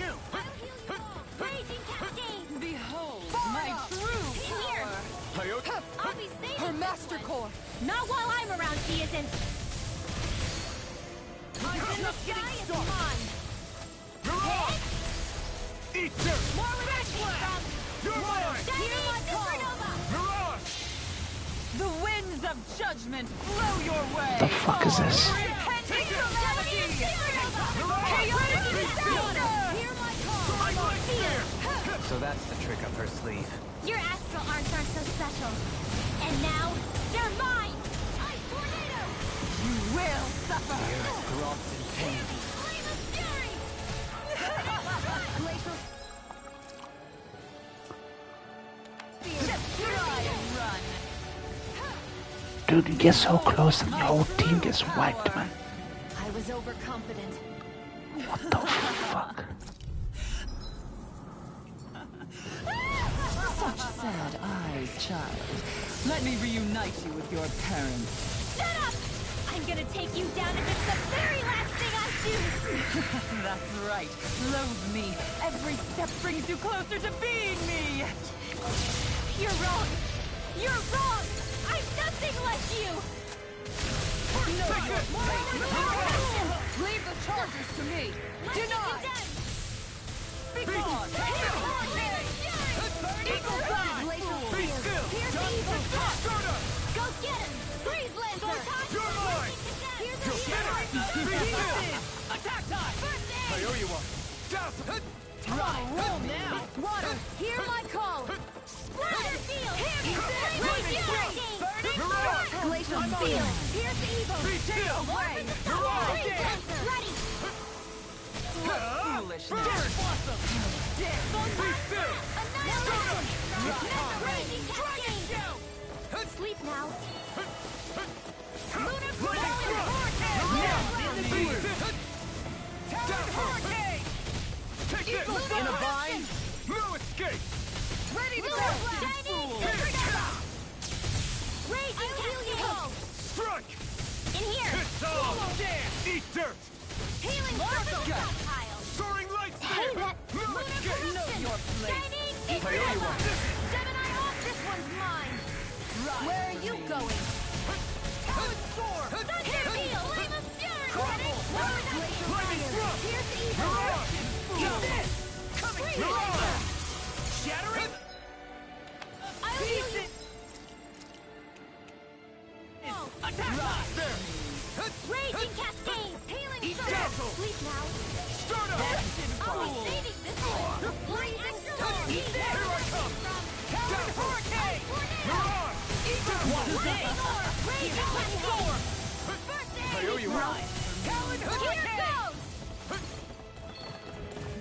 heal you all. Raging cascade. Behold Fire my up. true In here. power. Coyote! I'll be saving Her this master one. core! Not while I'm around, she isn't. I'm just getting Sky is started! mine. Mirage! Eat dirt! More with that blast! You're mine! Hear my call! Mirage! The winds of judgment blow your way! The fuck is this? Take your calamity! Chaotic disaster! Hear my call! So that's the trick up her sleeve. Your astral arts aren't so special. And now, they're mine! Ice tornado! You will suffer! The earth throbs in pain. Flame of fury! Glacial... Just try and run! Dude, you get so close and your whole team gets wiped, man. I was overconfident. What the fuck? Such sad eyes, child. Let me reunite you with your parents. Shut up! I'm gonna take you down if it's the very last thing I do! That's right. Loathe me. Every step brings you closer to being me! You're wrong! You're wrong! I'm nothing like you! Leave the charges to me! Deny! Be gone! Eagle Fly! Glacial Be Field! still! Here's Evil Fly! Start up! Go get him! Freeze Lancer! You're mine! Here's You'll get it! Be still! Attack time! First I aid! owe you one. Down! Right, roll now! Water, hear my call! Splatter Field! Burning Mirage! Glacial Field! Here's the Evo! Be still! Ray! Mirage! Freeze Lancer! Ready! Foolishness! Be still! Annihilation! Raging Cascade! Sleep now! Lunar Hurricane! Take this! In a bind! No escape! Ready to Lunar go! Shining! Raging Cascade! Strike! In here! It's all! Eat dirt! Healing Circle Stockpile! Soaring light Hey, speed! that No escape! Know your place! Shining I owe you one. Gemini off! This one's mine! Where are you going? Talon Storm! Thunder Field! Flame of Fury! Crumble! Glacial Lightning Fire! Thrust! Here's the Evo! Mirage! Eat this! Freeze Mirage! Lancer! Shattering! I'll heal you! Attack! There! Raging Cascade! Healing Eat Circle! Dazzle! Sleep now! Start up! I'll be saving this one! Blazing Storm! Eat this! Here I come! Talon Hurricane! Mirage! Raging Orb! Raging Cascade! First I aid! owe you one. Talon Here Hurricane! goes!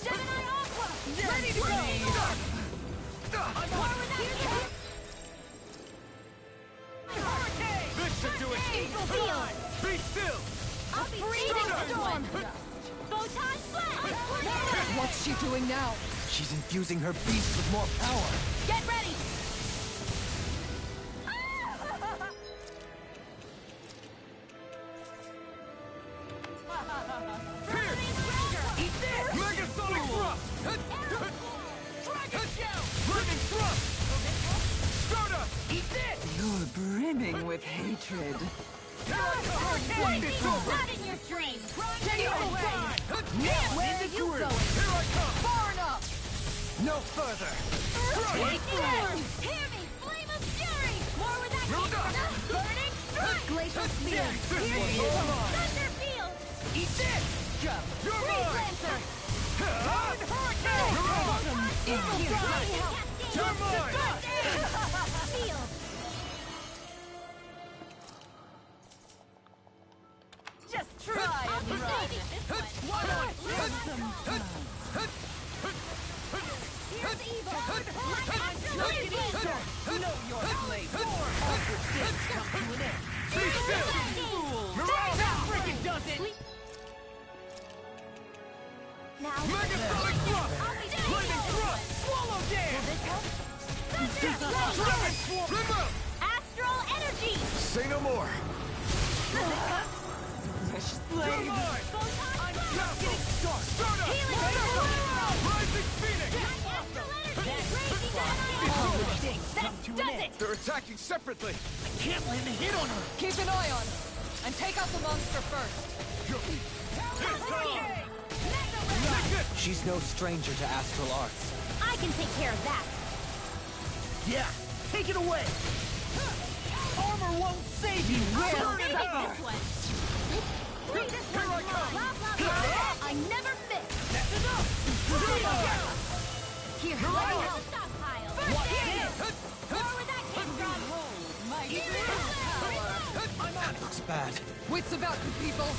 Gemini Aqua! Ready to go! More with that! Hurricane! This should do it! Eagle Field! Be still! I'll be freezing storm! Photon Blast! What's she doing now? She's infusing her beast with more power. Get ready! Eat this! Megasonic Thrust! Dragon Shell! Lightning Thrust! Stardust! Eat this! You're brimming with hatred. Lightning Sword! Not in your dreams! Take it away! Where are you going? Here I come! Far enough! No further. Hear me! Flame of Fury! More with that burning strike! Glacial Field! This Here's one's the all Evo! mine! Thunder Field! Eat this! Go. You're Freeze mine! Lancer! Talon Hurricane! Mirage! Eagle Fly! You're mine! Field! Just try I'll and be run. saving this one! Here's Evo! Freeze Lancer! Know your place. Be still! Mirage! That freaking does it! Now, Megasonic Thrust! I'll be Lightning saving Thrust! Swallow Dance! Dragon Swarm! Remote! Astral Energy! Say no more! Slave. You're mine! Photon Just getting started! Stardust! Healing Rising Phoenix! Astral Energy! Raging That does it! They're attacking separately! I can't land a hit on her! Keep an eye on her. And take out the monster first. It's on! She's no stranger to astral arts. I can take care of that. Yeah, take it away! Armor won't save you! I'll take this one. Leave this one alone. Blah, blah, blah. I never miss. That's enough! Here, let me help. Stockpile. What hit? More where that came from. My That looks bad. Wits about you, people.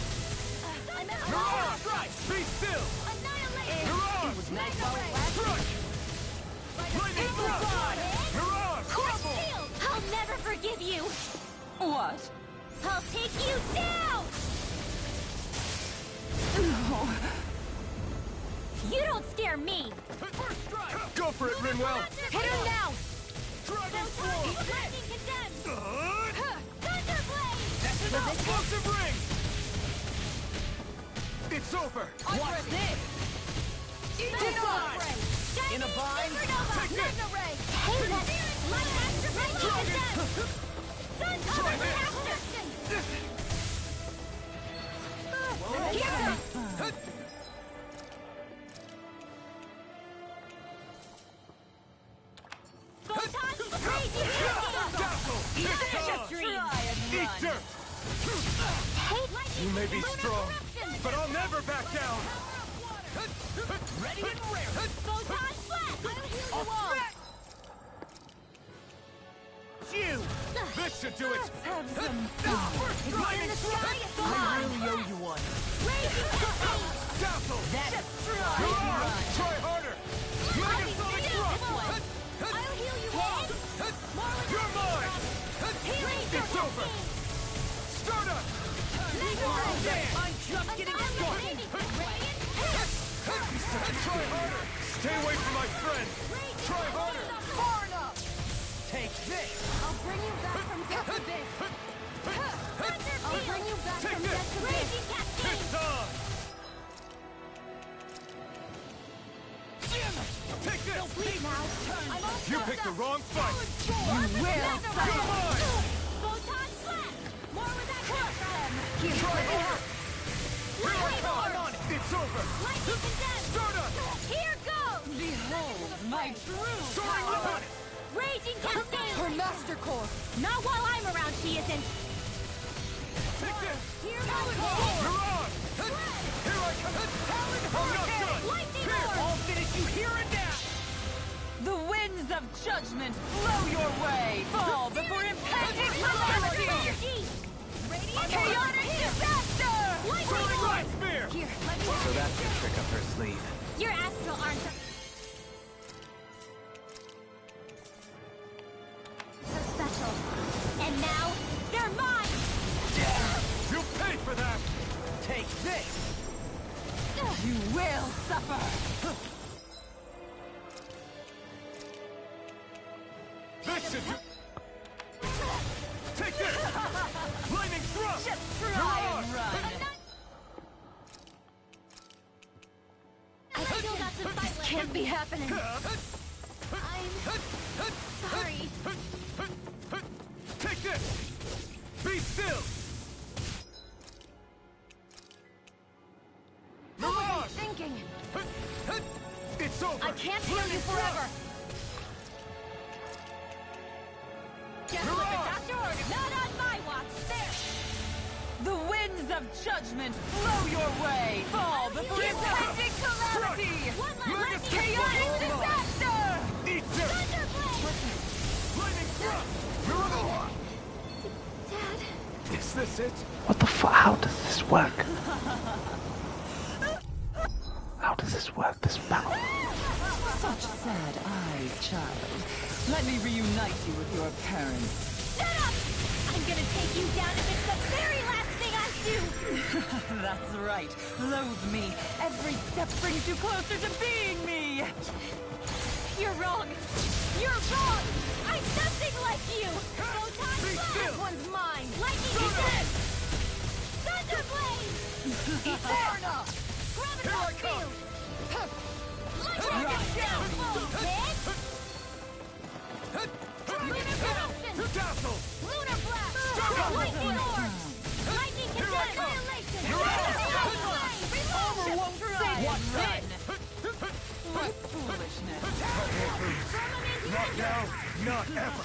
Mirage! Be still! Annihilate. Mirage! It was nice while it lasted. Crush! Lightning thrust! Mirage! Crumble. I'll never forgive you. What? I'll take you down. No. You don't scare me. First strike! Go for it, Rinwell! Hit her now. Dragon Swarm! Lightning condemned. Good! Thunderblade. That's enough! Explosive ring! It's over! Watch this! Denied. In a bind? Supernova. Magna Ray. Hey, that's light astral condemned. Thunder Caster. Here. Photon crazy. Dazzle! Eat dirt! You may be strong, but I'll never back down! Ready and rare! Photon flash. I'll heal you all. You! This should do it! Have some First strike! In the sky, it's I mine. really owe you one. Raging campaign. Dazzle! That Mirage! Try harder! Megasonic thrust! I'll heal you all. More with You're mine! healing. It's over! Stardust! I'm just getting started. Try harder! Stay away from my friend! Try harder! Far enough! Take this! I'll bring you back from death to this. I'll bring you back Take from this. death to this. Raging cascade. It's on! Take this! Please now. I'm all You set picked the up. wrong fight! You will. You're mine! Photon flash. More with that from. Try harder! Here I Lightning come! orb. It's over! Lightning condemned. Stardust! Here goes. Behold my true Soaring power. weapon! Raging cascade. Her master core. Not while I'm around, she isn't. Take this! Here I go. Mirage! Here I come! I'm not done! Lightning Here! orb. I'll finish you here and now! The winds of judgment blow your way. Fall before impending calamity. Energy. Radiant Chaotic disaster. Lightning orb. Light spear! Here, let me So that's your trick up her sleeve. Your astral arms are so special. And now, they're mine! You pay for that! Take this! You will suffer. This should do... Take this! Lightning thrust! Just try and run. I still got some fight left. Can't be happening. I'm sorry. Take this! Be still! Mirage! Thinking. It's over! I can't heal you forever. Just what the doctor ordered. Not on my watch. There. The winds of judgment blow your way. Fall before impending calamity. One last lightning. Chaotic disaster. Eat dirt! Thunderblade. Lightning thrust! Mirage! Dad. Is this it? What the fuck? How does this work? How does this work, this battle? Such sad eyes, child. Let me reunite you with your parents. Shut up! I'm gonna take you down if it's the very last thing I do! That's right. Loathe me. Every step brings you closer to being me. You're wrong! You're wrong! I'm nothing like you! Photon Be flash! still! This one's mine! Lightning condemned! Thunderblade! Far enough! Graviton field! Lightning downfall! Hit! Lunar corruption! Dazzle! Lunar blast! Lightning orb! Lightning condemned! Annihilation! Armor won't save! What's this? Not now, not ever.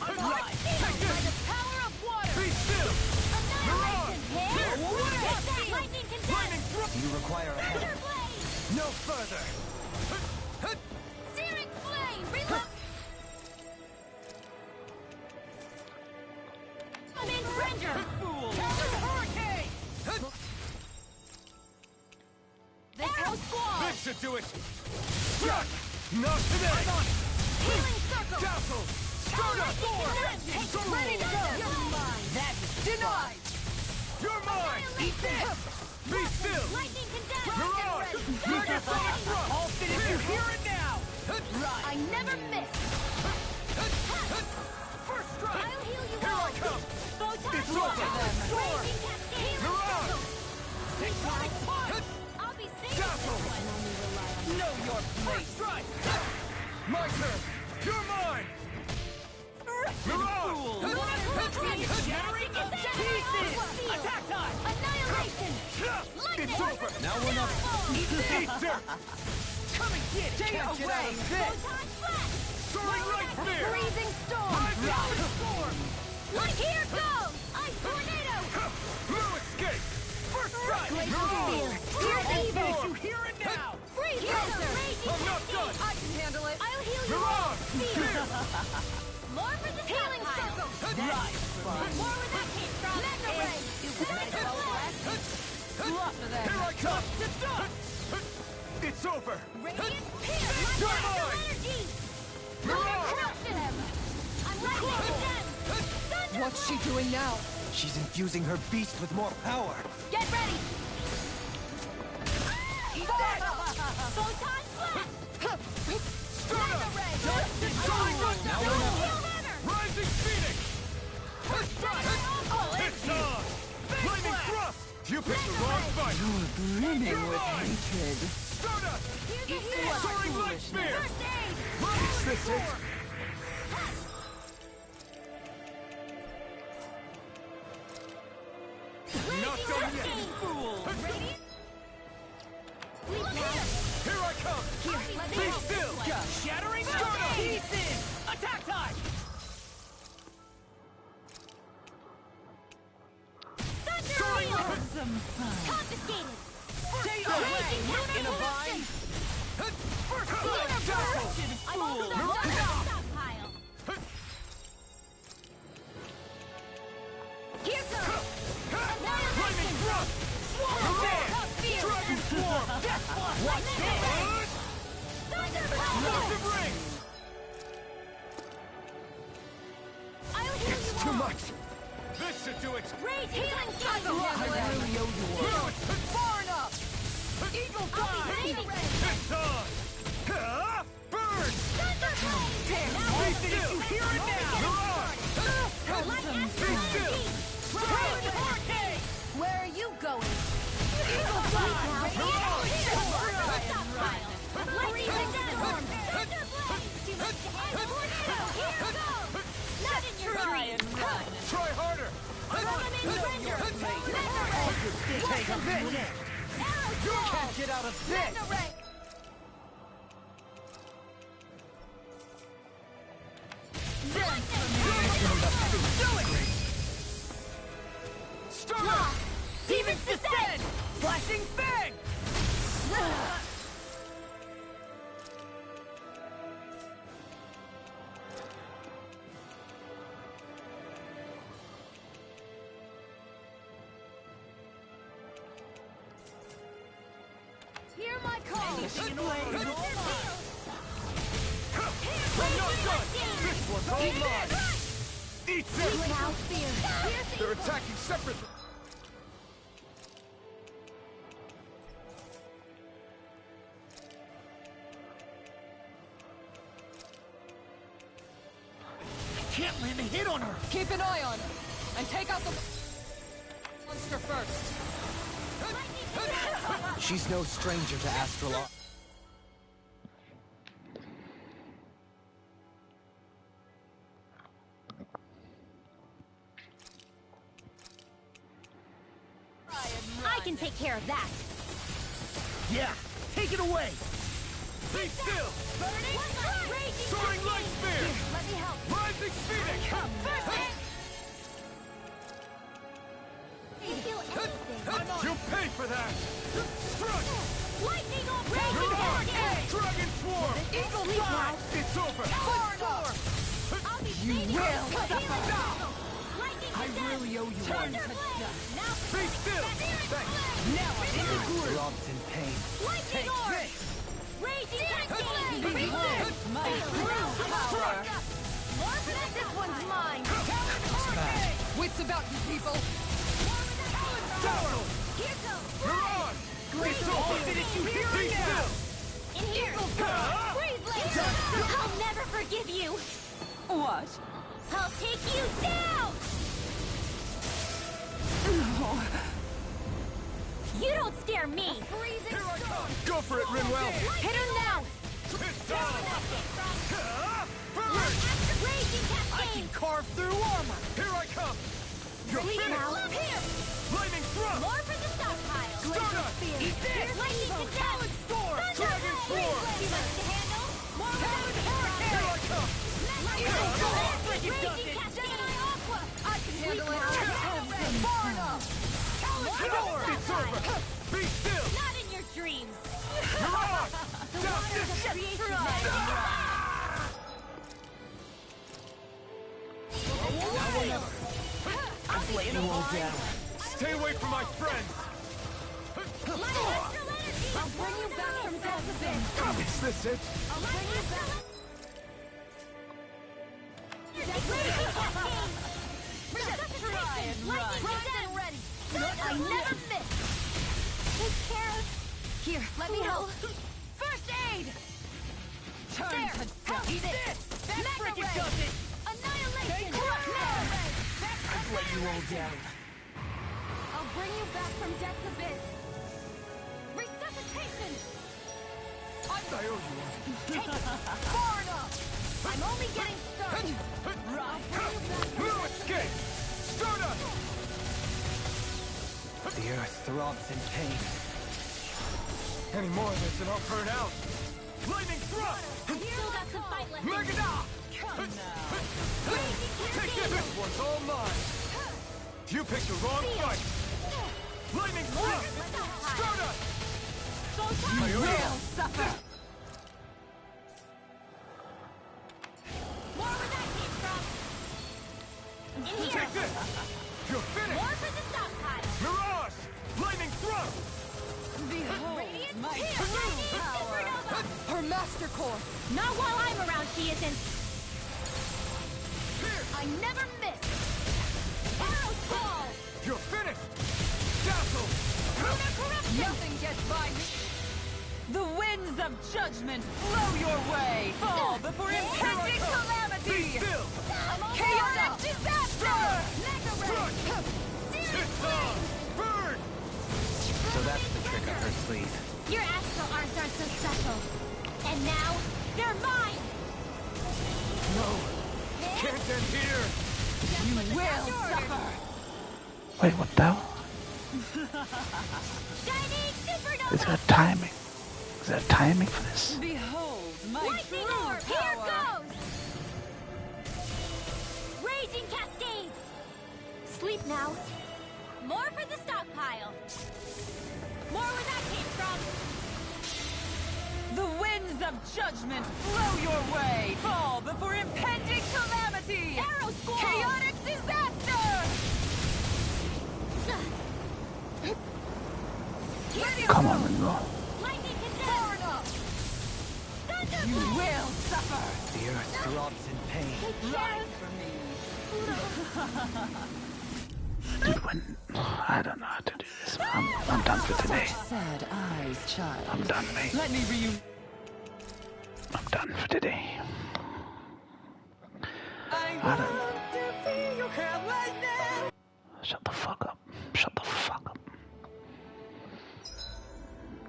Right. By the power of water. Be still. Annihilation. Here. Lightning condemn. Do you require a help? Thunder blade. No further. Searing flame. Reload. Coming Ranger. Fool. Counter hurricane. Arrow squall. This should do it. Struck. Not today. I'm on it. Healing circle. Dazzle. Start up. Sword. Ready to go. You're mine. That is denied. You're mine. Eat this. Be still. Lightning condemn. Mirage. Dragon Sonic Thrust. All finished. You hear it now. Right. I never miss. First strike. I'll heal you Here all. I come. Photon It's blast. over. Storm. Raging cascade. Mirage. Sonic punch. I'll be safe. Dazzle. Know your First strike. My turn. You're mine. Mirage. Shattering of pieces. Attack time. Annihilation. It's over. Now we're not... Eat dirt. Come and get it. Stay away. Photon blast. Soaring light spear. Freezing storm. Rapid storm. Here goes. Ice tornado. No escape. First strike. Glacial steel. Here's evil. You hear it now. Freeze laser. I'm not done. I can handle it. I'll heal you. Mirage. Fear. More for the healing circle. Right. More where that came from. Mega ray. Here I come. It's over. Radiant pierce. You're Blast mine. energy. Mirage. Crush them. I'm lightning condemned. Thunder What's she doing now? She's infusing her beast with more power. Get ready. Photon blast. Start up. Now we're not. Rising Phoenix. First strike. It's on. Lightning thrust. You picked the wrong fight. Brimming with hatred. Start up. Soaring light spear. First aid. Is this it? Not done yet. Fool. Radiant. Here I come. Be still. Shattering Start up. pieces. Attack time. Soaring light. Confiscated. Stay Raging in a bind. First strike. Dazzle. I'm also the double stockpile. Here goes. Lightning thrust. Dragon swarm. Watch this. Massive ring. I'll heal It's you too all. much. This should do it. Great healing cycle. Far enough. Eagle dive. It's on. Burn. Be still. You hear it now. Be still. Hurricane. Where are you going? Eagle dive. Not in your dreams. Try harder. Take a bit. You can't get out of this. Start up. Demons descend! Flashing fang. Hear my call! I'm not done. This one's all mine. Eat this. They're attacking separately. Can't land a hit on her! Keep an eye on her, and take out the monster first. She's no stranger to astral... I can take care of that! Yeah, take it away. Be still! Burning strike! Raging Soaring light spear! Let me help. Rising phoenix! You feel anything. You pay for that! Struck! Lightning on raging Mirage! cascade! Dragon swarm! Eagle fly! It's over! I'll be You will suffer! I really owe you one. Now Be still! Thanks! Now I'm in the groove. Throbs in pain. lightning orb! Raging cascade! Behold my true power. This one's mine! Wits about you people! Tower! Here goes! Mirage! It's over! Be still! In here! Freeze laser! I'll never forgive you! What? I'll take you down! You don't scare me! Freezing Here I storm! come! Go for it, Rinwell! Hit him now! It's done! Burn! Raging I cascade! can carve through armor. Here I come! You're Sleep finished! now! Here! Lightning thrust! More for the stockpile! Stardust! Eat this. Lightning to death! Storm. Dragon swarm! Too much to handle? More Here I come! Raging cascade! Aqua! I can handle it. Now! Far enough. It's over! Be still! Not in your dreams! Mirage! The Stop waters this! of creation magic! I'm laying them all down. Stay away from my friends! My astral energy! I'll bring you back from death's abyss! Is this it? I'll bring you back! Raging cascade! Lightning ready! I never miss! Take care! Here, let me help! First aid! Turn There! to Help dust. this! That Mega frickin' ray! does it. Annihilation! I've let you all down. I'll bring you back from death's abyss! Resuscitation! I owe you one. Take it! Far enough! I'm only getting started! I'll bring you back from No death's escape! Stardust! The earth throbs in pain. Any more of this and I'll burn out! Lightning thrust! Still got some fight left. Megadon! Take this! This one's all mine! You picked the wrong fight! Lightning thrust! Stardust! You will suffer. More where that came from! In here! Take this! You're finished! More for the stockpile! Mirage! Lightning thrust! Behold Radiant my here! true Lightning power. supernova! Her master core. Not while I'm around, she isn't! Here! I never miss! Arrow fall! You're finished! Dazzle! Lunar corruption! Nothing gets by me. The winds of judgment blow your way. Fall before impending Be calamity. still! Chaotic disaster. Mega ray! It's on! Burn! So that's the trick up her sleeve. Your astral arms aren't so special. And now, they're mine! No! Can't end here! You will suffer. Wait, what the hell? Shining supernova! Is there a timing? Is there a timing for this? Behold my Lightning true orb! Here power. goes! Raging cascades! Sleep now. More for the stockpile. More where that came from. The winds of judgment blow your way. Fall before impending calamity. Arrow squall! Chaotic disaster. Come on, Monroe. Lightning to death! Thunder You will suffer. The earth throbs in pain. Ride for me. Dude, when I don't know how to do this. I'm done for today. Sad eyes, child. I'm done, mate. Let me I'm done for today. I don't know. Shut the fuck up. Shut the fuck up.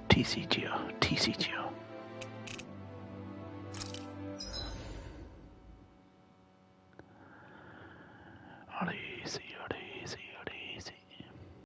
TCGO. TCGO.